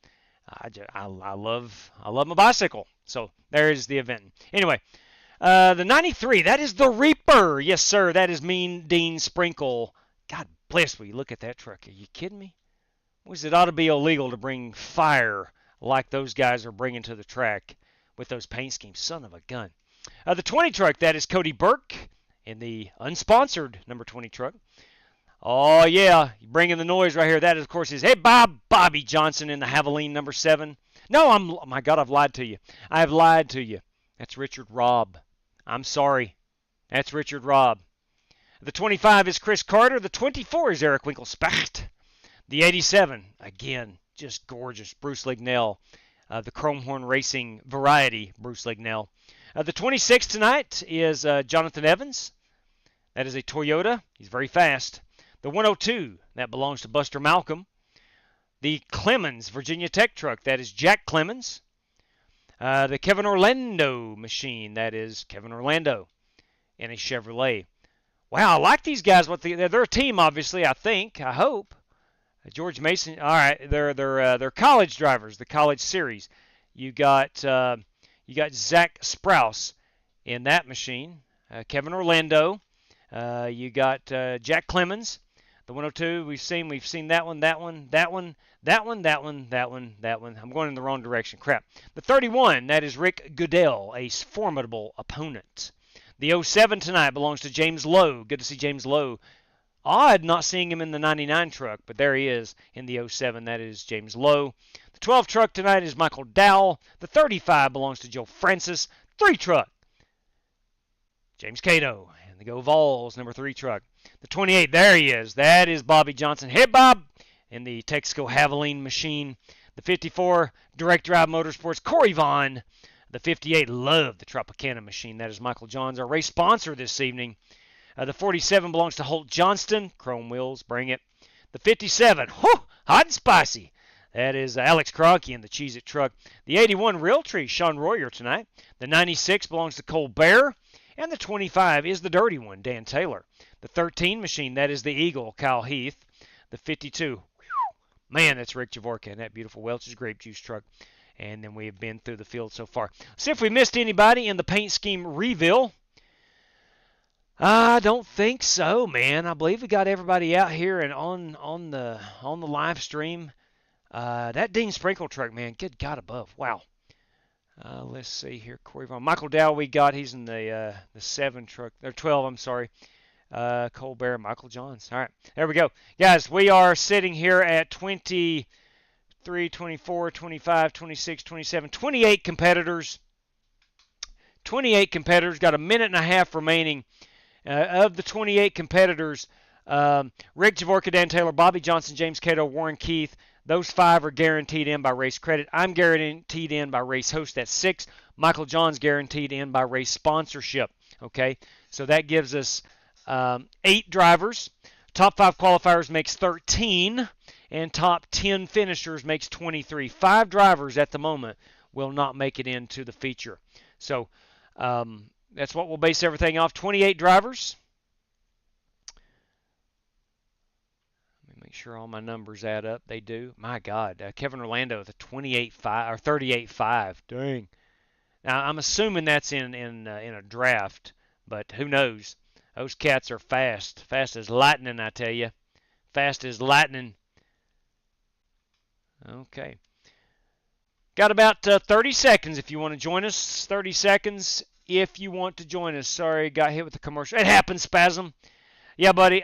I love my bicycle. So there is the Aventon. Anyway, the 93, that is the Reaper. Yes, sir, that is Mean Dean Sprinkle. God bless me, look at that truck. Are you kidding me? It ought to be illegal to bring fire like those guys are bringing to the track with those paint schemes. Son of a gun. The 20 truck, that is Cody Burke in the unsponsored number 20 truck. Oh, yeah, bringing the noise right here. That, of course, is, hey, Bobby Johnson in the Havoline number 7. No, oh my God, I've lied to you. I've lied to you. That's Richard Robb. I'm sorry. That's Richard Robb. The 25 is Chris Carter. The 24 is Eric Winkelspacht. The 87, again, just gorgeous, Bruce Lignell. The Chromehorn Racing variety, Bruce Lignell. The 26 tonight is Jonathan Evans. That is a Toyota. He's very fast. The 102, that belongs to Buster Malcolm. The Clemens Virginia Tech truck, that is Jack Clemens. The Kevin Orlando machine, that is Kevin Orlando in a Chevrolet. Wow, I like these guys. They're a team, obviously, I think. I hope. George Mason. All right, they're college drivers, the college series. You got Zach Sprouse in that machine. Kevin Orlando. You got Jack Clemens. The 102, we've seen that one, that one, that one, that one, that one, that one, that one. I'm going in the wrong direction. Crap. The 31, that is Rick Goodell, a formidable opponent. The 07 tonight belongs to James Lowe. Good to see James Lowe. Odd not seeing him in the 99 truck, but there he is in the 07. That is James Lowe. The 12 truck tonight is Michael Dowell. The 35 belongs to Joe Francis. 3 truck, James Cato. And the Go Vols, number 3 truck. The 28, there he is. That is Bobby Johnson. Hey, Bob! In the Texaco Havoline machine. The 54, Direct Drive Motorsports, Corey Vaughn. The 58, love the Tropicana machine. That is Michael Johns, our race sponsor this evening. The 47 belongs to Holt Johnston. Chrome wheels, bring it. The 57, whew, hot and spicy. That is Alex Kroenke in the Cheez-It truck. The 81, Realtree, Sean Royer tonight. The 96 belongs to Cole Bear. And the 25 is the dirty one, Dan Taylor. The 13 machine, that is the Eagle, Kyle Heath. The 52, man, that's Rick Javorka in that beautiful Welch's grape juice truck. And then we have been through the field so far. See if we missed anybody in the paint scheme reveal. I don't think so, man. I believe we got everybody out here and on the live stream. That Dean Sprinkle truck, man, good God above. Wow. Let's see here. Corey Vaughn. Michael Dow we got. He's in the 7 truck. Or 12, I'm sorry. Cole Bear, Michael Johns. All right, there we go. Guys, we are sitting here at 23, 24, 25, 26, 27, 28 competitors. 28 competitors. Got a minute and a half remaining. Of the 28 competitors, Rick Javorka, Dan Taylor, Bobby Johnson, James Cato, Warren Keith, those 5 are guaranteed in by Race Credit. I'm guaranteed in by Race Host. That's 6. Michael John's guaranteed in by Race Sponsorship. Okay, so that gives us 8 drivers. Top 5 qualifiers makes 13, and top 10 finishers makes 23. 5 drivers at the moment will not make it into the feature. So that's what we'll base everything off. 28 drivers. Let me make sure all my numbers add up. They do. My God, Kevin Orlando with a 28.5 or 38.5. Dang. Now I'm assuming that's in a draft, but who knows? Those cats are fast. Fast as lightning, I tell you. Fast as lightning. Okay. Got about 30 seconds if you want to join us. 30 seconds if you want to join us. Sorry, got hit with the commercial. It happens, Spasm. Yeah, buddy.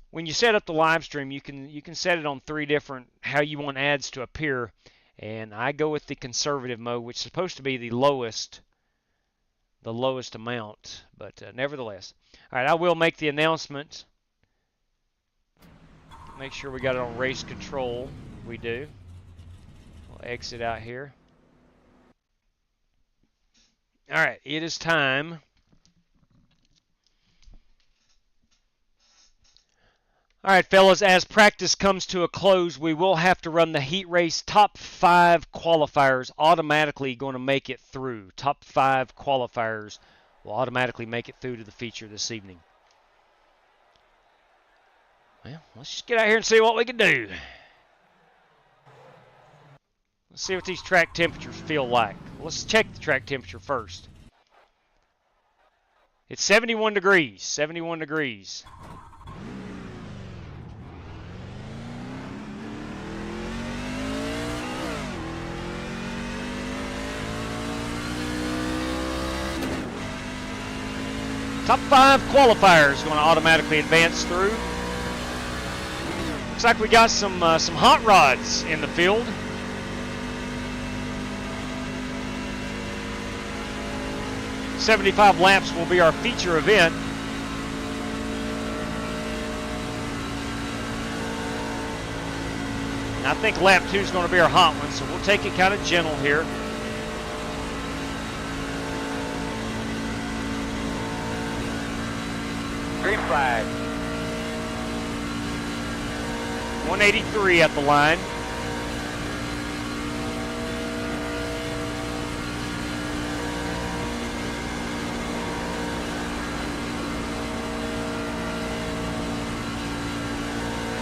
When you set up the live stream, you can set it on 3 different how you want ads to appear, and I go with the conservative mode, which is supposed to be the lowest amount, but nevertheless. All right, I will make the announcement. Make sure we got it on race control. We do. We'll exit out here. All right, it is time. All right, fellas, as practice comes to a close, we will have to run the heat race. Top 5 qualifiers automatically going to make it through. Top 5 qualifiers will automatically make it through to the feature this evening. Well, let's just get out here and see what we can do. Let's see what these track temperatures feel like. Let's check the track temperature first. It's 71 degrees. 71 degrees. Top 5 qualifiers going to automatically advance through. Looks like we got some hot rods in the field. "75 laps will be our feature event. And I think lap 2 is going to be our hot one, so we'll take it kind of gentle here. Green flag. 183 at the line.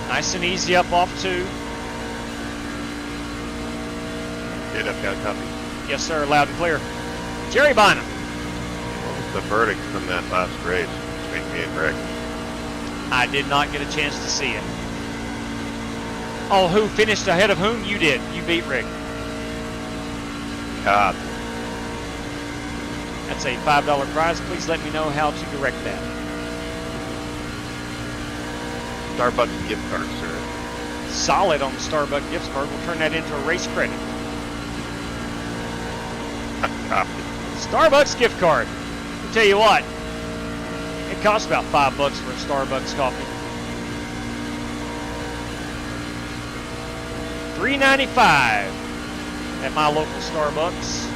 Nice and easy up off 2. Get up, got a copy. Yes, sir, loud and clear. Jerry Bynum. What was the verdict from that last race between me and Rick? I did not get a chance to see it. Oh, who finished ahead of whom? You did. You beat Rick. That's a $5 prize. Please let me know how to direct that. Starbucks gift card, sir. Solid on the Starbucks gift card. We'll turn that into a race credit. Starbucks gift card. I'll tell you what. It costs about $5 for a Starbucks coffee. $3.95 at my local Starbucks.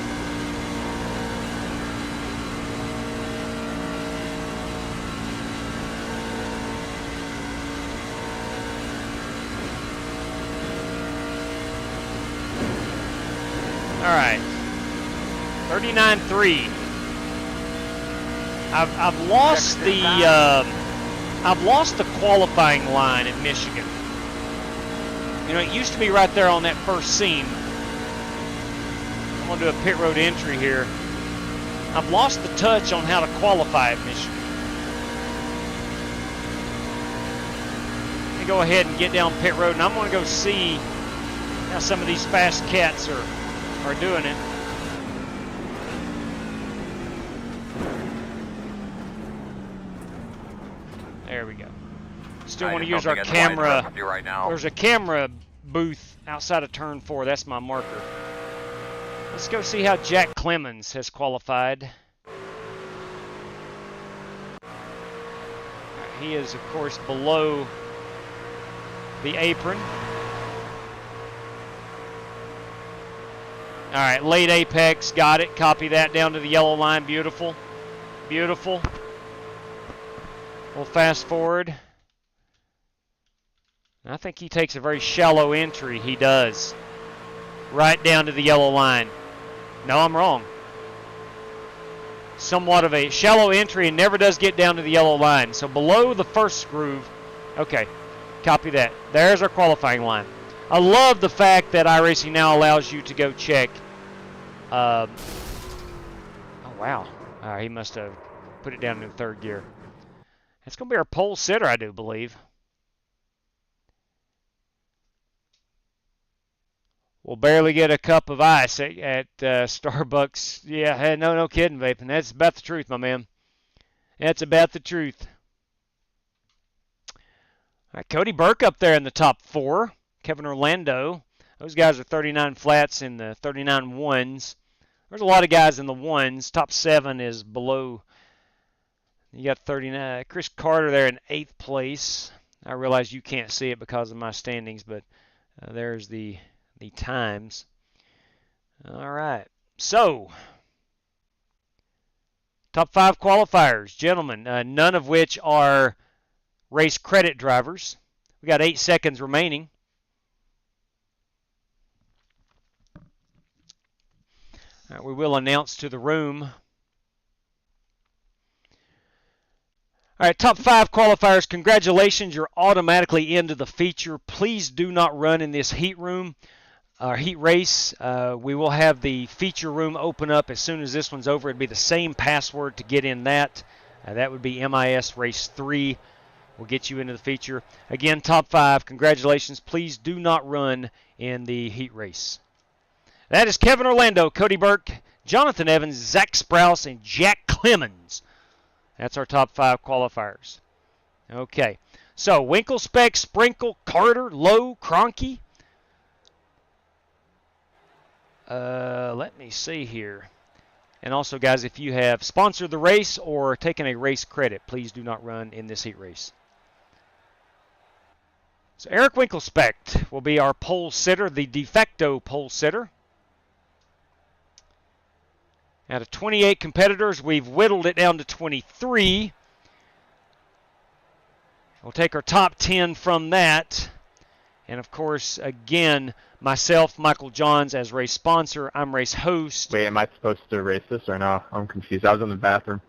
All right, 39.3. I've lost the qualifying line in Michigan. You know, it used to be right there on that first seam. I'm going to do a pit road entry here. I've lost the touch on how to qualify at Michigan. Let me go ahead and get down pit road, and I'm going to go see how some of these fast cats are doing it. There we go. Still want to use our camera. Right now. There's a camera booth outside of turn 4. That's my marker. Let's go see how Jack Clemens has qualified. He is, of course, below the apron. All right, late apex, got it. Copy that down to the yellow line. Beautiful. Beautiful. We'll fast forward. I think he takes a very shallow entry. He does. Right down to the yellow line. No, I'm wrong. Somewhat of a shallow entry and never does get down to the yellow line. So below the first groove. Okay, copy that. There's our qualifying line. I love the fact that iRacing now allows you to go check. Oh, wow. All right, he must have put it down in third gear. That's going to be our pole sitter, I do believe. We'll barely get a cup of ice at Starbucks. Yeah, no kidding, Vaping. That's about the truth, my man. That's about the truth. All right, Cody Burke up there in the top 4. Kevin Orlando. Those guys are 39 flats in the 39 ones. There's a lot of guys in the ones. Top 7 is below. You got 39. Chris Carter there in 8th place. I realize you can't see it because of my standings, but there's the times. All right. So, top 5 qualifiers, gentlemen, none of which are race credit drivers. We got 8 seconds remaining. All right, we will announce to the room. All right, top 5 qualifiers. Congratulations, you're automatically into the feature. Please do not run in this heat room, heat race. We will have the feature room open up as soon as this one's over. It'd be the same password to get in that. That would be MIS Race 3. We'll get you into the feature. Again, top 5. Congratulations. Please do not run in the heat race. That is Kevin Orlando, Cody Burke, Jonathan Evans, Zach Sprouse, and Jack Clemens. That's our top 5 qualifiers. Okay. So, Winkle, Speck, Sprinkle, Carter, Lowe, Cronky. Let me see here. And also, guys, if you have sponsored the race or taken a race credit, please do not run in this heat race. So, Eric Winklespect will be our pole sitter, the de facto pole sitter. Out of 28 competitors, we've whittled it down to 23. We'll take our top 10 from that. And, of course, again, myself, Michael Johns, as race sponsor. I'm race host. Wait, am I supposed to race this or no? I'm confused. I was in the bathroom.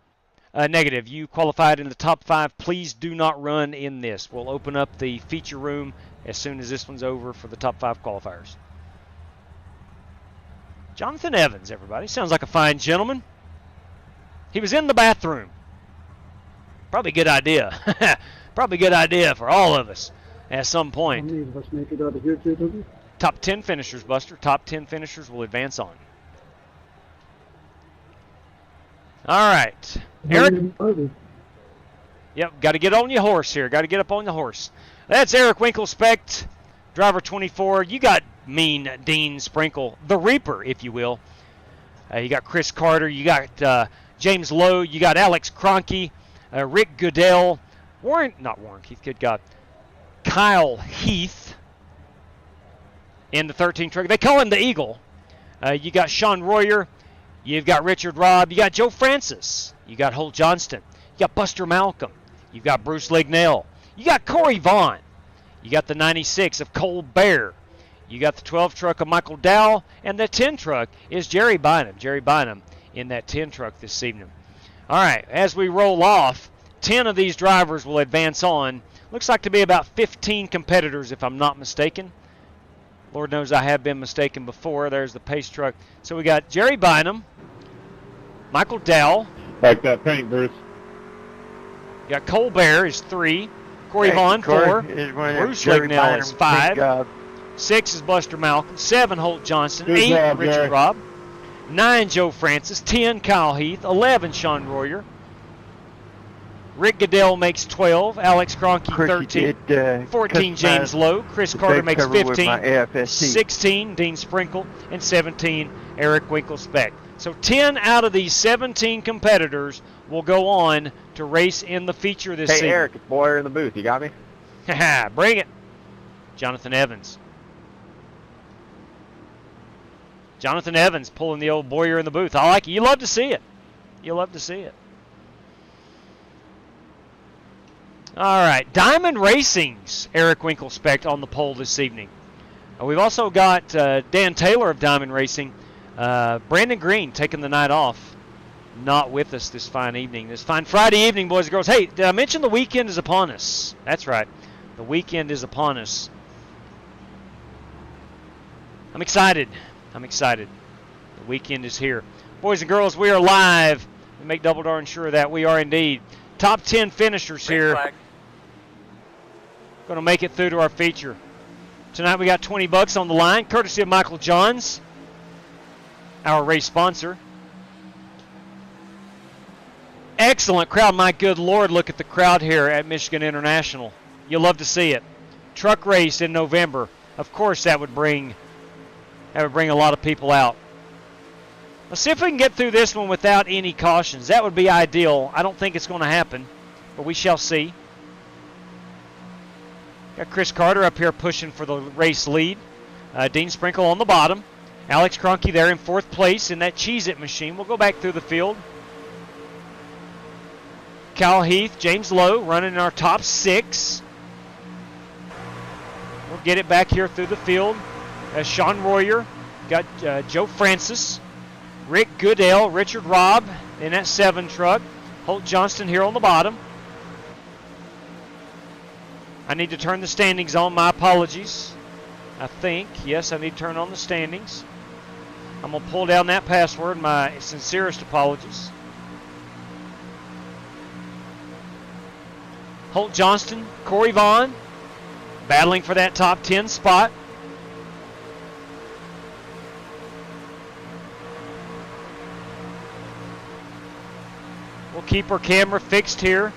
Negative. You qualified in the top 5. Please do not run in this. We'll open up the feature room as soon as this one's over for the top 5 qualifiers. Jonathan Evans, everybody. Sounds like a fine gentleman. He was in the bathroom. Probably a good idea. Probably a good idea for all of us at some point. How many of us make it out of here, JW? Top 10 finishers, Buster. Top 10 finishers will advance on. All right. Eric. Yep, got to get on your horse here. Got to get up on the horse. That's Eric Winkelspect, driver 24. You got Mean Dean Sprinkle, the Reaper, if you will. You got Chris Carter. You got James Lowe. You got Alex Cronky, Rick Goodell, Warren Keith, good God, Kyle Heath in the 13 truck. They call him the Eagle. You got Sean Royer. You've got Richard Robb. You got Joe Francis. You got Holt Johnston. You got Buster Malcolm. You've got Bruce Lignell. You got Corey Vaughn. You got the 96 of Cole Bear. You got the 12 truck of Michael Dow. And the 10 truck is Jerry Bynum. Jerry Bynum in that 10 truck this evening. All right, as we roll off, 10 of these drivers will advance on. Looks like to be about 15 competitors, if I'm not mistaken. Lord knows I have been mistaken before. There's the pace truck. So we got Jerry Bynum, Michael Dow. Like that paint, Bruce. You got Cole Bear is 3. Corey Vaughn, 4. Bruce Lignell is 5. 6 is Buster Malcolm. 7, Holt Johnston. Good 8, job, Richard Jerry. Robb. 9, Joe Francis. 10, Kyle Heath. 11, Sean Royer. Rick Goodell makes 12. Alex Cronky, 13. 14, James Lowe. Chris Carter makes 15. 16, Dean Sprinkle. And 17, Eric Winkelspect. So 10 out of these 17 competitors will go on to race in the feature this season. Hey, Eric, it's Boyer in the booth. You got me? Bring it. Jonathan Evans. Jonathan Evans pulling the old Boyer in the booth. I like it. You love to see it. You love to see it. All right. Diamond Racing's Eric Winkelspect on the pole this evening. We've also got Dan Taylor of Diamond Racing. Brandon Green taking the night off. Not with us this fine evening. This fine Friday evening, boys and girls. Hey, did I mention the weekend is upon us? That's right. The weekend is upon us. I'm excited. I'm excited. The weekend is here. Boys and girls, we are live. We make double darn sure that we are indeed. Top 10 finishers here. Going to make it through to our feature. Tonight we got $20 on the line, courtesy of Michael Johns, our race sponsor. Excellent crowd. My good Lord, look at the crowd here at Michigan International. You'll love to see it. Truck race in November. Of course, that would bring a lot of people out. Let's see if we can get through this one without any cautions. That would be ideal. I don't think it's going to happen, but we shall see. Got Chris Carter up here pushing for the race lead. Dean Sprinkle on the bottom. Alex Cronky there in 4th place in that Cheez-It machine. We'll go back through the field. Kyle Heath, James Lowe running in our top 6. We'll get it back here through the field. Sean Royer, got Joe Francis, Rick Goodell, Richard Robb in that 7 truck. Holt Johnston here on the bottom. I need to turn the standings on. My apologies. I think. Yes, I need to turn on the standings. I'm going to pull down that password. My sincerest apologies. Holt Johnston, Corey Vaughn, battling for that top 10 spot. We'll keep our camera fixed here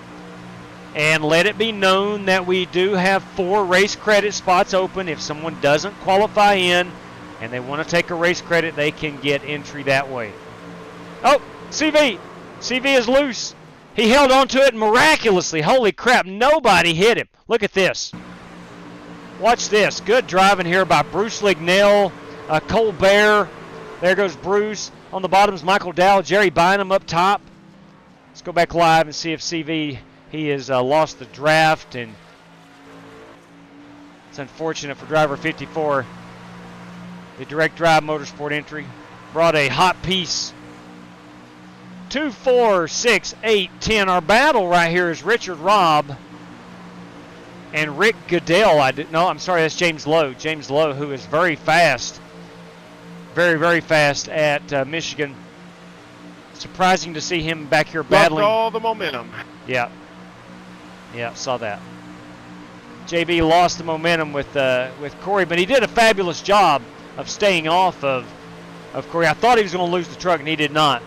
and let it be known that we do have 4 race credit spots open. If someone doesn't qualify in and they want to take a race credit, they can get entry that way. Oh, CV is loose. He held on to it miraculously. Holy crap, nobody hit him. Look at this. Watch this. Good driving here by Bruce Lignell, Cole Bear. There goes Bruce. On the bottom is Michael Dow, Jerry Bynum up top. Let's go back live and see if CV, he has lost the draft, and it's unfortunate for driver 54. The direct drive motorsport entry brought a hot piece. 2, 4, 6, 8, 10. Our battle right here is Richard Robb and Rick Goodell. I'm sorry, that's James Lowe. James Lowe, who is very fast. Very, very fast at Michigan. Surprising to see him back here battling. Lost all the momentum. Yeah. Yeah, saw that. JB lost the momentum with Corey, but he did a fabulous job of staying off of Corey. I thought he was going to lose the truck, and he did not.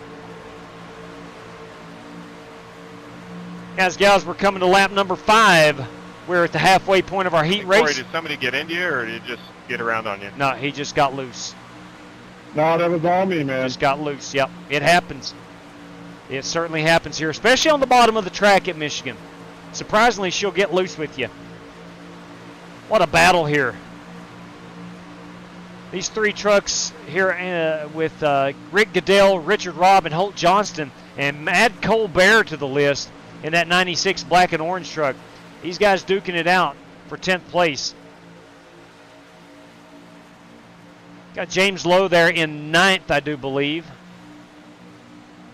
Guys, gals, we're coming to lap number 5. We're at the halfway point of our heat race. Corey, did somebody get into you, or did he just get around on you? No, he just got loose. No, that was all me, man. Just got loose. Yep, it happens. It certainly happens here, especially on the bottom of the track at Michigan. Surprisingly, she'll get loose with you. What a battle here. These 3 trucks here with Rick Goodell, Richard Robb, and Holt Johnston, and add Colbert to the list in that 96 black and orange truck. These guys duking it out for 10th place. Got James Lowe there in 9th, I do believe.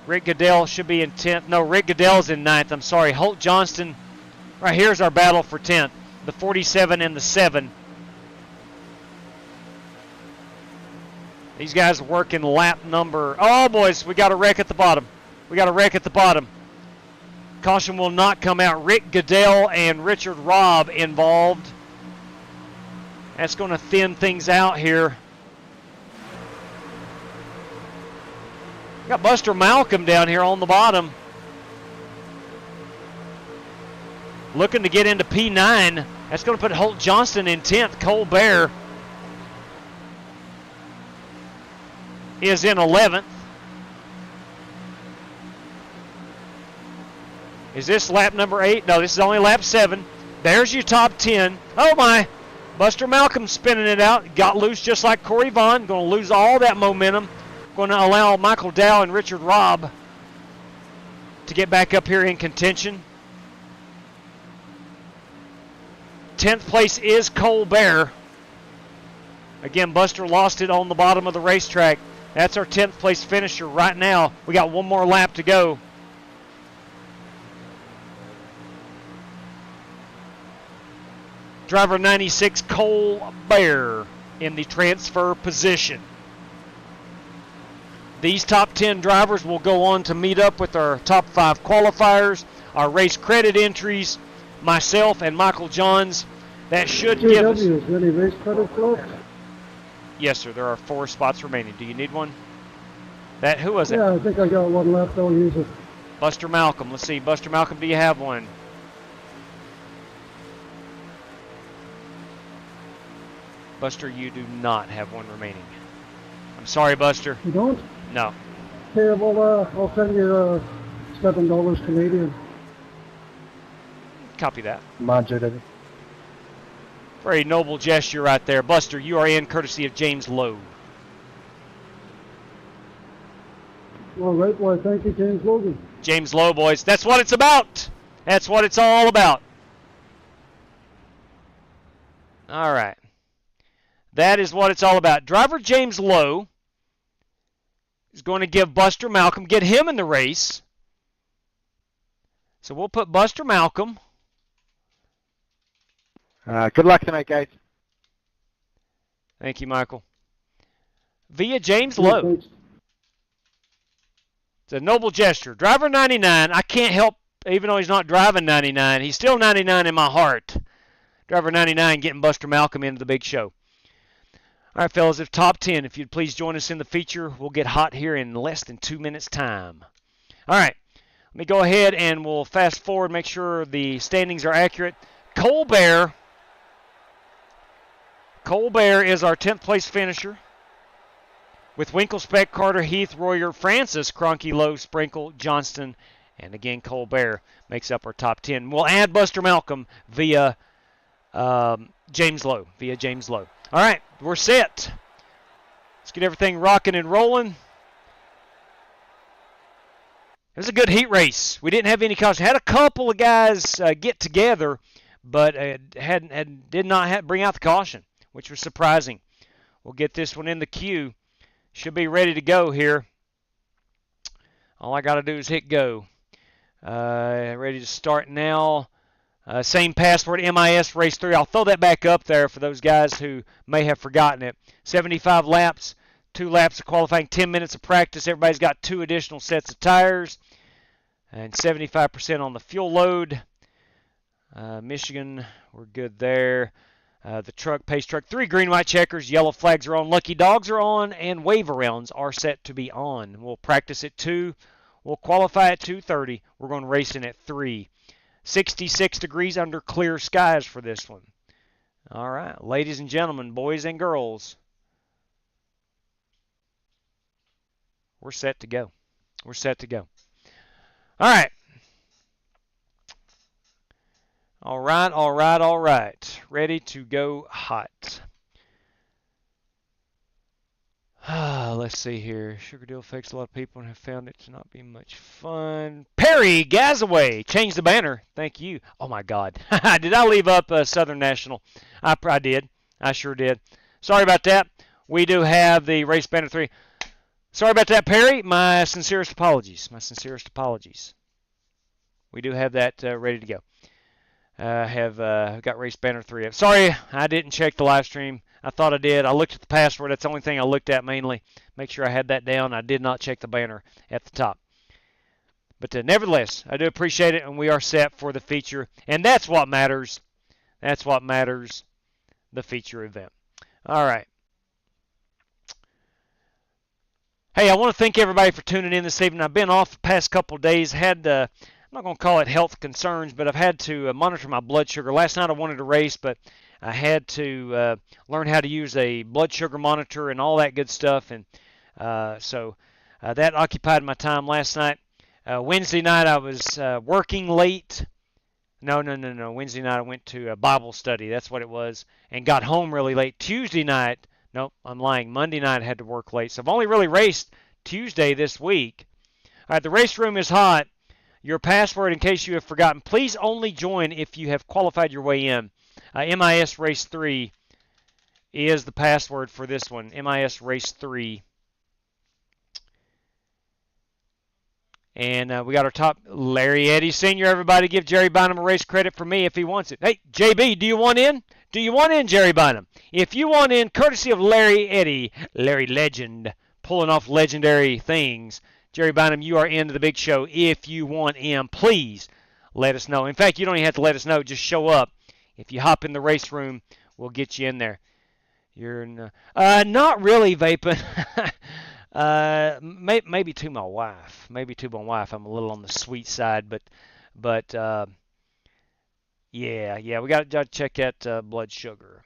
Rick Goodell should be in 10th. No, Rick Goodell's in 9th. I'm sorry. Holt Johnston. Right here's our battle for 10th. The 47 and the 7. These guys are working lap number. Oh, boys, we got a wreck at the bottom. We got a wreck at the bottom. Caution will not come out. Rick Goodell and Richard Robb involved. That's going to thin things out here. Got Buster Malcolm down here on the bottom. Looking to get into P9. That's going to put Holt Johnston in 10th. Colbert is in 11th. Is this lap number 8? No, this is only lap 7. There's your top 10. Oh, my. Buster Malcolm spinning it out. Got loose just like Corey Vaughn. Going to lose all that momentum. Going to allow Michael Dow and Richard Robb to get back up here in contention. 10th place is Colbert. Again, Buster lost it on the bottom of the racetrack. That's our 10th place finisher right now. We got one more lap to go. Driver 96, Colbert, in the transfer position. These top 10 drivers will go on to meet up with our top 5 qualifiers, our race credit entries, myself and Michael Johns. That should give us... Is there any race credits left? Yes, sir. There are 4 spots remaining. Do you need one? Who was it? Yeah, I think I got one left. I'll use it. Buster Malcolm. Let's see. Buster Malcolm, do you have one? Buster, you do not have one remaining. I'm sorry, Buster. You don't? No. Okay, well, I'll send you $7 Canadian. Copy that. Mind you, David. Very noble gesture right there. Buster, you are in courtesy of James Lowe. All right, well, thank you, James Logan. James Lowe, boys. That's what it's about. That's what it's all about. All right. That is what it's all about. Driver James Lowe is going to give Buster Malcolm, get him in the race. So we'll put Buster Malcolm. Good luck tonight, guys. Thank you, Michael. Via James Lowe. It's a noble gesture. Driver 99, I can't help, even though he's not driving 99, he's still 99 in my heart. Driver 99 getting Buster Malcolm into the big show. All right, fellas, if top 10, if you'd please join us in the feature, we'll get hot here in less than 2 minutes' time. All right, let me go ahead and we'll fast forward, make sure the standings are accurate. Colbert is our 10th place finisher with Winkle, Speck, Carter, Heath, Royer, Francis, Cronky, Lowe, Sprinkle, Johnston, and again Colbert makes up our top 10. We'll add Buster Malcolm via James Lowe. All right, we're set. Let's get everything rocking and rolling. It was a good heat race. We didn't have any caution. Had a couple of guys get together, but did not bring out the caution, which was surprising. We'll get this one in the queue. Should be ready to go here. All I got to do is hit go. Ready to start now. Same password, MIS Race 3. I'll throw that back up there for those guys who may have forgotten it. 75 laps, 2 laps of qualifying, 10 minutes of practice. Everybody's got 2 additional sets of tires and 75% on the fuel load. Michigan, we're good there. The truck, pace truck, 3 green, white checkers, yellow flags are on, lucky dogs are on, and wave arounds are set to be on. We'll practice at 2. We'll qualify at 2:30. We're going racing at 3. 66 degrees under clear skies for this one. All right, ladies and gentlemen, boys and girls, we're set to go. We're set to go. All right. All right, all right, all right. Ready to go hot. Let's see here. Sugar deal affects a lot of people and have found it to not be much fun. Perry Gazaway, change the banner. Thank you. Oh my God, did I leave up Southern National? I did. I sure did. Sorry about that. We do have the race banner 3. Sorry about that, Perry. My sincerest apologies. My sincerest apologies. We do have that ready to go. Have got race banner 3 up. Sorry, I didn't check the live stream. I thought I did. I looked at the password. That's the only thing I looked at mainly. Make sure I had that down. I did not check the banner at the top. But nevertheless, I do appreciate it, and we are set for the feature. And that's what matters. That's what matters, the feature event. All right. Hey, I want to thank everybody for tuning in this evening. I've been off the past couple of days. Had I'm not going to call it health concerns, but I've had to monitor my blood sugar. Last night I wanted to race, but I had to learn how to use a blood sugar monitor and all that good stuff, and so that occupied my time last night. Wednesday night I was working late. No. Wednesday night I went to a Bible study. That's what it was, and got home really late. Tuesday night, nope, I'm lying. Monday night I had to work late, so I've only really raced Tuesday this week. All right, the race room is hot. Your password, in case you have forgotten, please only join if you have qualified your way in. MIS Race 3 is the password for this one. MIS Race 3. And we got our top, Larry Eddy Sr. Everybody give Jerry Bynum a race credit for me if he wants it. Hey, JB, do you want in? Do you want in, Jerry Bynum? If you want in, courtesy of Larry Eddy, Larry Legend, pulling off legendary things, Jerry Bynum, you are into the big show. If you want in, please let us know. In fact, you don't even have to let us know. Just show up. If you hop in the race room, we'll get you in there. You're not really vaping. Maybe to my wife. Maybe to my wife. I'm a little on the sweet side, but yeah. We got to check that blood sugar.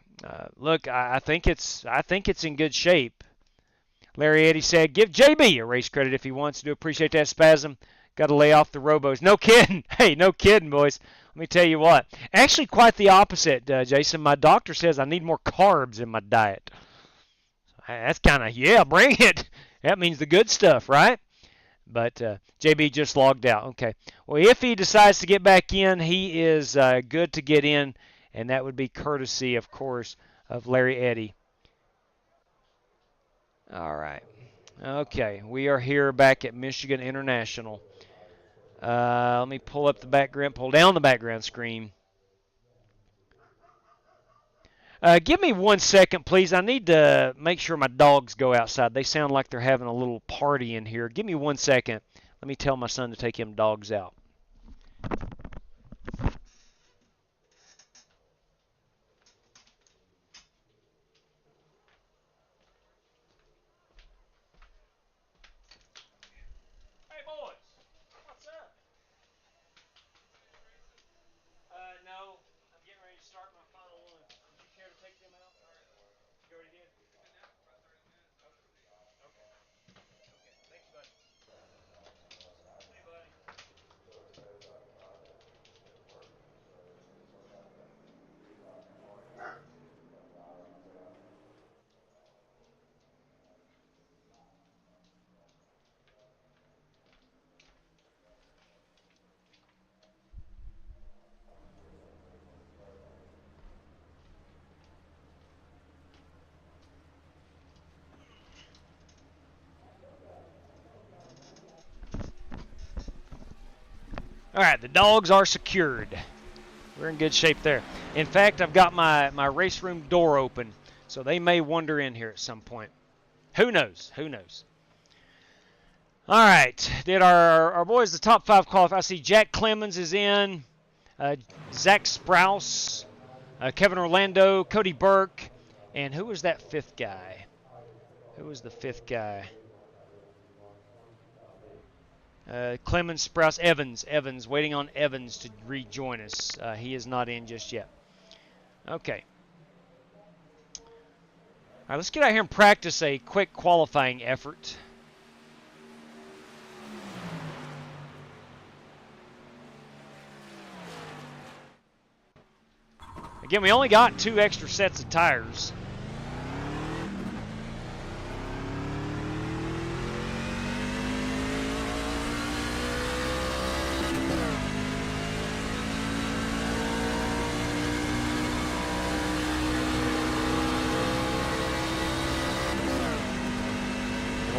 Look, I think it's in good shape. Larry Eddy said, give JB a race credit if he wants to. Appreciate that, Spasm. Got to lay off the robos. No kidding. Hey, no kidding, boys. Let me tell you what. Actually, quite the opposite, Jason. My doctor says I need more carbs in my diet. That's kind of, yeah, bring it. That means the good stuff, right? But JB just logged out. Okay. Well, if he decides to get back in, he is good to get in, and that would be courtesy, of course, of Larry Eddy. All right. Okay. We are here back at Michigan International. Let me pull up the background, pull down the background screen. Give me 1 second, please. I need to make sure my dogs go outside. They sound like they're having a little party in here. Give me 1 second. Let me tell my son to take him dogs out. Hey, boys. What's up? No. I'm getting ready to start my final one. Would you care to take them out? You already did? Okay. Thank you, buddy. Hey, buddy. All right, the dogs are secured. We're in good shape there. In fact, I've got my race room door open, so they may wander in here at some point. Who knows? Who knows? All right, did our boys, the top 5 qualify? I see Jack Clemens is in. Zach Sprouse, Kevin Orlando, Cody Burke, and who was that fifth guy? Who was the fifth guy? Clemens, Sprouse, Evans, waiting on Evans to rejoin us. He is not in just yet. Okay. All right, let's get out here and practice a quick qualifying effort. Again, we only got 2 extra sets of tires.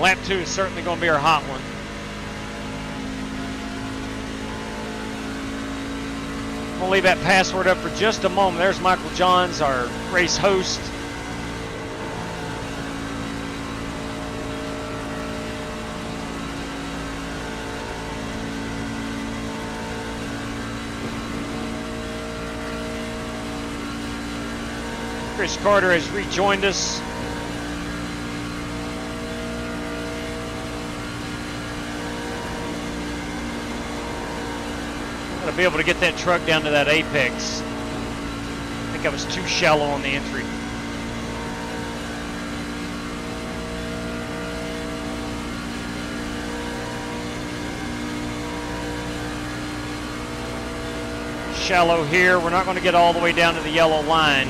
Lap 2 is certainly going to be our hot one. I'm going to leave that password up for just a moment. There's Michael Johns, our race host. Chris Carter has rejoined us. To be able to get that truck down to that apex. I think I was too shallow on the entry. Shallow here. We're not going to get all the way down to the yellow line.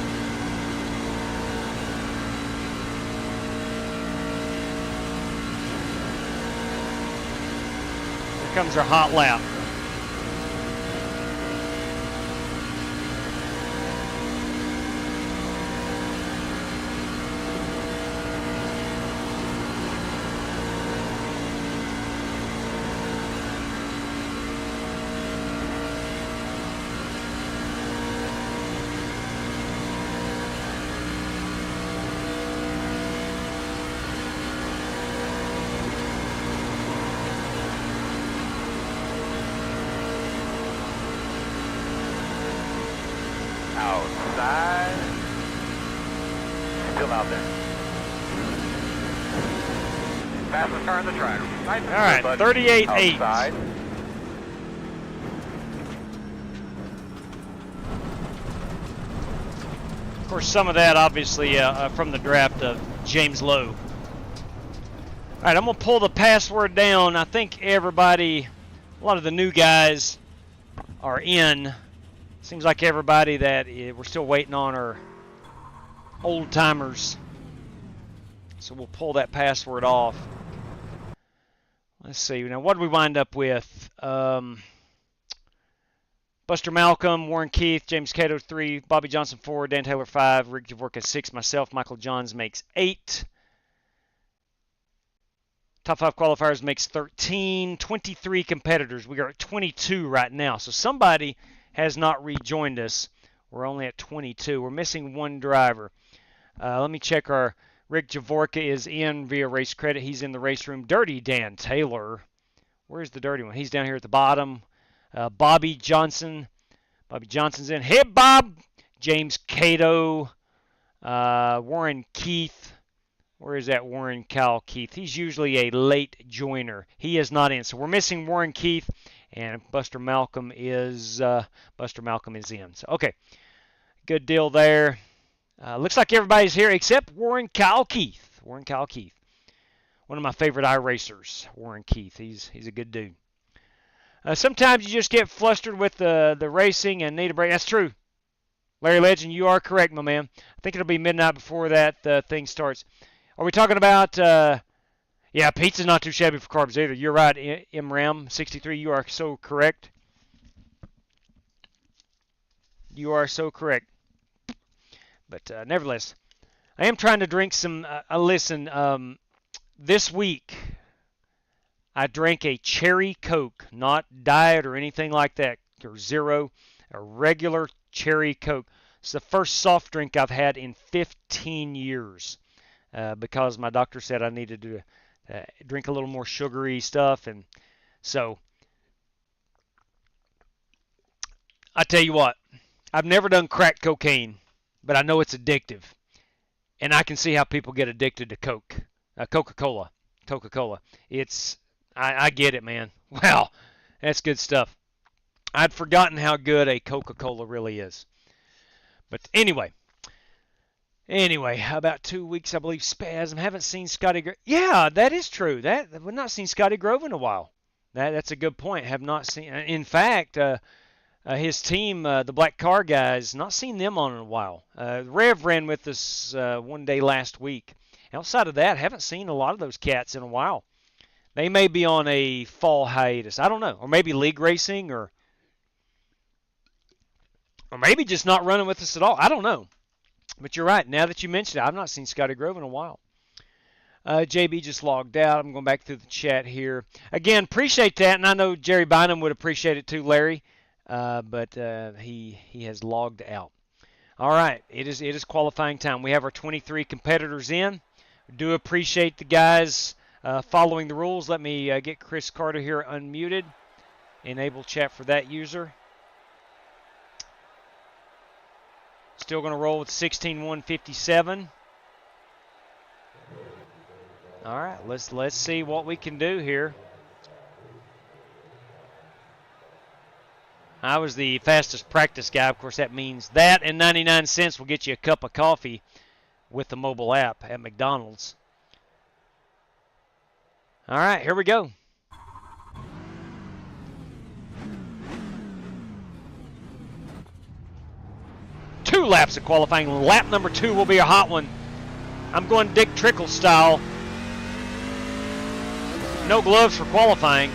Here comes our hot lap. Outside. Still out there. Fastest car in the track. Nice. All right, 38.8. Outside. Of course, some of that obviously from the draft of James Lowe. All right, I'm going to pull the password down. I think everybody, a lot of the new guys are in. Seems like everybody that we're still waiting on are old timers. So we'll pull that password off. Let's see. Now, what did we wind up with? Buster Malcolm, Warren Keith, James Cato 3, Bobby Johnson 4, Dan Taylor 5, Rick Javorka 6, myself, Michael Johns makes 8. Top 5 qualifiers makes 13. 23 competitors. We are at 22 right now. So somebody has not rejoined us. We're only at 22. We're missing one driver. Let me check our Rick Javorka is in via race credit. He's in the race room. Dirty Dan Taylor. Where's the dirty one? He's down here at the bottom. Bobby Johnson. Bobby Johnson's in. Hey, Bob. James Cato. Warren Keith. Where is that Warren Cal Keith? He's usually a late joiner. He is not in. So we're missing Warren Keith. And Buster Malcolm is in. So, okay. Good deal there. Looks like everybody's here except Warren Cal Keith. Warren Cal Keith. One of my favorite iRacers, Warren Keith. He's a good dude. Sometimes you just get flustered with the racing and need a break. That's true. Larry Legend, you are correct, my man. I think it'll be midnight before that thing starts. Are we talking about... yeah, pizza's not too shabby for carbs either. You're right, MRAM63. You are so correct. You are so correct. But nevertheless, I am trying to drink some... listen, this week, I drank a cherry Coke, not diet or anything like that, or zero, a regular cherry Coke. It's the first soft drink I've had in 15 years because my doctor said I needed to drink a little more sugary stuff. And so I tell you what, I've never done crack cocaine, but I know it's addictive. And I can see how people get addicted to Coca-Cola. Coca-Cola. I get it, man. Wow, that's good stuff. I'd forgotten how good a Coca-Cola really is. But anyway, about 2 weeks, I believe, Spasm. Haven't seen Scotty Grove. Yeah, that is true. We've not seen Scotty Grove in a while. That's a good point. Have not seen. In fact, his team, the Black Car guys, not seen them on in a while. Rev ran with us one day last week. Outside of that, haven't seen a lot of those cats in a while. They may be on a fall hiatus. I don't know. Or maybe league racing or maybe just not running with us at all. I don't know. But you're right. Now that you mentioned it, I've not seen Scotty Grove in a while. JB just logged out. I'm going back through the chat here. Again, appreciate that. And I know Jerry Bynum would appreciate it too, Larry. But he has logged out. All right, it is qualifying time. We have our 23 competitors in. Do appreciate the guys following the rules. Let me get Chris Carter here unmuted. Enable chat for that user. Still going to roll with 16-157. All right, let's see what we can do here. I was the fastest practice guy. Of course, that means that and 99 cents will get you a cup of coffee with the mobile app at McDonald's. All right, here we go. Two laps of qualifying. Lap number 2 will be a hot one. I'm going Dick Trickle style. No gloves for qualifying.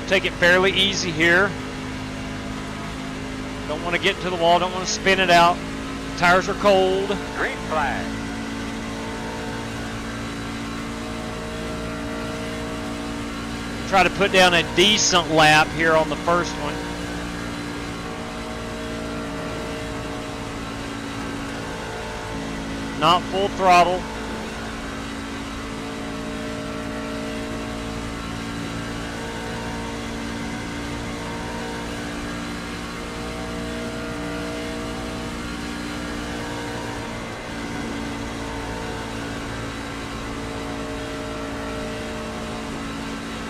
Take it fairly easy here. Don't want to get into the wall. Don't want to spin it out. Tires are cold. Green flag. Try to put down a decent lap here on the first one. Not full throttle.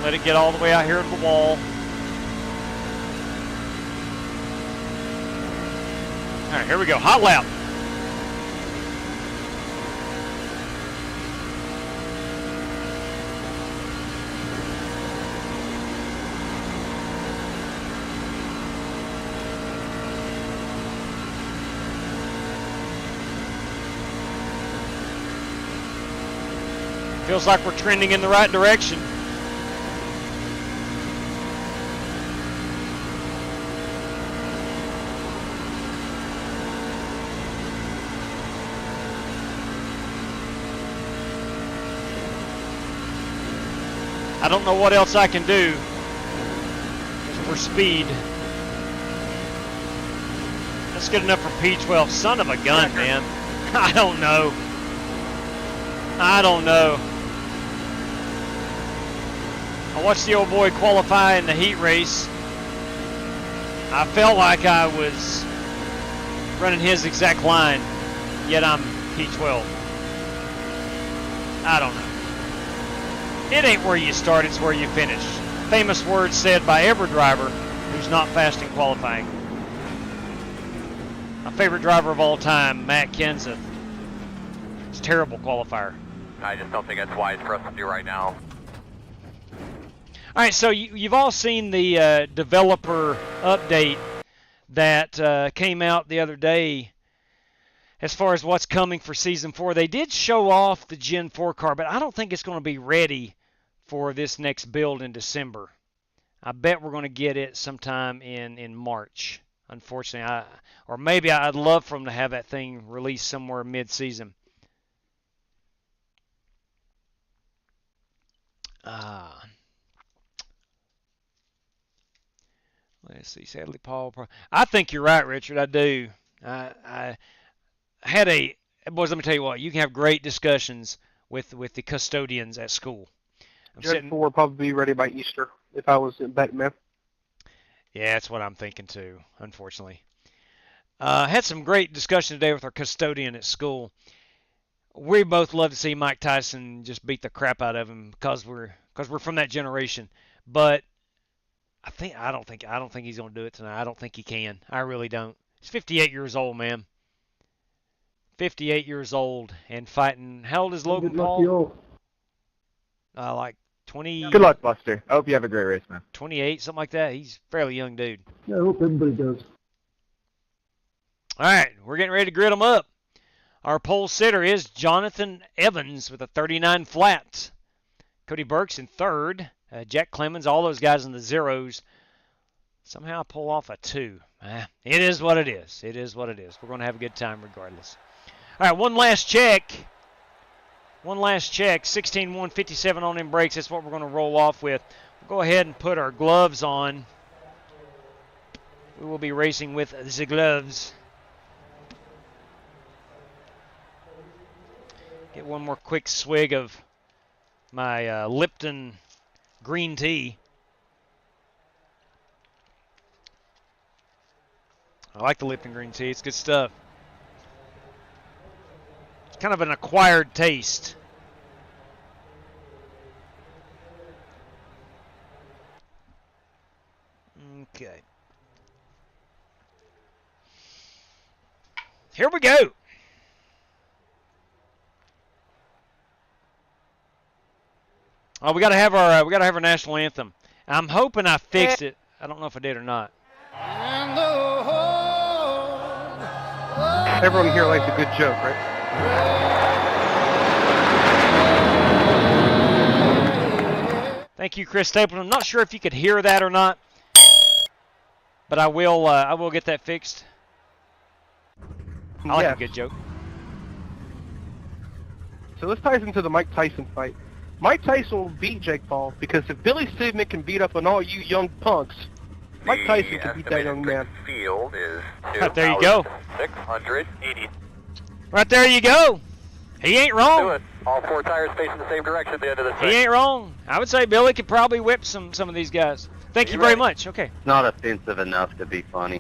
Let it get all the way out here to the wall. All right, here we go. Hot lap. Feels like we're trending in the right direction. I don't know what else I can do for speed. That's good enough for P12. Son of a gun, man. I don't know. I watched the old boy qualify in the heat race. I felt like I was running his exact line, yet I'm P12. I don't know. It ain't where you start, it's where you finish. Famous words said by every driver who's not fast in qualifying. My favorite driver of all time, Matt Kenseth. He's a terrible qualifier. I just don't think that's wise for us to do right now. All right, so you've all seen the developer update that came out the other day as far as what's coming for Season 4. They did show off the Gen 4 car, but I don't think it's going to be ready for this next build in December. I bet we're going to get it sometime in March. Unfortunately, or maybe I'd love for them to have that thing released somewhere mid-season. Let's see. Sadly, Paul. I think you're right, Richard. I do. I had boys. Let me tell you what. You can have great discussions with the custodians at school. Judge 4 would probably be ready by Easter if I was in Batman. Yeah, that's what I'm thinking too. Unfortunately, had some great discussion today with our custodian at school. We both love to see Mike Tyson just beat the crap out of him because we're from that generation. But I don't think he's going to do it tonight. I don't think he can. I really don't. He's 58 years old, man. 58 years old and fighting. How old is Logan Paul? Like 20. Good luck, Buster. I hope you have a great race, man. 28, something like that. He's a fairly young dude. Yeah, I hope everybody does. All right, we're getting ready to grid them up. Our pole sitter is Jonathan Evans with a 39 flat. Cody Burks in third. Jack Clemens, all those guys in the zeros. Somehow I pull off a 2. It is what it is. It is what it is. We're going to have a good time regardless. All right, one last check. 16-1, on in brakes. That's what we're going to roll off with. We'll go ahead and put our gloves on. We will be racing with the gloves. Get one more quick swig of my Lipton green tea. I like the Lipton green tea. It's good stuff. It's kind of an acquired taste. Okay. Here we go. Oh, we gotta have our national anthem. I'm hoping I fixed it. I don't know if I did or not. Everyone here likes a good joke, right? Thank you, Chris Stapleton. I'm not sure if you could hear that or not, but I will get that fixed. I like a good joke. So this ties into the Mike Tyson fight. Mike Tyson will beat Jake Paul because if Billy Steedman can beat up on all you young punks, Mike Tyson can beat that young man. Field is Right there you go. 680. Right there you go. He ain't wrong. All 4 tires facing the same direction at the end of the He ain't wrong. I would say Billy could probably whip some of these guys. Thank you very much. Okay. Not offensive enough to be funny.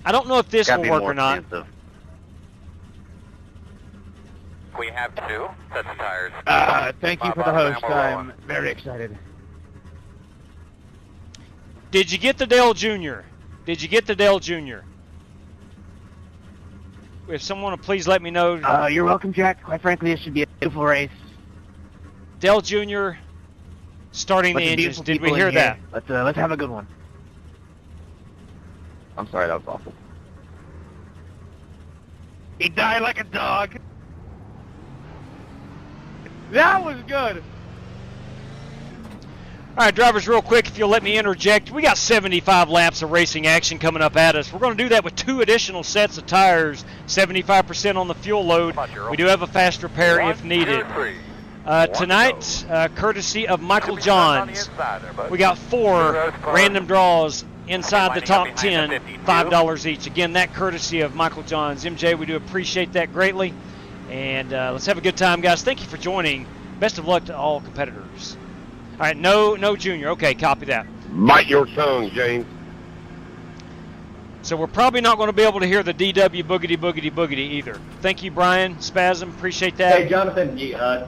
I don't know if this will work or not. Offensive. We have 2 sets of tires. Thank you for the host. I'm very excited. Did you get the Dale Jr.? Did you get the Dale Jr.? If someone would please let me know. You're welcome, Jack. Quite frankly, this should be a beautiful race. Dale Jr. starting the engines. Did we hear that? Let's have a good one. I'm sorry, that was awful. He died like a dog. That was good. All right, drivers, real quick, if you'll let me interject. We got 75 laps of racing action coming up at us. We're going to do that with 2 additional sets of tires, 75% on the fuel load. We do have a fast repair if needed. Tonight, courtesy of Michael Johns, we got 4 random draws inside the top 10, $5 each. Again, that courtesy of Michael Johns. MJ, we do appreciate that greatly. And let's have a good time, guys. Thank you for joining. Best of luck to all competitors. All right, no junior. Okay, copy that. Bite your tongue, James. So we're probably not going to be able to hear the DW boogity boogity boogity either. Thank you, Brian Spasm. Appreciate that. Hey, Jonathan,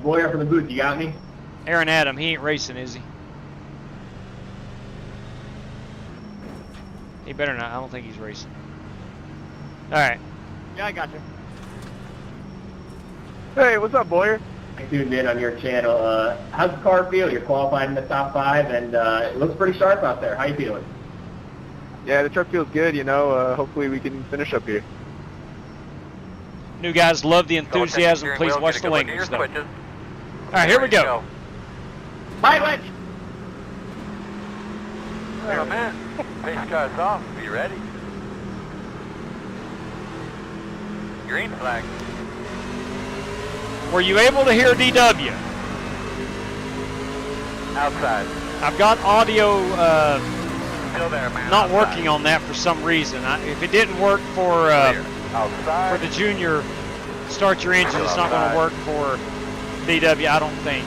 boy up in the booth, you got me? Aaron Adam, he ain't racing, is he? He better not. I don't think he's racing. All right. Yeah, I got you. Hey, what's up, Boyer? I tuned in on your channel. How's the car feel? You're qualified in the top 5, and it looks pretty sharp out there. How you feeling? Yeah, the truck feels good, you know. Hopefully we can finish up here. New guys love the enthusiasm. Please watch the language, though. All right, here we go. Right wedge. Oh, man. Pace car's off. Be ready. green flag. Were you able to hear DW? Outside. I've got audio Still there, man. not outside. working on that for some reason. If it didn't work for the junior, start your engine. It's not going to work for DW, I don't think.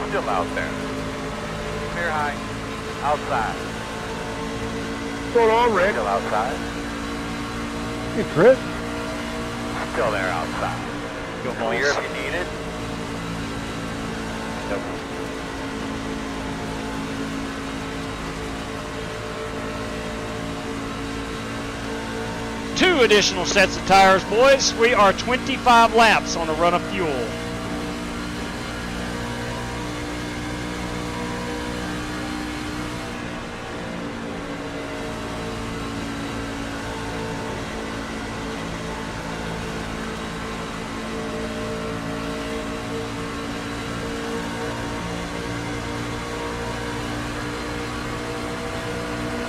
Still out there. Clear high. Outside. What's going on, Rick? Still outside. Hey, Chris. Still there outside. Go Clear if you need it. Two additional sets of tires, boys. We are 25 laps on a run of fuel.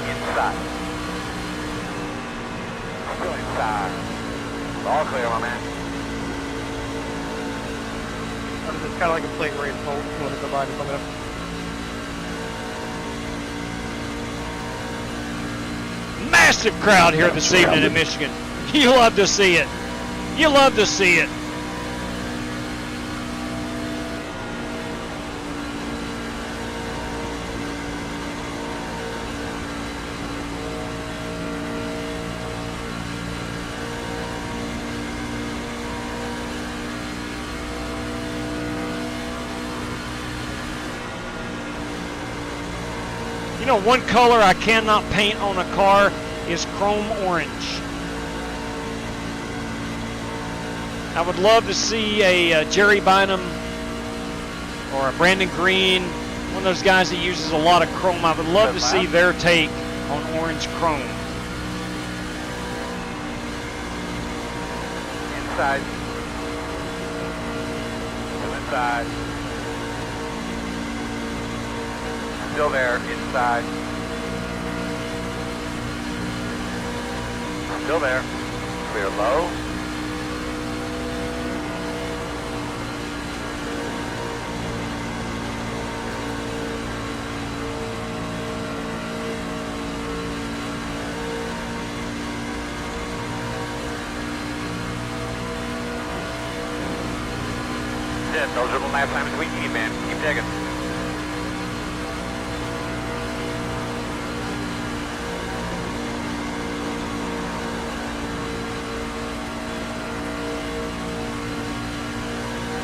Inside. Still inside. All clear, my man. It's kind of like a plate rain pole when it's a line coming up. Massive crowd here this evening in Michigan. You love to see it. You love to see it. You know, one color I cannot paint on a car is chrome orange. I would love to see a Jerry Bynum or a Brandon Green, one of those guys that uses a lot of chrome. I would love to see their take on orange chrome. Inside. Still inside. Still there, inside. Still there. Clear low. Yeah, those are the last times we need, man. Keep digging.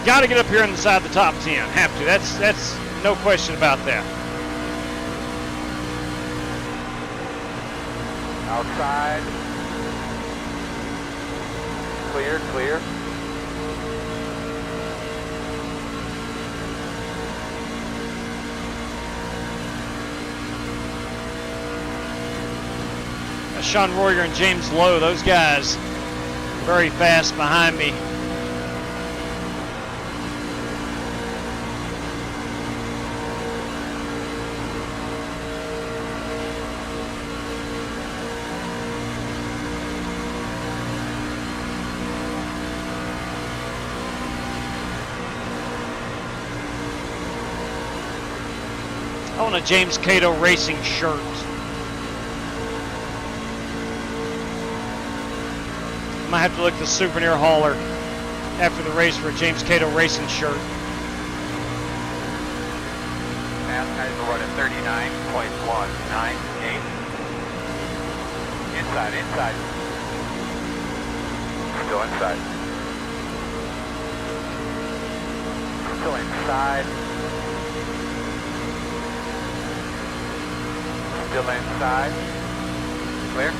Got to get up here inside the top 10. Have to. That's no question about that. Outside. Clear, clear. Sean Royer and James Lowe, those guys very fast behind me. I want a James Cato Racing shirt. I might have to look at the souvenir hauler after the race for a James Cato Racing shirt. NASCAR is running 39.198. Inside, inside. Still inside. Still inside. Still inside. Clear.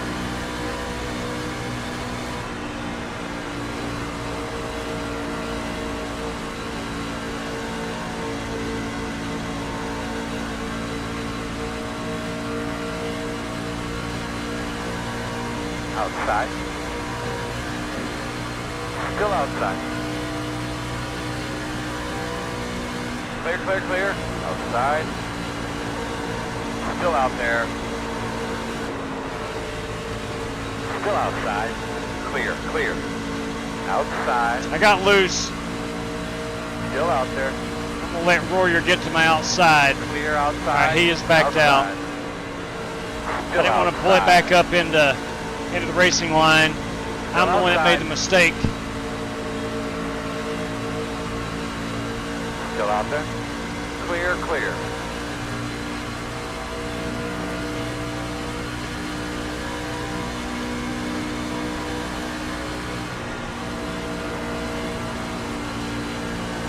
Outside. Still outside. Clear, clear, clear. Outside. Still out there. Still outside. Clear, clear. Outside. I got loose. Still out there. I'm gonna let Royer get to my outside. Clear outside. All right, he is backed out. I didn't want to pull it back up into the racing line. I'm the one that made the mistake. Still out there. Clear, clear.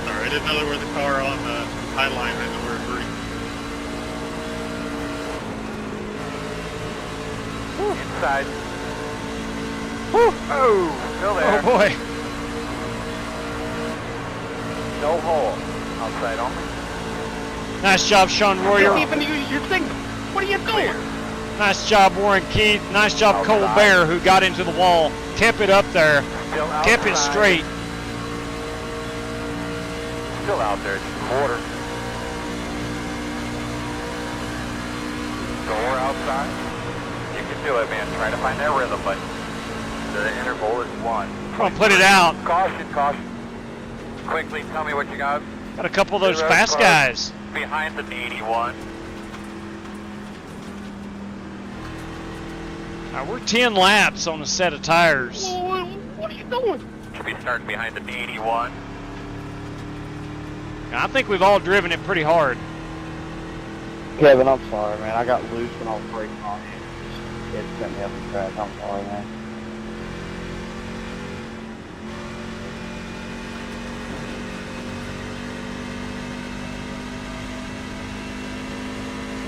Sorry, I didn't know there was a car on the high line. I know we're green. Inside. Woo! Oh, still there. Oh boy. No hole. Outside only. Nice job, Sean Royer. You didn't even use your signal. What are you doing? Nice job, Warren Keith. Nice job, Cole Bear, who got into the wall. Kept it up there. Kept it straight. Still out there. It's quarter. Door outside. You can do it, man. Try to find that rhythm, but the interval is 1. Come on, put it out. Caution, caution. Quickly, tell me what you got. Got a couple of those fast guys. Behind the 81. All right, we're 10 laps on a set of tires. What are you doing? Should be starting behind the 81. I think we've all driven it pretty hard. Kevin, I'm sorry, man. I got loose when I was braking on you. It sent me up the track. I'm sorry, man.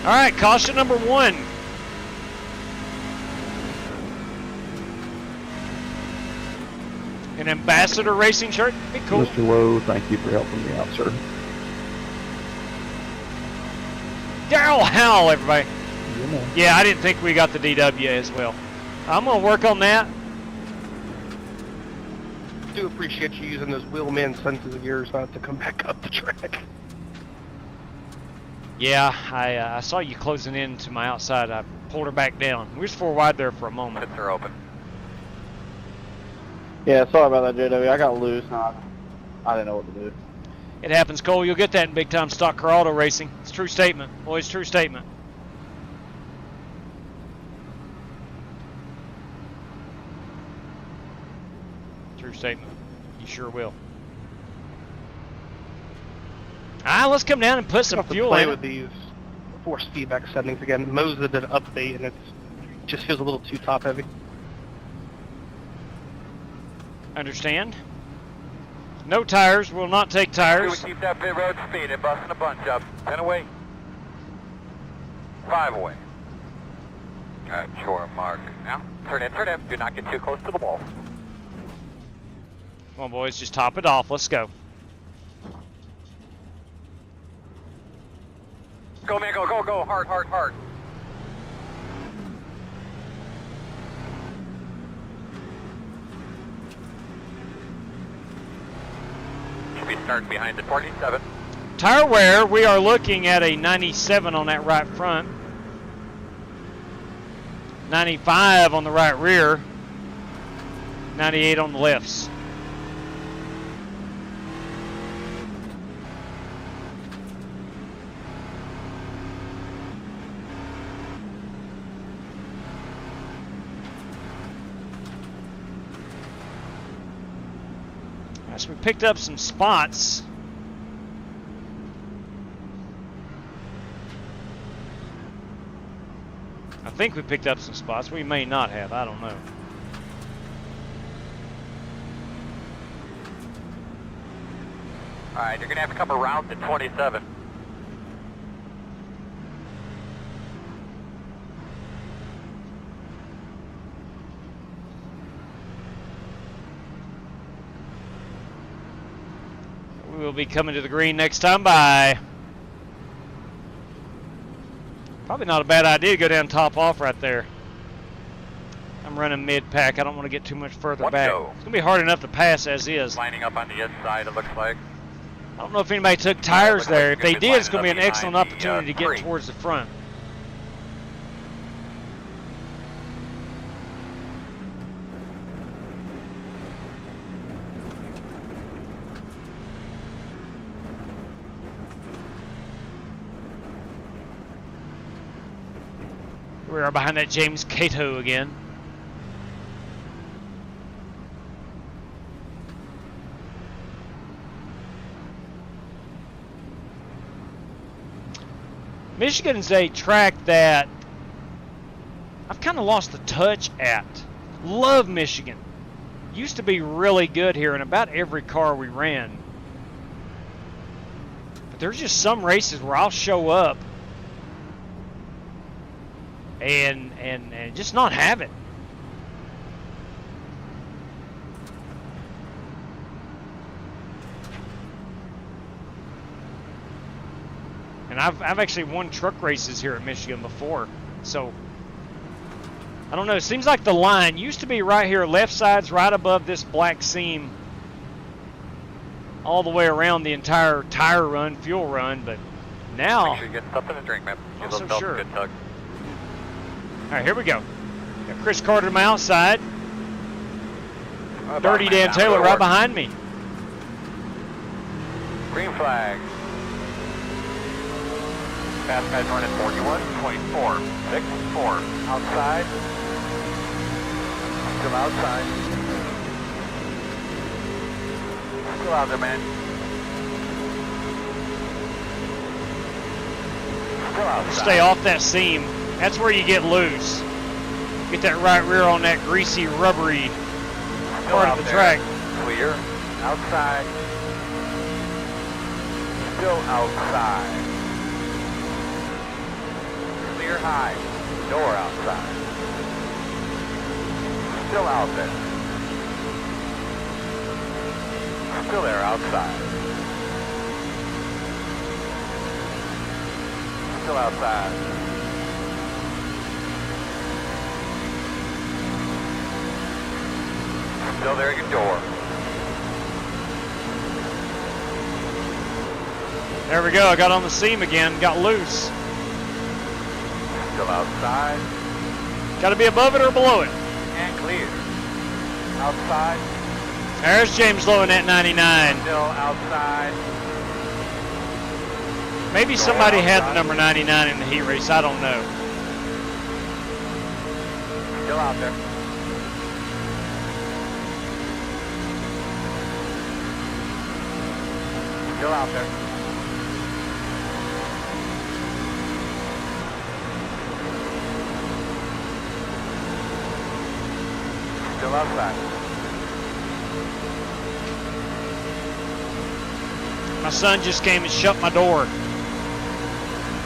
All right, caution number 1. An Ambassador Racing shirt, be cool. Mr. Lowe, thank you for helping me out, sir. Daryl Howell, everybody. Yeah, I didn't think we got the DW as well. I'm going to work on that. I do appreciate you using those wheelman senses of yours not to come back up the track. Yeah, I saw you closing in to my outside. I pulled her back down. We was 4 wide there for a moment. Pits are open. Yeah, sorry about that, JW. I got loose and I didn't know what to do. It happens, Cole. You'll get that in big-time stock car auto racing. It's a true statement. Always true statement. True statement. You sure will. Let's come down and put some fuel play in with these force feedback settings again. Moza did an update and it just feels a little too top heavy. Understand? No tires. Will not take tires. We keep that pit road speed and busting a bunch up. 10 away. 5 away. Alright, shore mark. Now, turn in, turn in. Do not get too close to the wall. Come on, boys. Just top it off. Let's go. Go, man, go, go, go. Hard, hard, hard. Should be starting behind the 47. Tire wear, we are looking at a 97 on that right front. 95 on the right rear. 98 on the lefts. So we picked up some spots. I think we picked up some spots. We may not have. I don't know. Alright, you're going to have to come around to 27. We will be coming to the green next time by. Probably not a bad idea to go down top off right there. I'm running mid-pack. I don't want to get too much further back. It's going to be hard enough to pass as is. Lining up on the inside, it looks like. I don't know if anybody took tires there. If they did, it's going to be an excellent opportunity to get towards the front. We are behind that James Cato again. Michigan's a track that I've kind of lost the touch at. Love Michigan. Used to be really good here in about every car we ran. But there's just some races where I'll show up and just not have it. And I've actually won truck races here at Michigan before, so I don't know. It seems like the line used to be right here, left side's right above this black seam, all the way around the entire tire run, fuel run. But now, make sure you get something to drink, man. Not so sure. Good tug. All right, here we go. Got Chris Carter to my outside. Dirty Dan Taylor right behind me. Green flag. Fast guys running 41, 24, 6, 4. Outside. Still outside. Still out there, man. Still outside. Stay off that seam. That's where you get loose. Get that right rear on that greasy, rubbery part of the track. Clear. Outside. Still outside. Clear high. Door outside. Still out there. Still there outside. Still outside. Still there at your door. There we go. I got on the seam again. Got loose. Still outside. Got to be above it or below it. And clear. Outside. There's James Lowe in that 99. Still outside. Maybe somebody had the number 99 in the heat race. I don't know. Still out there. Still out there. Still outside. My son just came and shut my door.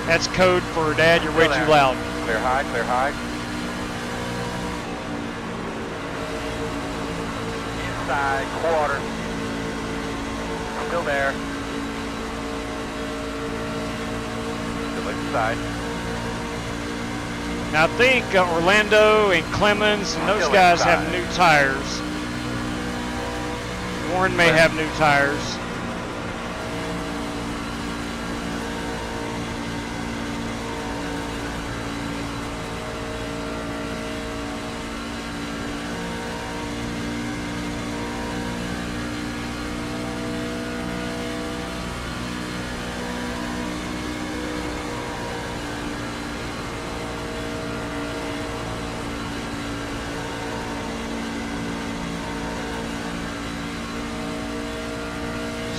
That's code for Dad, you're way too loud. Clear high, clear high. Inside, quarter. Still there. Still inside. Now I think Orlando and Clemens and those guys have new tires. Warren may have new tires.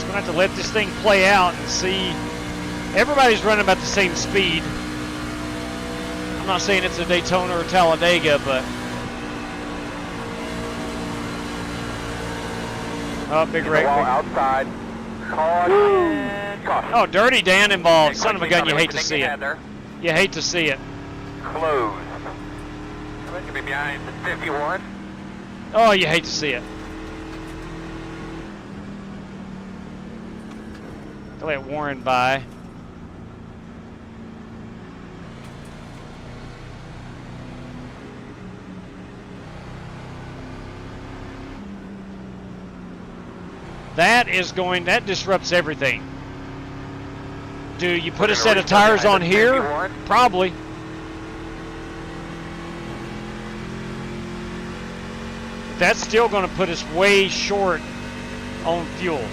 Have to let this thing play out and see. Everybody's running about the same speed. I'm not saying it's a Daytona or Talladega, but big wreck. Outside. Caution. Oh, Dirty Dan involved. Son of a gun, you hate to see it. You hate to see it. Closed. Going to be behind the 51. Oh, you hate to see it. Let Warren by. That disrupts everything. Do you put a set of tires on here? Probably. That's still going to put us way short on fuel.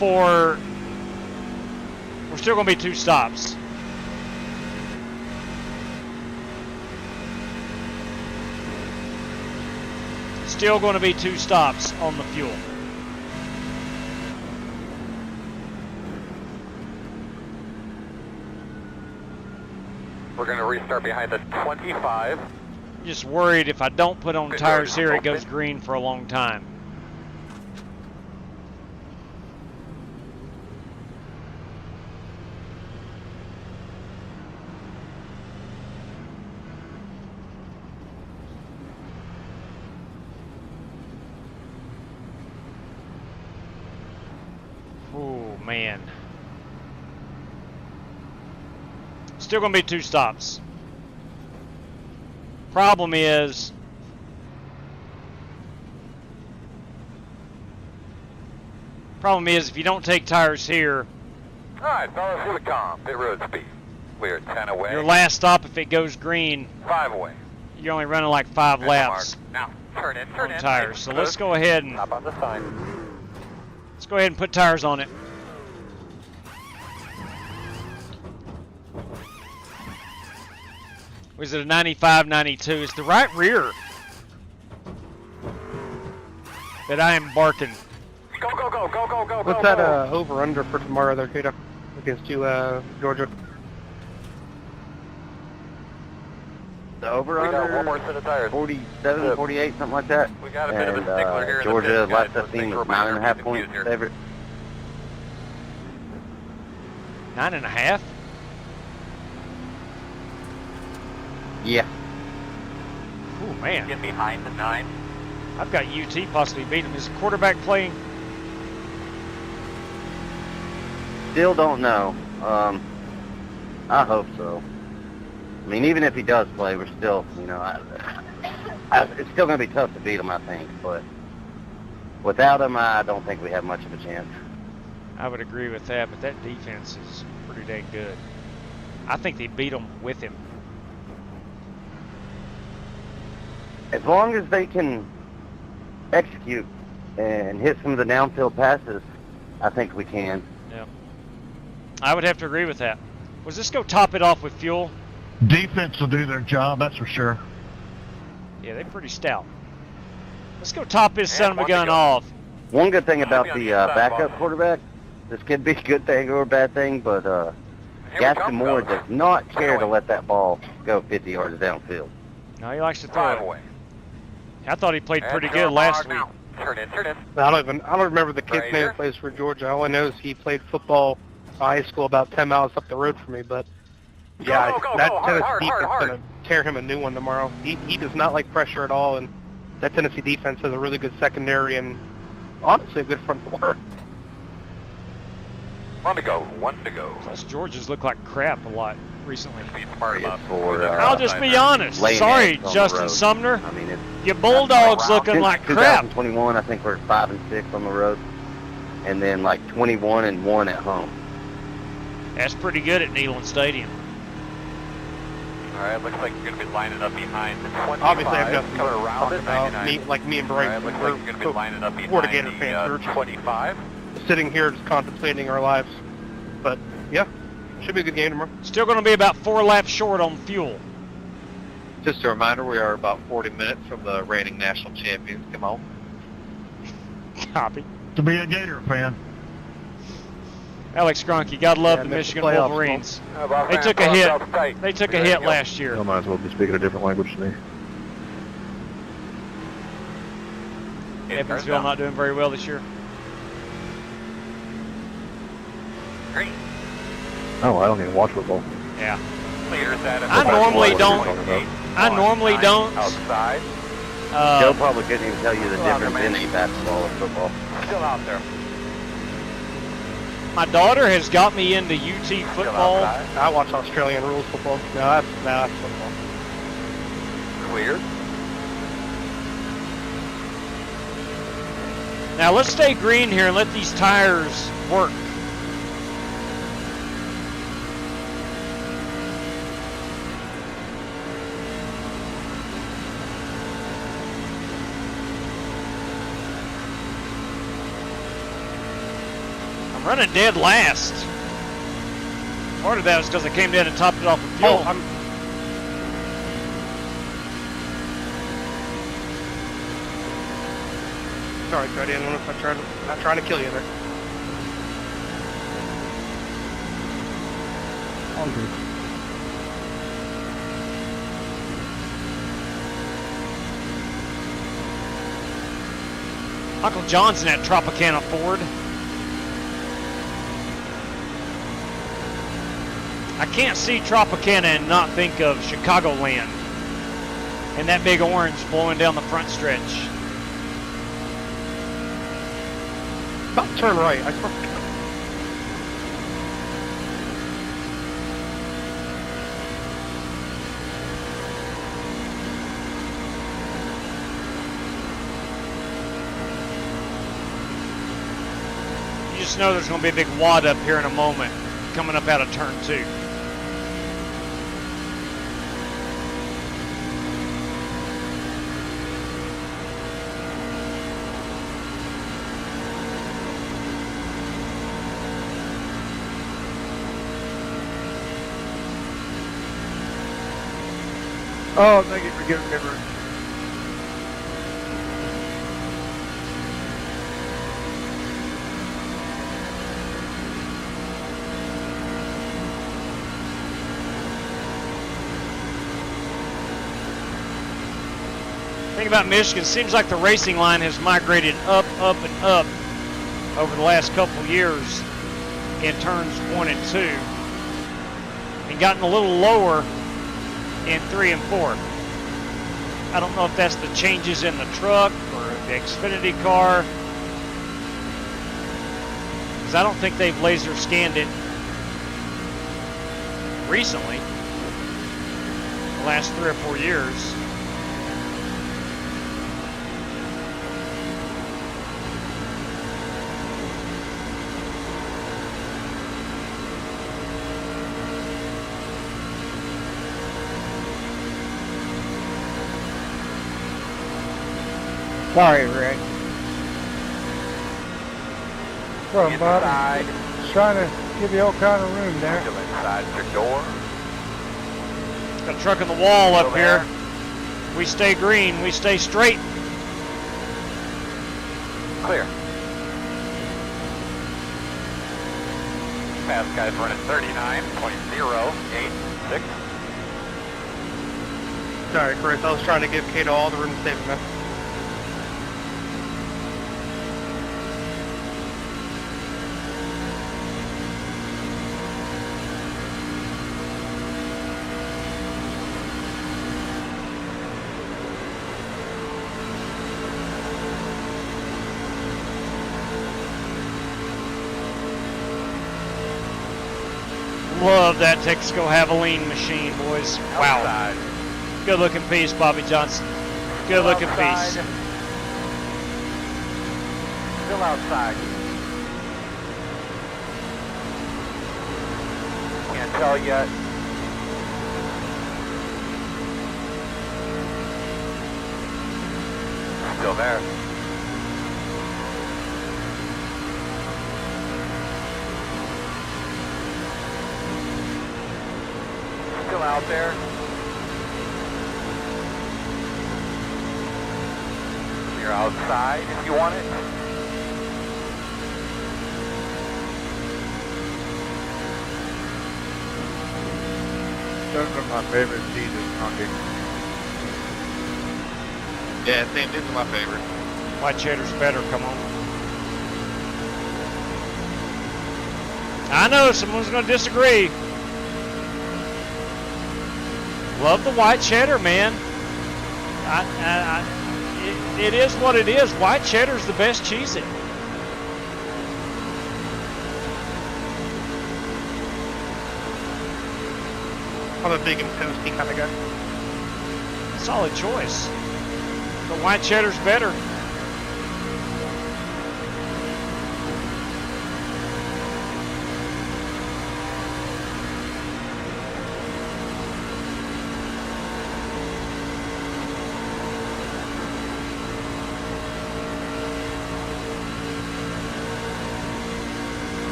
We're We're still going to be 2 stops. Still going to be 2 stops on the fuel. We're going to restart behind the 25. Just worried if I don't put on tires here, it goes green for a long time. Oh, man. Still going to be 2 stops. Problem is, if you don't take tires here, All right, fellas, here we come. Pit road speed. We're 10 away. your last stop, if it goes green, 5 away. you're only running like 5 laps Now, turn in, turn on in. tires. So let's go ahead and Hop on the side. put tires on it. Was it a 95, 92? It's the right rear that I am barking. Go, go, go, go, go, go, What's go, that over-under for tomorrow there, Peter? Against you, Georgia? The over-under, We got one more set of tires. 47, 48, something like that. We got a bit of a stickler here in the Georgia, pit, guys. last I've seen, was 9.5 points favorite. 9.5? Yeah. Oh, man. Get behind the 9. I've got UT possibly beat him. Is the quarterback playing? Still don't know. I hope so. I mean, even if he does play, we're still, you know, it's still going to be tough to beat him, I think. But without him, I don't think we have much of a chance. I would agree with that, but that defense is pretty dang good. I think they beat him with him. As long as they can execute and hit some of the downfield passes, I think we can. Yeah. I would have to agree with that. Was this go top it off with fuel? Defense will do their job, that's for sure. Yeah, they're pretty stout. Let's go top this son of a gun off. One good thing about the backup quarterback, this could be a good thing or a bad thing, but Gaston Moore does not care to let that ball go 50 yards downfield. No, he likes to throw it away. I thought he played pretty good last week. Turn in, turn in. I don't remember the kid's name that plays for Georgia. All I know is he played football in high school about 10 miles up the road from me, but yeah, that Tennessee defense is going to tear him a new one tomorrow. He does not like pressure at all, and that Tennessee defense has a really good secondary and honestly a good front four. 1 to go, 1 to go. Plus, Georgia's looked like crap a lot recently. I'll just be honest. Sorry, Justin Sumner. I mean, your Bulldogs looking like crap. 2021, I think we're 5 and 6 on the road, and then like 21 and 1 at home. That's pretty good at Neyland Stadium. All right, looks like you're going to be lining up behind the 25. Obviously, I've got coming around the 99. Me and Bryce, looks like you're going to be lining up behind Florida the fans, 25. Sitting here just contemplating our lives. But yeah, should be a good game tomorrow. Still going to be about 4 laps short on fuel. Just a reminder, we are about 40 minutes from the reigning national champions. Come on. Copy. To be a Gator fan. Alex Gronke, gotta love the Michigan Wolverines. They took a hit. They took a hit last year. You might as well be speaking a different language to me. Evansville not doing very well this year. Green. Oh, I don't even watch football. Yeah. I normally don't. Outside. Joe probably couldn't even tell you the difference in a basketball and football. Still out there. My daughter has got me into UT football. I watch Australian rules football. No, that's football. Clear. Now let's stay green here and let these tires work. I'm running dead last. Part of that was because I came down and topped it off with fuel. Oh, sorry, Cody. I don't know if I'm not trying to kill you there. All good. Uncle John's in that Tropicana Ford. I can't see Tropicana and not think of Chicagoland and that big orange blowing down the front stretch. About to turn right. I swear. You just know there's going to be a big wad up here in a moment coming up out of turn 2. Oh, thank you for giving me room. Thing about Michigan, seems like the racing line has migrated up, up, and up over the last couple of years in turns 1 and 2, and gotten a little lower in 3 and 4. I don't know if that's the changes in the truck or the Xfinity car, because I don't think they've laser scanned it recently, the last 3 or 4 years. Sorry, Rick. From Bob. Just trying to give you all kind of room there. Still inside your door. Got a truck in the wall up here. We stay green. We stay straight. Clear. Fast guy's running 39.086. Sorry, Chris. I was trying to give Kato all the room to save him. Love that Texaco Javelin machine, boys. Wow. Outside. Good looking piece, Bobby Johnson. Good looking piece. Still outside. Can't tell yet. Still there. Still out there. You're outside if you want it. Those are my favorite cheeses, Honky. Yeah, same. These are my favorite. White cheddar's better, come on. I know someone's going to disagree. Love the white cheddar, man. It is what it is. White cheddar's the best cheese. I'm a big and toasty kind of guy. Solid choice. But white cheddar's better.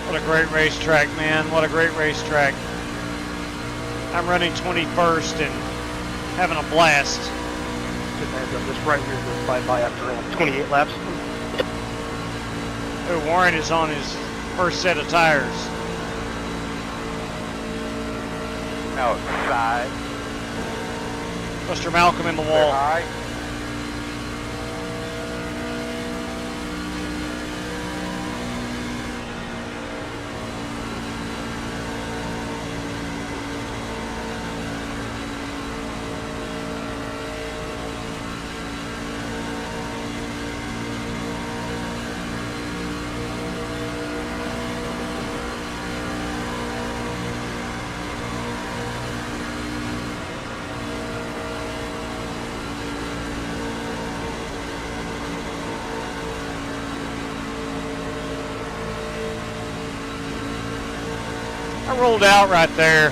What a great racetrack, man. What a great racetrack. I'm running 21st and having a blast. This right rear goes by after 28 laps. Oh, Warren is on his first set of tires. Outside. Mr. Malcolm in the wall. High. I rolled out right there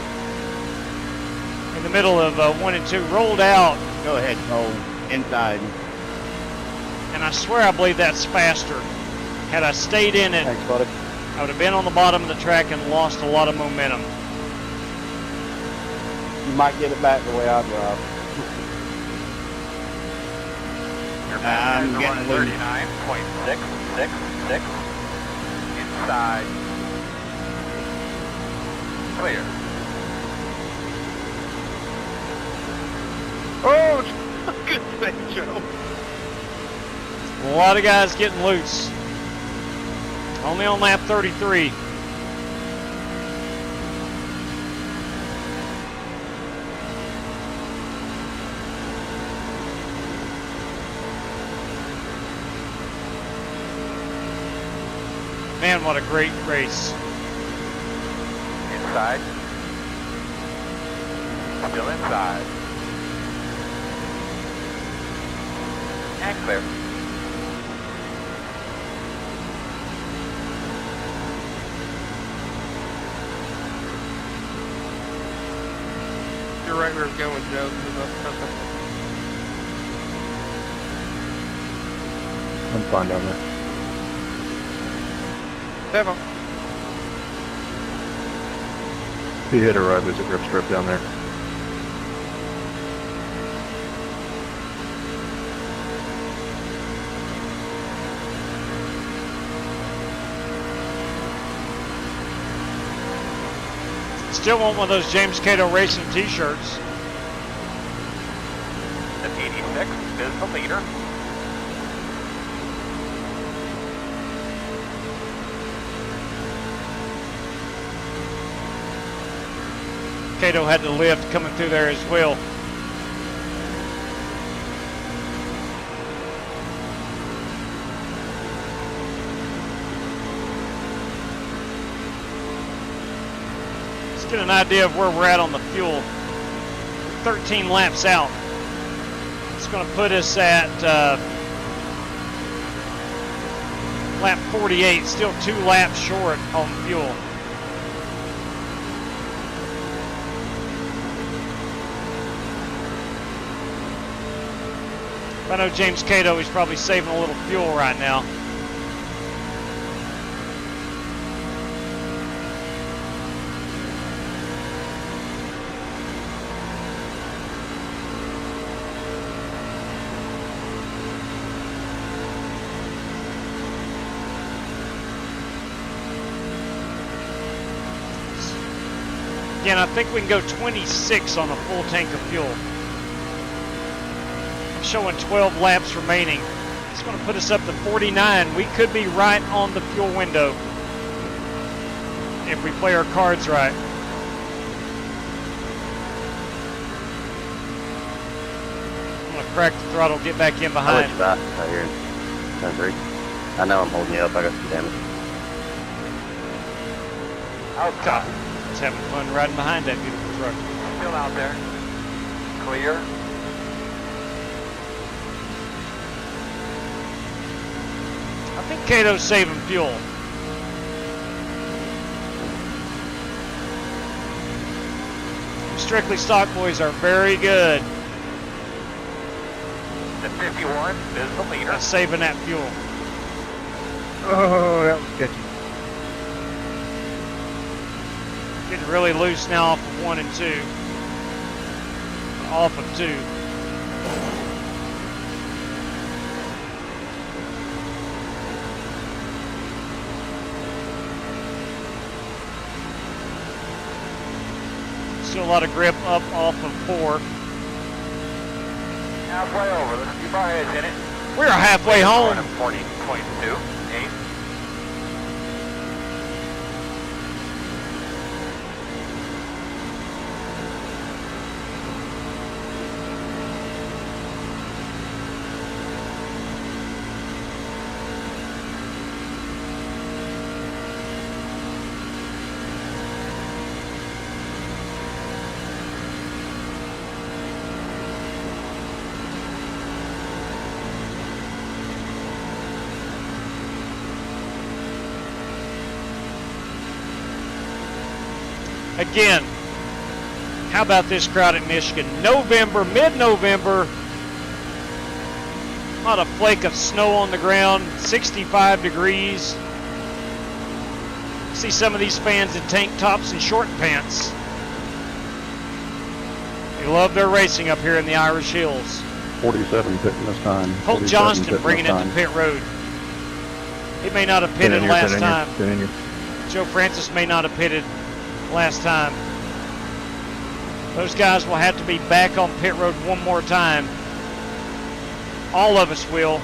in the middle of 1 and 2. Rolled out. Go ahead, Cole. Inside. And I swear I believe that's faster. Had I stayed in it, Thanks, buddy. I would have been on the bottom of the track and lost a lot of momentum. You might get it back the way I drive. I'm getting loose. 39.666. Inside. Clear. Oh, good thing, Joe. A lot of guys getting loose. Only on lap 33. Man, what a great race. Inside. Still inside. And clear. You're right where it's going, Joe. I'm fine down there. 7. If you hit a right, there's a grip strip down there. Still want one of those James Cato Racing t-shirts. At 86 is the leader. Cato had the lift coming through there as well. Let's get an idea of where we're at on the fuel. 13 laps out. It's going to put us at lap 48, still 2 laps short on fuel. If I know James Cato, he's probably saving a little fuel right now. Again, I think we can go 26 on a full tank of fuel. Showing 12 laps remaining. It's going to put us up to 49. We could be right on the fuel window if we play our cards right. I'm going to crack the throttle, get back in behind. I'll let you back out here in 10-3. I know I'm holding you up. I got some damage. Out top. Just having fun riding behind that beautiful truck. Still out there. Clear. I think Cato's saving fuel. Strictly Stock boys are very good The 51 is the leader. at saving that fuel. Oh, that was sketchy. Getting really loose now off of 1 and 2. Off of 2. Still a lot of grip up off of 4. Halfway over. Let's keep our heads in it. We're halfway home. 40.2. 8. Again, how about this crowd at Michigan? November, mid-November, not a flake of snow on the ground, 65 degrees. See some of these fans in tank tops and short pants. They love their racing up here in the Irish Hills. 47 pitting this time. Holt Johnston bringing it to pit road. He may not have pitted last time. Joe Francis may not have pitted last time. Those guys will have to be back on pit road one more time. All of us will.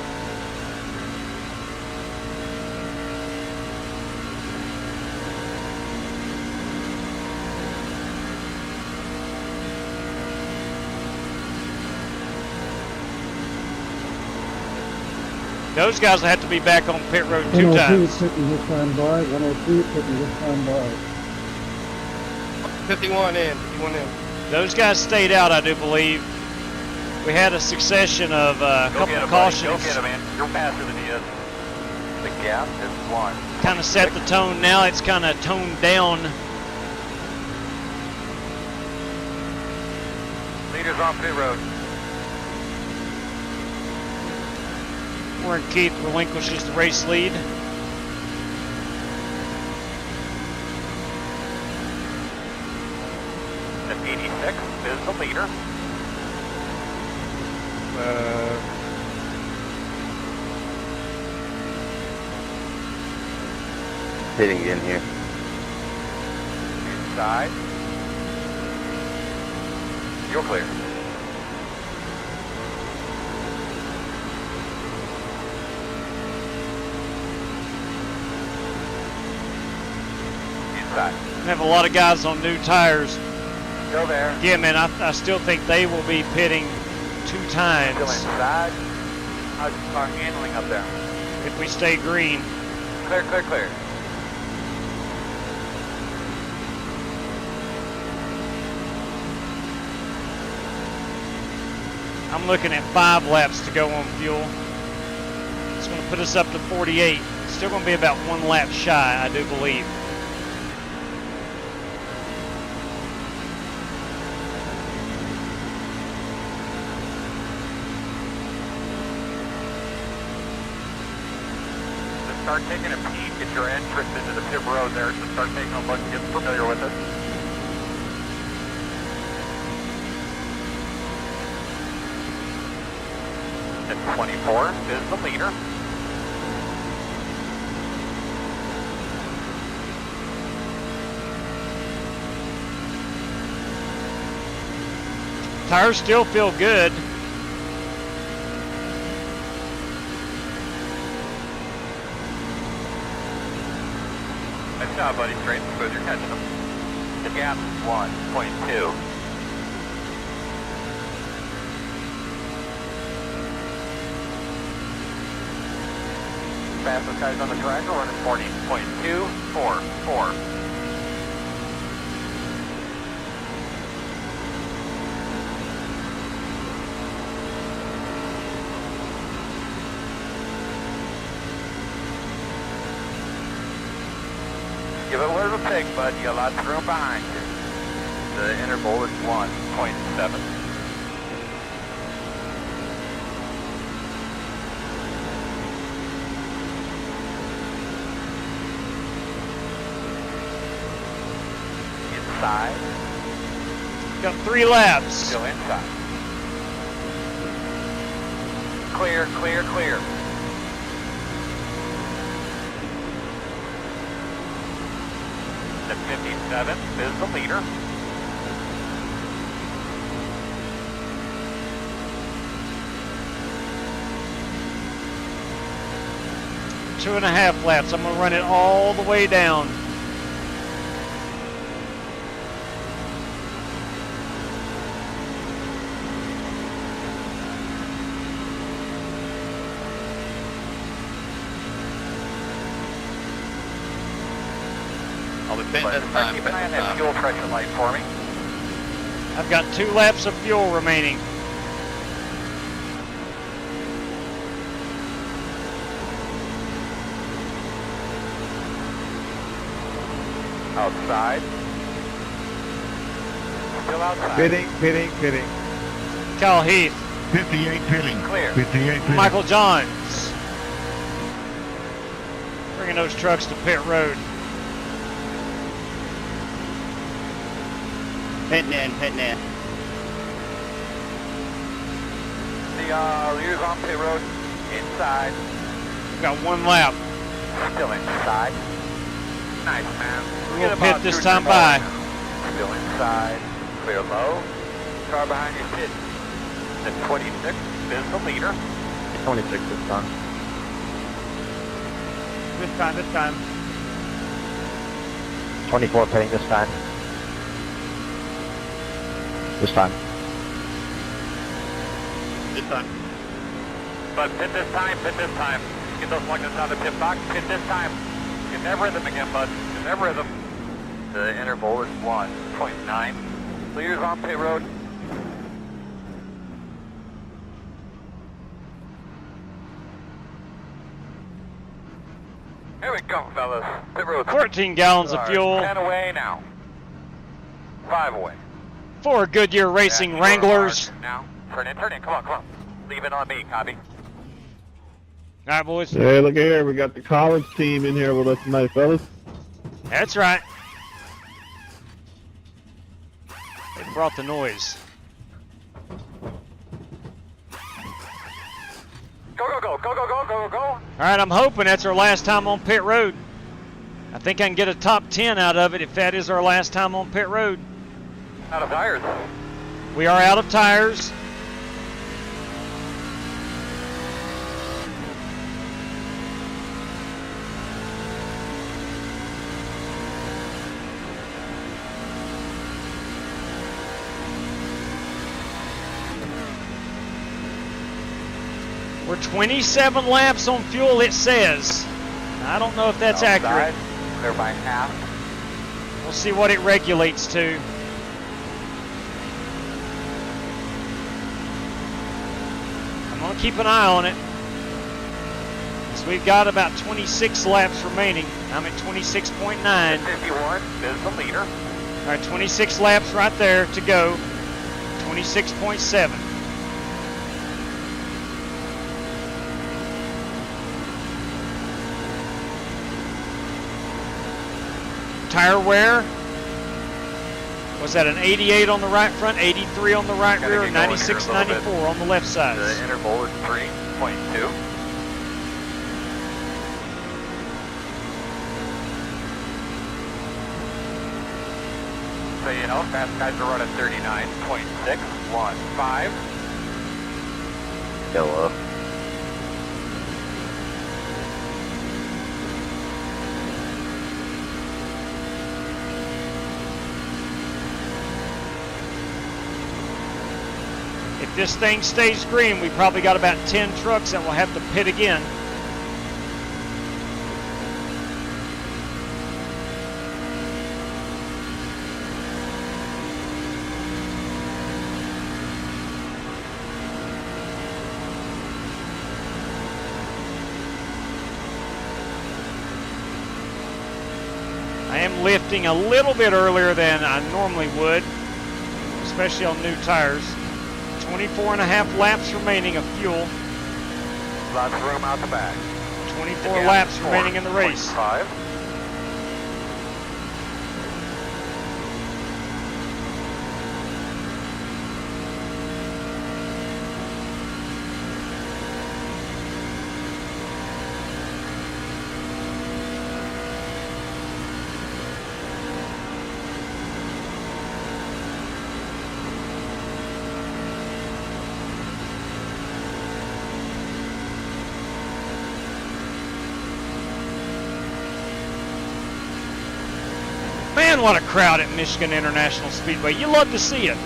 Those guys will have to be back on pit road 2 times. 102 pitting this time by. 51 in. Those guys stayed out, I do believe. We had a succession of a couple of cautions. Go get him, man. You're faster than he is. The gap is 1. Kind of set the tone. Now it's kind of toned down. Leaders on pit road. Warren Keith relinquishes the race lead. At 86 is the leader. Hitting in here. Inside. You're clear. Inside. We have a lot of guys on new tires. Still there. Yeah, man, I still think they will be pitting 2 times. Still inside. How's your car handling up there? If we stay green. Clear, clear, clear. I'm looking at 5 laps to go on fuel. It's going to put us up to 48. Still going to be about 1 lap shy, I do believe. Start taking a peek at your entrance into the pit road there. So start taking a look and get familiar with it. At 24 is the leader. Tires still feel good. Nice job, buddy. Straight and smooth. You're catching them. The gap is 1.2. Fastest guys on the track are running 40.244. Give it a little pig, bud. You got lots of room behind you. The interval is 1.7. 3 laps. Still inside. Clear, clear, clear. The 57 is the leader. Two and a half laps. I'm going to run it all the way down. I'll be pitting this time. Keep an eye on that fuel pressure light for me. I've got 2 laps of fuel remaining. Outside. Still outside. Pitting. Kyle Heath. 58 pitting. Clear. 58 pitting. Michael Johns. Bringing those trucks to pit road. Pitting in. The leader's on pit road. Inside. We've got 1 lap. Still inside. Nice, man. We'll pit this time by. Still inside. Clear low. Car behind you pit. The 26 is the leader. 26 this time. This time. 24 pitting this time. This time. But pit this time. Get those luggers out of the pit box. Pit this time. Get that rhythm again, bud. Get that rhythm. The interval is 1.9. Leaders on pit road. Here we go, fellas. Pit road. 14 gallons of fuel. 10 away now. 5 away. 4 Goodyear Racing Wranglers. Now, turn in. Come on. Leave it on me, copy. All right, boys. Hey, look here. We got the college team in here with us tonight, fellas. That's right. They brought the noise. Go. All right, I'm hoping that's our last time on pit road. I think I can get a top 10 out of it if that is our last time on pit road. Out of tires. We are out of tires. We're 27 laps on fuel, it says. I don't know if that's accurate. Clear by half. We'll see what it regulates to. I'm going to keep an eye on it. So we've got about 26 laps remaining. I'm at 26.9. 51 is the leader. All right, 26 laps right there to go. 26.7. Tire wear, was that an 88 on the right front, 83 on the right rear, 96, 94 on the left side? The interval is 3.2. So you know, fast guys are running 39.615. Hello. If this thing stays green, we probably got about 10 trucks that will have to pit again. I am lifting a little bit earlier than I normally would, especially on new tires. 24 and a half laps remaining of fuel. Lots of room out the back. 24 laps remaining in the race. 5. what a crowd at Michigan International Speedway. You love to see it.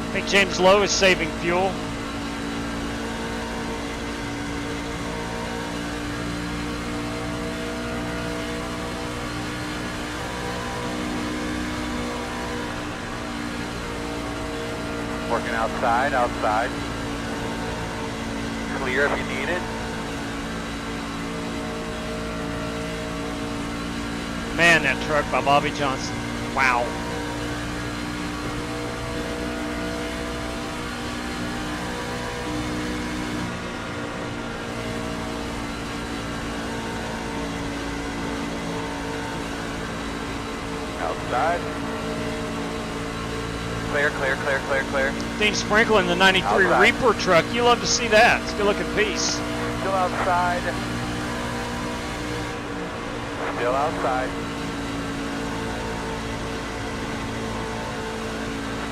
I think James Lowe is saving fuel. Working outside, outside. Clear if you need it. Man, that truck by Bobby Johnson. Wow. Outside. Clear, clear, clear, clear, clear. Dean Sprinkle in the 93 Outside. Reaper truck. You love to see that. It's a good looking piece. Still outside. Still outside.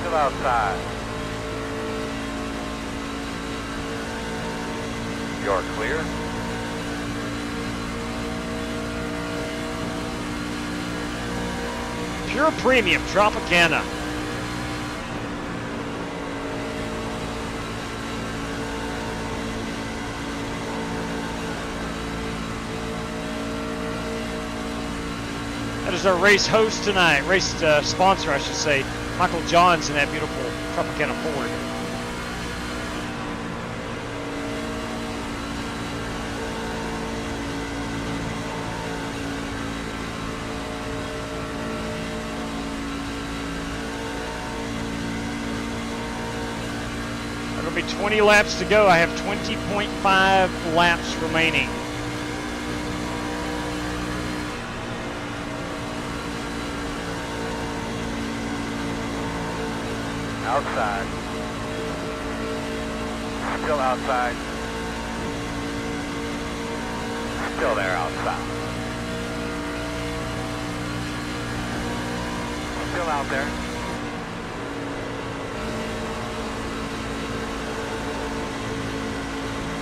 Still outside. You're clear. Pure Premium Tropicana. That is our race host tonight, race sponsor, I should say, Michael Johns in that beautiful Tropicana Ford. There will be 20 laps to go. I have 20.5 laps remaining. Outside. Still outside. Still there outside. Still out there.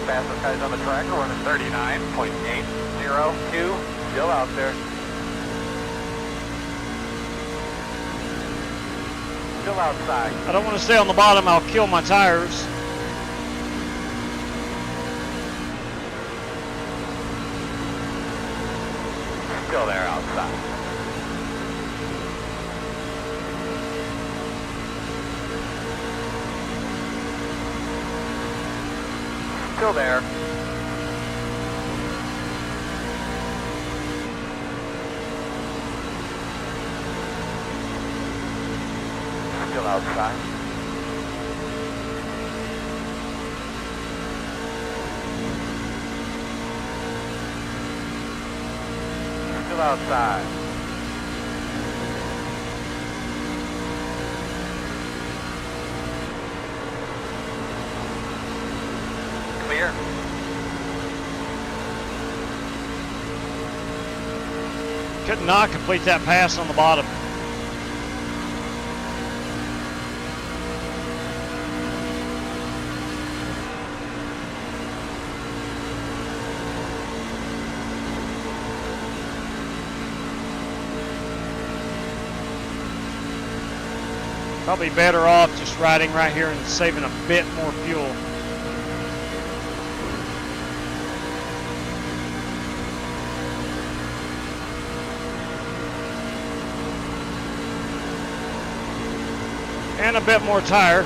Fastest guys on the track are running 39.802. Still out there. Still outside. I don't want to stay on the bottom. I'll kill my tires. Still there outside. Still there. Still outside. Still outside. Clear. Could not complete that pass on the bottom. Probably better off just riding right here and saving a bit more fuel. And a bit more tire.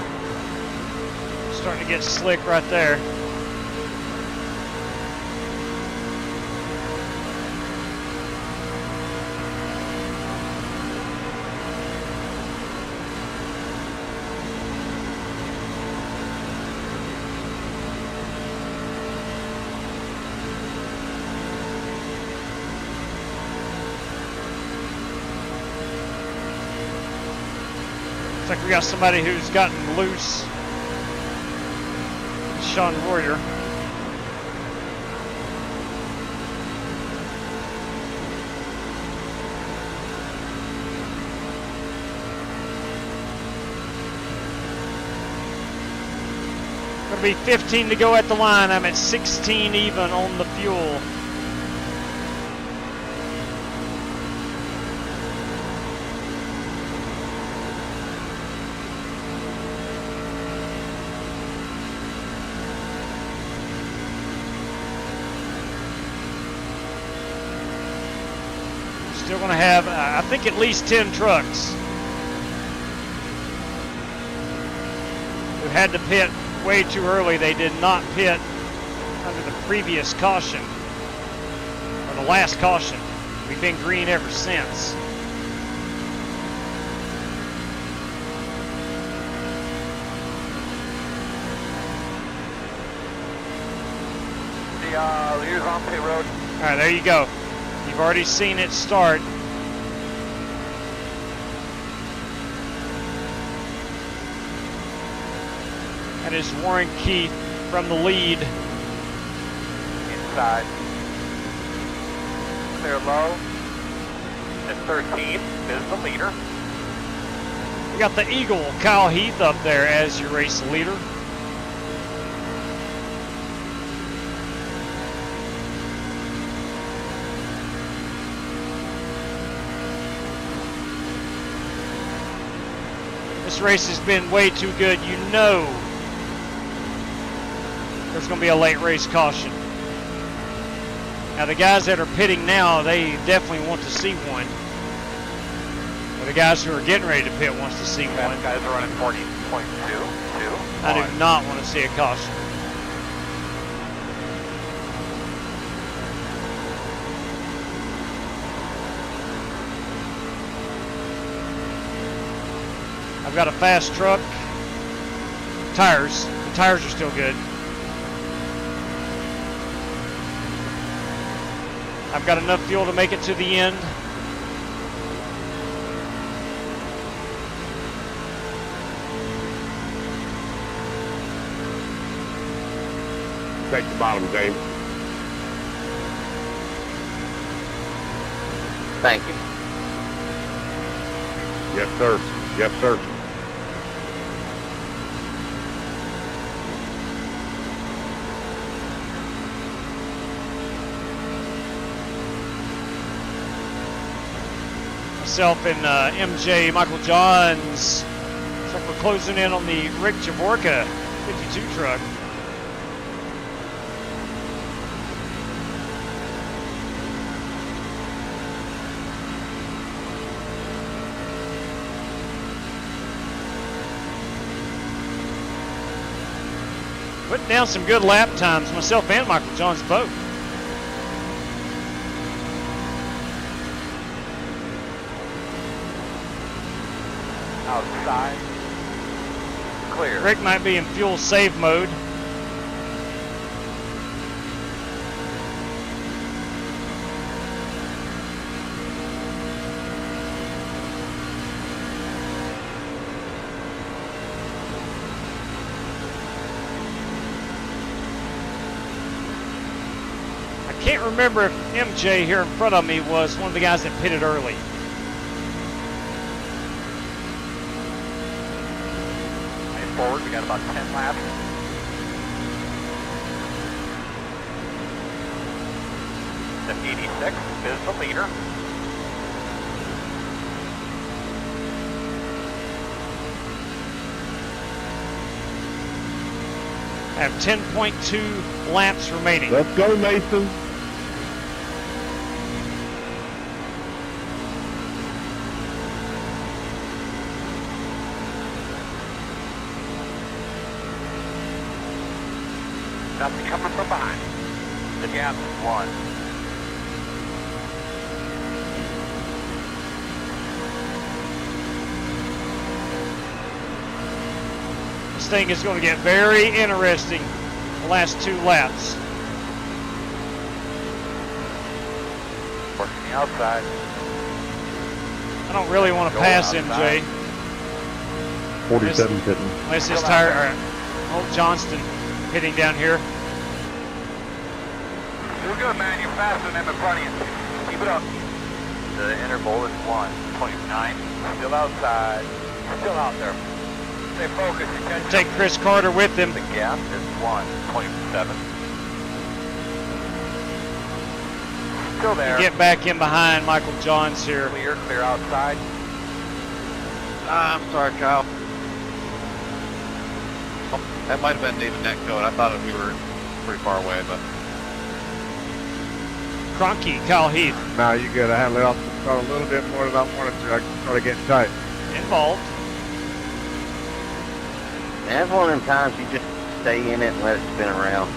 Starting to get slick right there. Looks like we got somebody who's gotten loose. Sean Warrior. Got There'll be 15 to go at the line. I'm at 16 even on the fuel. Still going to have, I think, at least 10 trucks who had to pit way too early. They did not pit under the previous caution, or the last caution. We've been green ever since. The leader's on pit road. All right, there you go. You've already seen it start. That is Warren Keith from the lead. Inside. Clear low. At 13 is the leader. We got the Eagle, Kyle Heath, up there as your race leader. This race has been way too good. You know there's going to be a late race caution. Now the guys that are pitting now, they definitely want to see one. But the guys who are getting ready to pit wants to see one. Guys are running 40.22. I do not want to see a caution. I've got a fast truck. Tires. The tires are still good. I've got enough fuel to make it to the end. Take the bottom, James. Thank you. Yes, sir. Yes, sir. Myself and MJ Michael Johns. Looks like we're closing in on the Rick Javorka 52 truck. Putting down some good lap times, myself and Michael Johns both. Outside. Clear. Rick might be in fuel save mode. I can't remember if MJ here in front of me was one of the guys that pitted early. Forward, we got about 10 laps. The 86 is the leader. I have 10.2 laps remaining. Let's go, Mason. Nothing coming from behind. The gap is 1. This thing is going to get very interesting the last 2 laps. Working the outside. I don't really want to pass outside. MJ. 47 pitting. Unless his tire, Holt Johnston hitting down here. You're good, man. You're faster than them in front of you. Keep it up. The interval is 1:29. Still outside. Still out there. Stay focused. You catch Take Chris Carter with him. The gap is 1.7. Still there. Get back in behind Michael Johns here. Clear outside. I'm sorry, Kyle. Oh, that might have been Nathan net code. I thought we were pretty far away, but. Cronky, Kyle Heath. No, you good. I had let off the car a little bit more than I wanted to. I started getting tight. Involved. That's one of them times you just stay in it and let it spin around.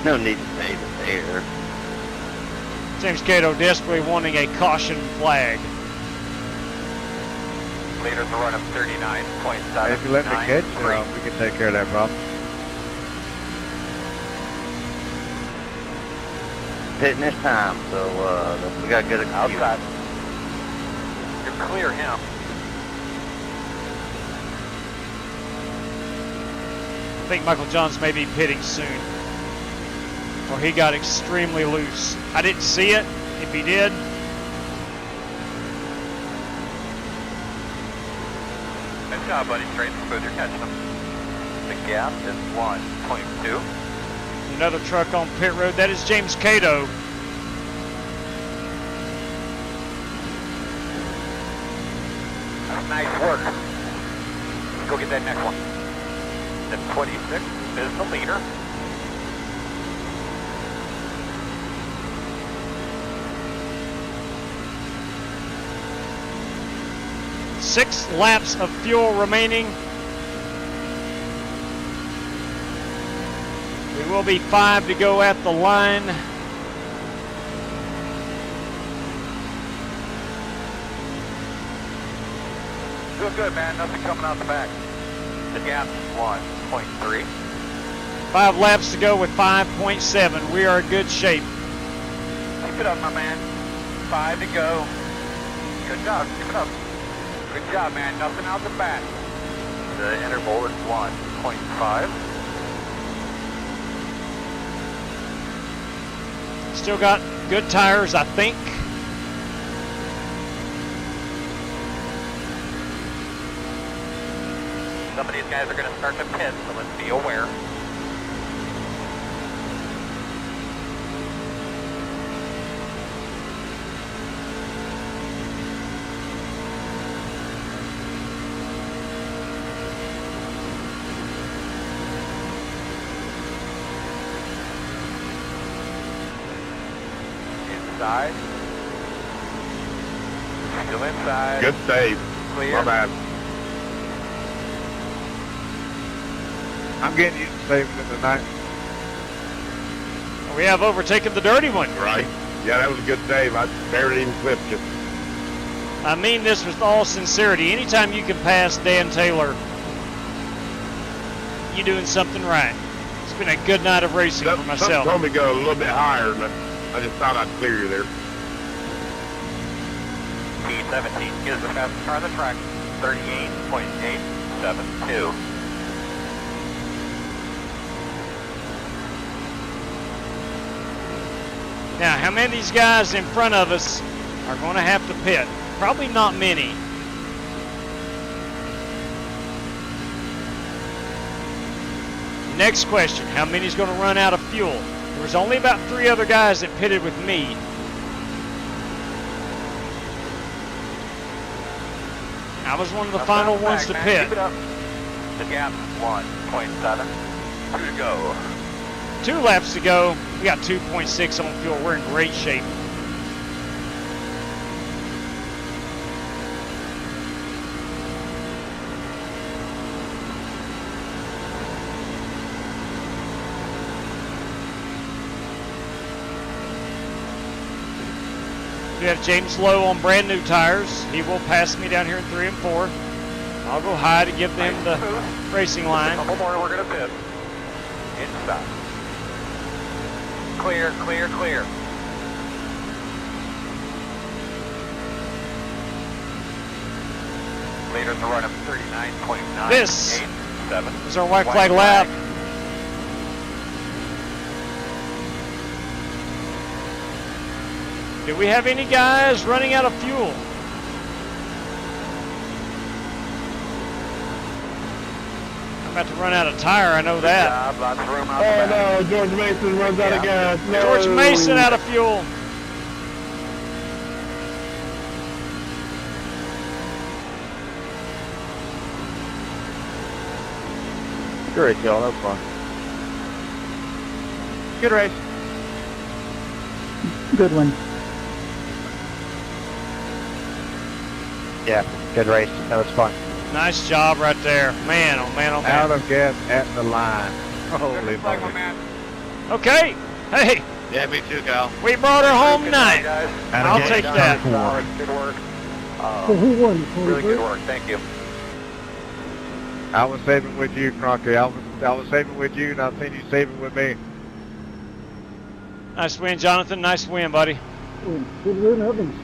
No need to stay there. James Cato desperately wanting a caution flag. Leaders will run up 39.7. If you let me catch you, we can take care of that problem. Hitting this time, so we got to get it outside. You clear him. I think Michael Johns may be pitting soon, or he got extremely loose. I didn't see it. If he did, nice job, buddy. Straight and smooth. You're catching him. The gap is 1.2. another truck on pit road. That is James Cato. That's nice work. Let's go get that next one. The 26 is the leader. Six laps of fuel remaining. We will be 5 to go at the line. Doing good, man. Nothing coming out the back. The gap is 1.3. 5 laps to go with 5.7. We are in good shape. Keep it up, my man. 5 to go. Good job. Keep it up. Good job, man. Nothing out the back. The interval is 1.5. Still got good tires, I think. Some of these guys are going to start to pit, so let's be aware. Inside. Still inside. Good save. Clear. My bad. I'm getting used to saving it tonight. We have overtaken the dirty one. Right. Yeah, that was a good save. I barely even clipped you. I mean this with all sincerity. Anytime you can pass Dan Taylor, you're doing something right. It's been a good night of racing for myself. Something told me to go a little bit higher, but I just thought I'd clear you there. P17 is the fastest car on the track. 38.872. Now, how many of these guys in front of us are going to have to pit? Probably not many. Next question, how many is going to run out of fuel? There was only about 3 other guys that pitted with me. I was one of the final ones to pit. Keep it up. The gap is 1.7. 2 to go. 2 laps to go. We got 2.6 on fuel. We're in great shape. We have James Lowe on brand new tires. He will pass me down here in 3 and 4. I'll go high to give them the racing line. A couple more, we're going to pit. Inside. Clear, clear, clear. Leaders will run up 39.9. This is our white flag lap. Do we have any guys running out of fuel? About to run out of tire, I know that. Lots of room out Oh no, George Mason runs out of gas. No. George Mason out of fuel. Good race, y'all. That was fun. Good race. Good one. Yeah, good race. That was fun. Nice job right there. Man, oh man, oh man. Out of gas at the line. Holy moly. Okay. Hey. Yeah, me too, Kyle. We brought her home tonight. I'll take that. Good work. Who won? Really good work. Thank you. I was saving with you, Cronky. I was saving with you, and I've seen you saving with me. Nice win, Jonathan. Nice win, buddy. Good win, Evans.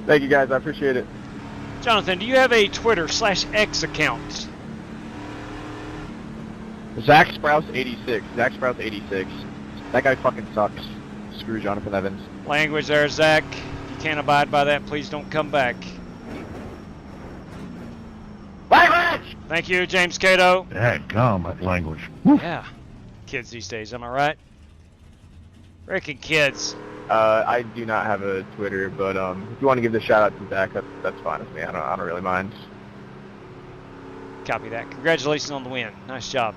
Thank you, guys. I appreciate it. Jonathan, do you have a Twitter/X account? Zach Sprouse 86. Zach Sprouse 86. That guy fucking sucks. Screw Jonathan Evans. Language there, Zach. If you can't abide by that, please don't come back. Language! Thank you, James Cato. Dadgum, that language. Yeah. Kids these days, am I right? Freaking kids. I do not have a Twitter, but if you want to give the shout out to Zach, that's fine with me. I don't really mind. Copy that. Congratulations on the win. Nice job.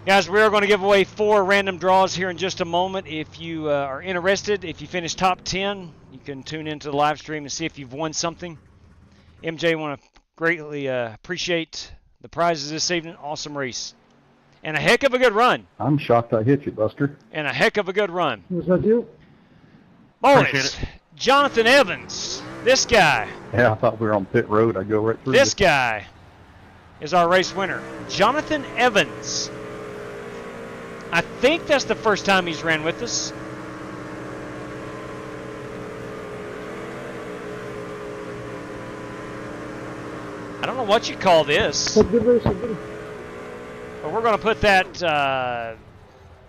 Guys, we are going to give away 4 random draws here in just a moment. If you are interested, if you finish top 10, you can tune into the live stream and see if you've won something. MJ, want to greatly appreciate the prizes this evening. Awesome race. And a heck of a good run. I'm shocked I hit you, Buster. And a heck of a good run. Was that you? Bonus, Jonathan Evans. This guy. Yeah, I thought we were on pit road. I'd go right through This guy is our race winner. Jonathan Evans. I think that's the first time he's ran with us. I don't know what you call this. Good race, good. But we're going to put that,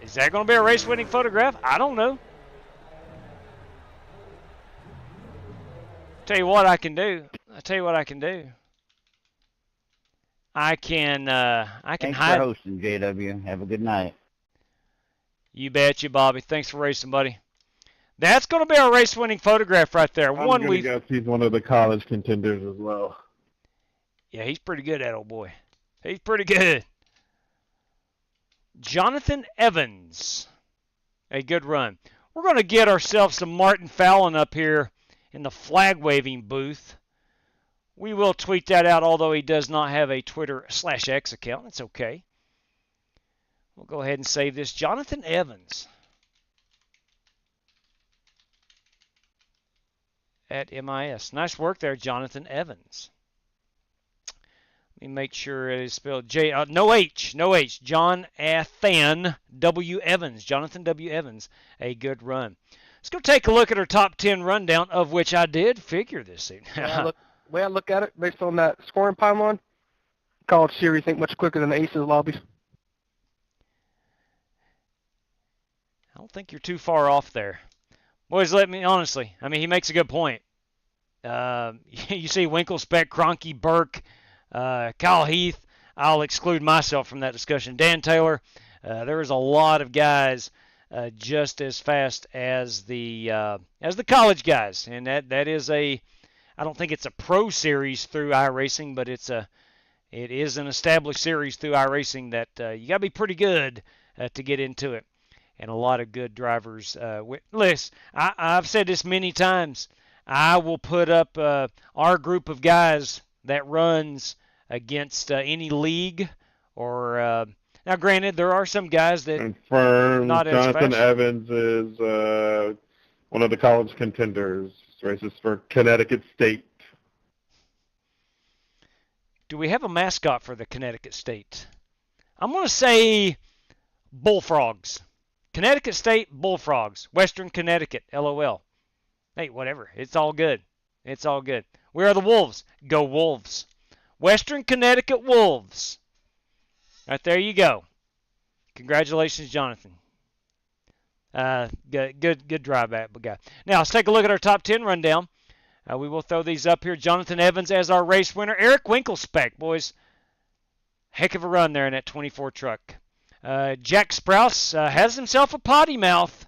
is that going to be a race-winning photograph? I don't know. Tell you what I can do. I can Thanks hide. for hosting, JW. Have a good night. You betcha, Bobby. Thanks for racing, buddy. That's going to be our race-winning photograph right there. I'm going to guess he's one of the college contenders as well. Yeah, he's pretty good, that old boy. He's pretty good. Jonathan Evans. A good run. We're going to get ourselves some Martin Fallon up here in the flag-waving booth. We will tweet that out, although he does not have a Twitter/X account. That's okay. We'll go ahead and save this. Jonathan Evans at MIS. Nice work there, Jonathan Evans. Let me make sure it is spelled no H. Jonathan W. Evans. Jonathan W. Evans. A good run. Let's go take a look at our top 10 rundown, of which I did figure this evening. The way I look at it, based on that scoring pylon, college series ain't much quicker than the Aces lobbies. I don't think you're too far off there. Boys, let me, honestly, I mean, he makes a good point. You see Winkle, Speck, Cronky, Burke, Kyle Heath. I'll exclude myself from that discussion. Dan Taylor. There is a lot of guys just as fast as the college guys, and that is a. I don't think it's a pro series through iRacing, but it is an established series through iRacing that you got to be pretty good to get into it. And a lot of good drivers. Listen, I've said this many times. I will put up our group of guys that runs against any league. Or now, granted, there are some guys that confirmed not Jonathan as Evans is one of the college contenders. Races for Connecticut State. Do we have a mascot for the Connecticut State? I'm going to say Bullfrogs. Connecticut State Bullfrogs. Western Connecticut, LOL. Hey, whatever. It's all good. It's all good. We are the Wolves. Go Wolves. Western Connecticut Wolves. Right there you go. Congratulations, Jonathan. Good drive back, guy. Now, let's take a look at our top 10 rundown. We will throw these up here. Jonathan Evans as our race winner. Eric Winkelspec, boys. Heck of a run there in that 24 truck. Jack Sprouse has himself a potty mouth,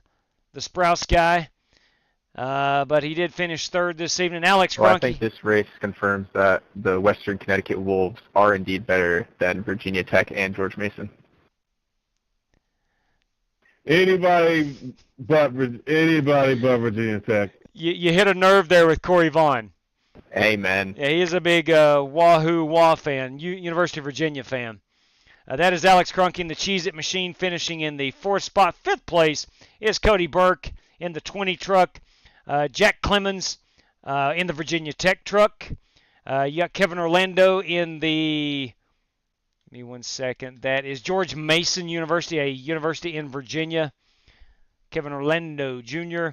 the Sprouse guy. But he did finish third this evening. Alex Cronky. Well, I think this race confirms that the Western Connecticut Wolves are indeed better than Virginia Tech and George Mason. Anybody but Virginia Tech. You hit a nerve there with Corey Vaughn. Amen. Yeah, he is a big Wahoo fan, University of Virginia fan. That is Alex Cronky in the Cheez-It Machine, finishing in the 4th spot. 5th place is Cody Burke in the 20 truck. Jack Clemens in the Virginia Tech truck. You got Kevin Orlando in the, give me 1 second, that is George Mason University, a university in Virginia. Kevin Orlando Jr.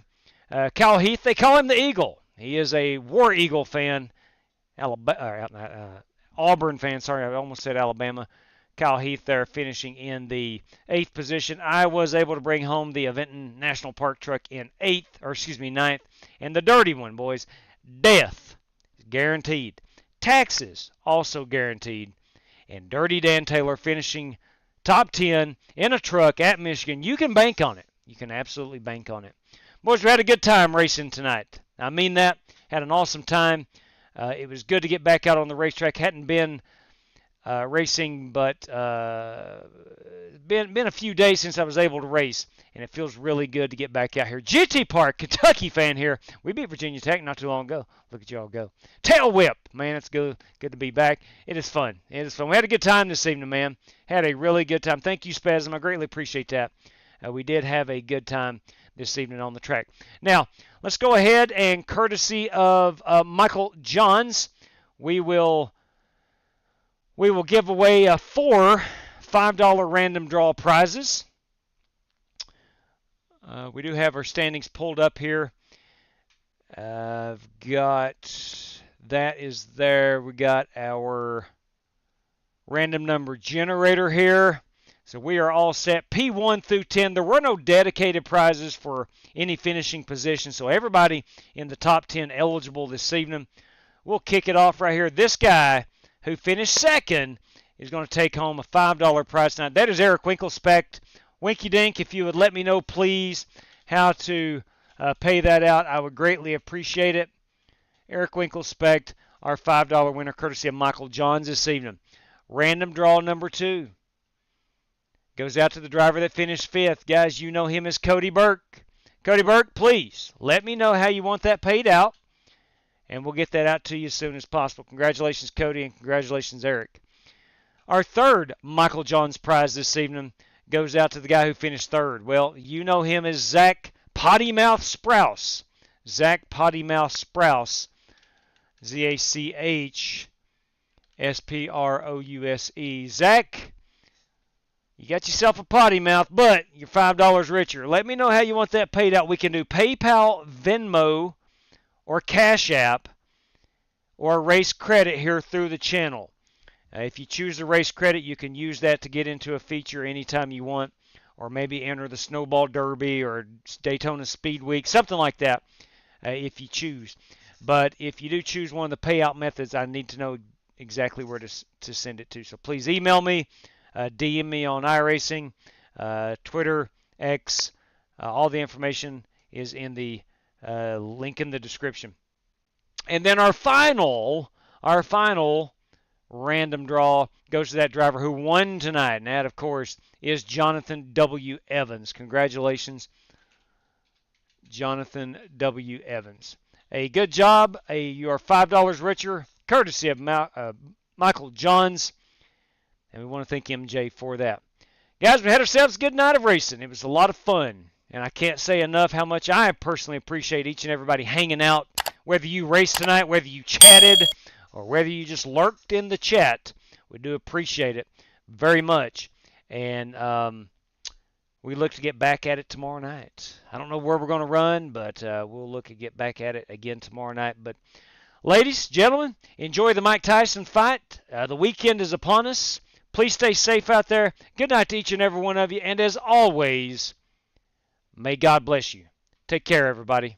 Cal Heath, they call him the Eagle. He is a War Eagle fan. Auburn fan, sorry, I almost said Alabama. Cal Heath there finishing in the 8th position. I was able to bring home the Aventon National Park truck in 9th. And the dirty one, boys, death is guaranteed. Taxes also guaranteed. And Dirty Dan Taylor finishing top 10 in a truck at Michigan. You can bank on it. You can absolutely bank on it. Boys, we had a good time racing tonight. I mean that. Had an awesome time. It was good to get back out on the racetrack. Hadn't been racing, but been a few days since I was able to race, and it feels really good to get back out here. GT Park, Kentucky fan here. We beat Virginia Tech not too long ago. Look at y'all go. Tail whip, man, it's good to be back. It is fun. It is fun. We had a good time this evening, man. Had a really good time. Thank you, Spasm. I greatly appreciate that. We did have a good time this evening on the track. Now, let's go ahead and courtesy of Michael Johns, we will give away 4 $5 random draw prizes. We do have our standings pulled up here. I've got, that is there. We got our random number generator here. So we are all set. P1 through 10. There were no dedicated prizes for any finishing position. So everybody in the top 10 eligible this evening. We'll kick it off right here. This guy who finished second is going to take home a $5 prize tonight. That is Eric Winkelspect. Winky Dink, if you would let me know, please, how to pay that out, I would greatly appreciate it. Eric Winkelspect, our $5 winner, courtesy of Michael Johns this evening. Random draw number 2 goes out to the driver that finished 5th. Guys, you know him as Cody Burke. Cody Burke, please let me know how you want that paid out, and we'll get that out to you as soon as possible. Congratulations, Cody, and congratulations, Eric. Our third Michael Johns prize this evening goes out to the guy who finished 3rd. Well, you know him as Zach Pottymouth Sprouse. Zach Pottymouth Sprouse. ZACHSPROUSE. Zach, you got yourself a potty mouth, but you're $5 richer. Let me know how you want that paid out. We can do PayPal, Venmo, or Cash App, or race credit here through the channel. If you choose the race credit, you can use that to get into a feature anytime you want, or maybe enter the Snowball Derby or Daytona Speed Week, something like that, if you choose. But if you do choose one of the payout methods, I need to know exactly where to send it to. So please email me, DM me on iRacing, Twitter, X. All the information is in the link in the description. And then our final random draw goes to that driver who won tonight, and that, of course, is Jonathan W. Evans. Congratulations, Jonathan W. Evans. A good job. You are $5 richer, courtesy of Michael Johns, and we want to thank MJ for that. Guys, we had ourselves a good night of racing. It was a lot of fun, and I can't say enough how much I personally appreciate each and everybody hanging out, whether you raced tonight, whether you chatted, or whether you just lurked in the chat. We do appreciate it very much. And we look to get back at it tomorrow night. I don't know where we're going to run, but we'll look to get back at it again tomorrow night. But ladies, gentlemen, enjoy the Mike Tyson fight. The weekend is upon us. Please stay safe out there. Good night to each and every one of you. And as always, may God bless you. Take care, everybody.